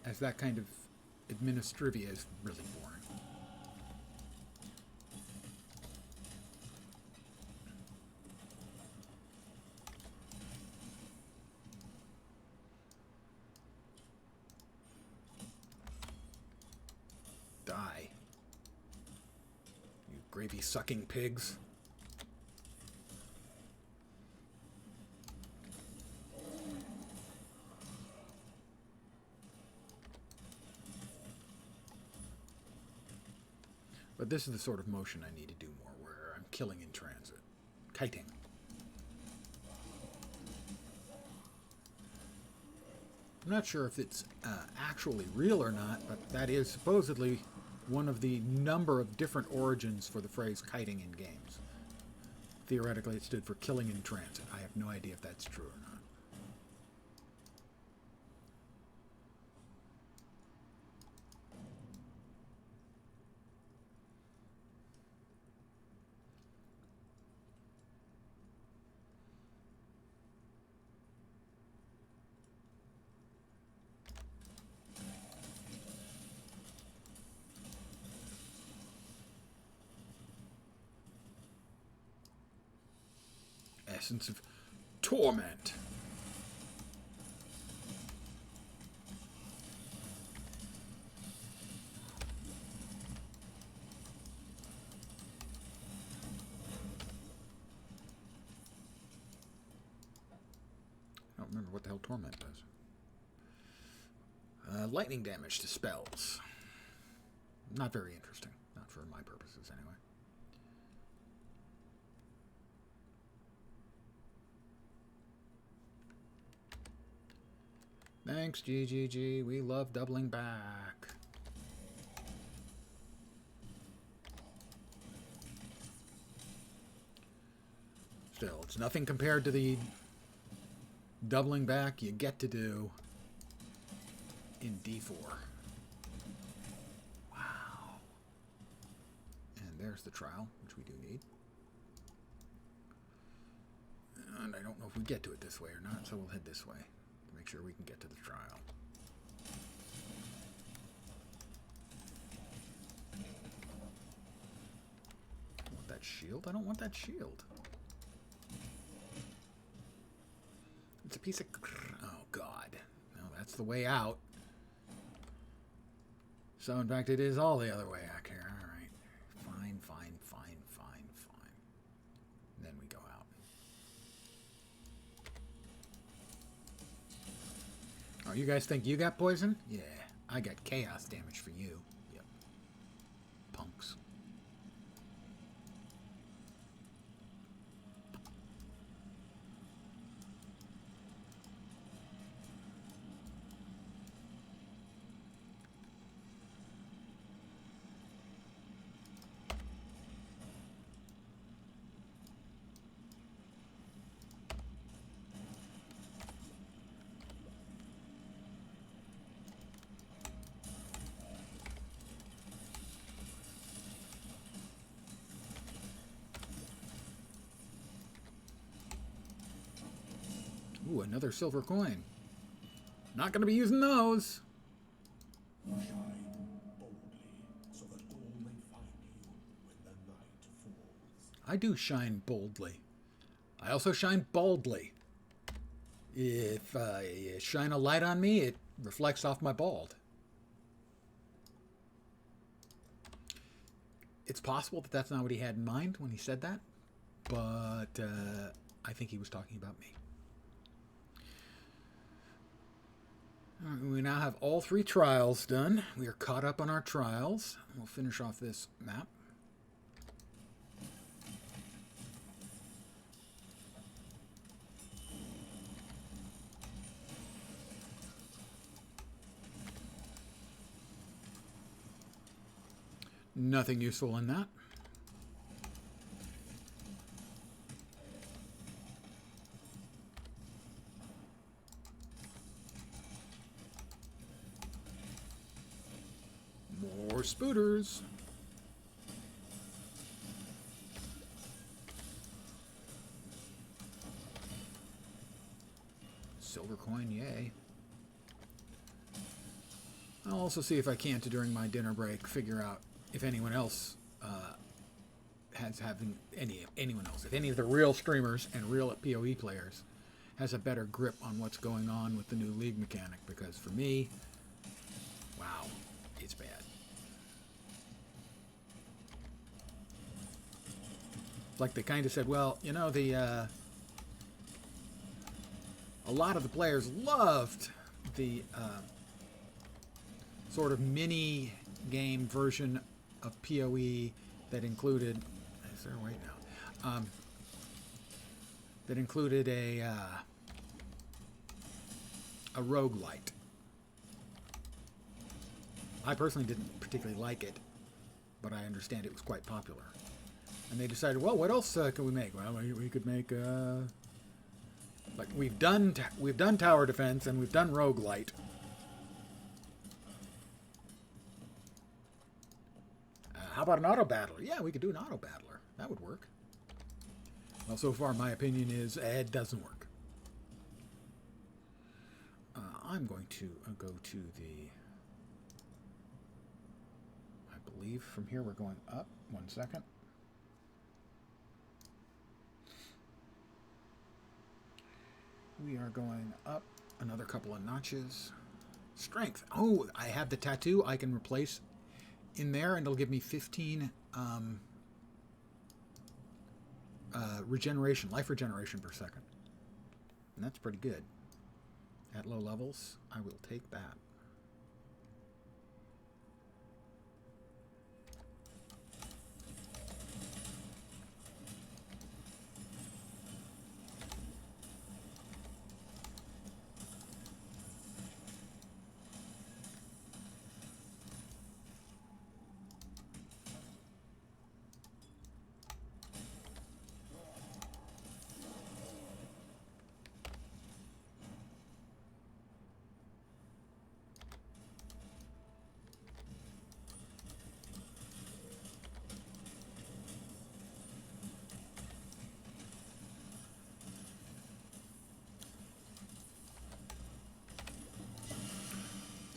As that kind of administrivia is really boring. Die. You gravy-sucking pigs. But this is the sort of motion I need to do more, where I'm killing in transit. Kiting. I'm not sure if it's actually real or not, but that is supposedly one of the number of different origins for the phrase kiting in games. Theoretically, it stood for killing in transit. I have no idea if that's true or not. Essence of torment. I don't remember what the hell torment does. Lightning damage to spells. Not very interesting. Not for my purposes, anyway. Thanks, GGG. We love doubling back. Still, it's nothing compared to the doubling back you get to do in D4. Wow. And there's the trial, which we do need. And I don't know if we get to it this way or not, so we'll head this way. Make sure we can get to the trial. I want that shield? I don't want that shield. It's a piece of... Oh, God. No, that's the way out. So, in fact, it is all the other way out here. All right. Fine, fine, fine, fine, fine. And then we go out. Oh, you guys think you got poison? Yeah, I got chaos damage for you. Yep. Punks. Ooh, another silver coin. Not going to be using those. Shine boldly, so that all may find you when the night falls. I do shine boldly. I also shine baldly. If you shine a light on me, it reflects off my bald. It's possible that that's not what he had in mind when he said that, but I think he was talking about me. All right, we now have all 3 trials done. We are caught up on our trials. We'll finish off this map. Nothing useful in that. More spooters. Silver coin, yay. I'll also see if I can, during my dinner break, figure out if anyone else anyone else, if any of the real streamers and real PoE players has a better grip on what's going on with the new league mechanic, because for me, wow, it's bad. Like they kind of said, well, you know, a lot of the players loved the sort of mini game version of PoE that included, is there a way now? That included a roguelite. I personally didn't particularly like it, but I understand it was quite popular. And they decided, well, what else can we make? Well, we could make like we've done tower defense and we've done roguelite. How about an auto battler? Yeah, we could do an auto battler. That would work. Well, so far my opinion is it doesn't work. I'm going to go to the, I believe from here we're going up. 1 second. We are going up another couple of notches. Strength. Oh, I have the tattoo I can replace in there, and it'll give me 15 regeneration, life regeneration per second. And that's pretty good. At low levels, I will take that.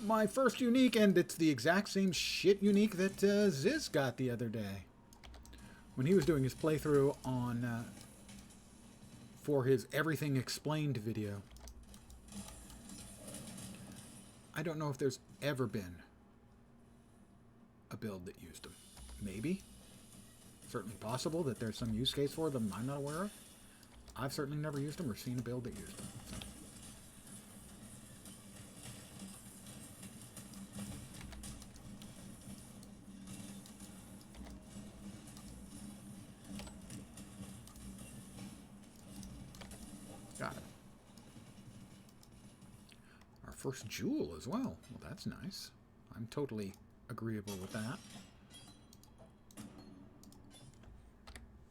My first unique, and it's the exact same shit unique that Ziz got the other day when he was doing his playthrough on for his Everything Explained video. I don't know if there's ever been a build that used them. Maybe. Certainly possible that there's some use case for them I'm not aware of. I've certainly never used them or seen a build that used them. So. Got it. Our first jewel as well. Well, that's nice. I'm totally agreeable with that.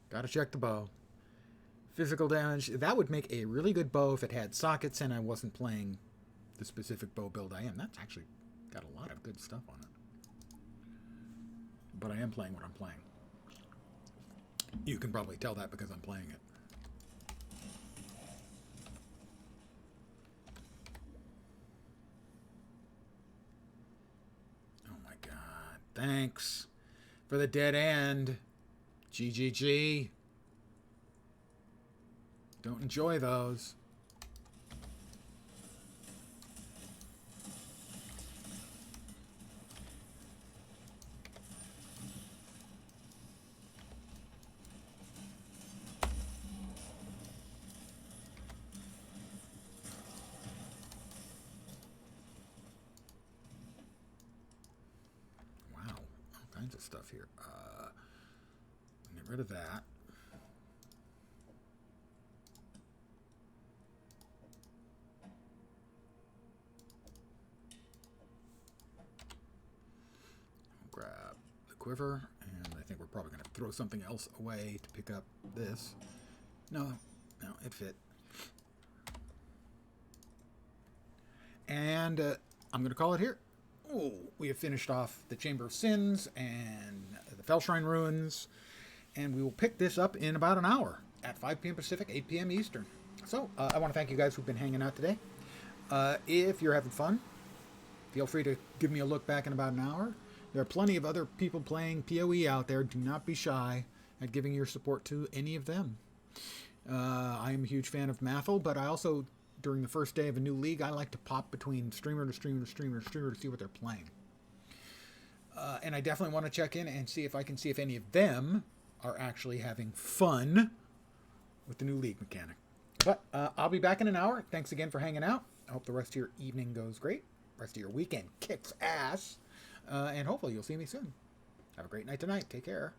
Gotta check the bow. Physical damage. That would make a really good bow if it had sockets and I wasn't playing the specific bow build I am. That's actually got a lot of good stuff on it. But I am playing what I'm playing. You can probably tell that because I'm playing it. Thanks for the dead end. GGG. Don't enjoy those. Wow, all kinds of stuff here. Get rid of that. Grab the quiver, and I think we're probably going to throw something else away to pick up this. No, it fit. And I'm going to call it here. Ooh, we have finished off the Chamber of Sins and the Fellshrine Ruins, and we will pick this up in about an hour at 5 p.m. Pacific, 8 p.m. Eastern. So I want to thank you guys who've been hanging out today. If you're having fun, feel free to give me a look back in about an hour. There are plenty of other people playing PoE out there. Do not be shy at giving your support to any of them. I am a huge fan of Mathel, but I also, during the first day of a new league, I like to pop between streamer to streamer to streamer to streamer to see what they're playing. And I definitely want to check in and see if I can see if any of them are actually having fun with the new league mechanic. But I'll be back in an hour. Thanks again for hanging out. I hope the rest of your evening goes great. Rest of your weekend kicks ass. And hopefully you'll see me soon. Have a great night tonight. Take care.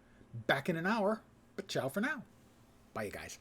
Back in an hour. But ciao for now. Bye, you guys.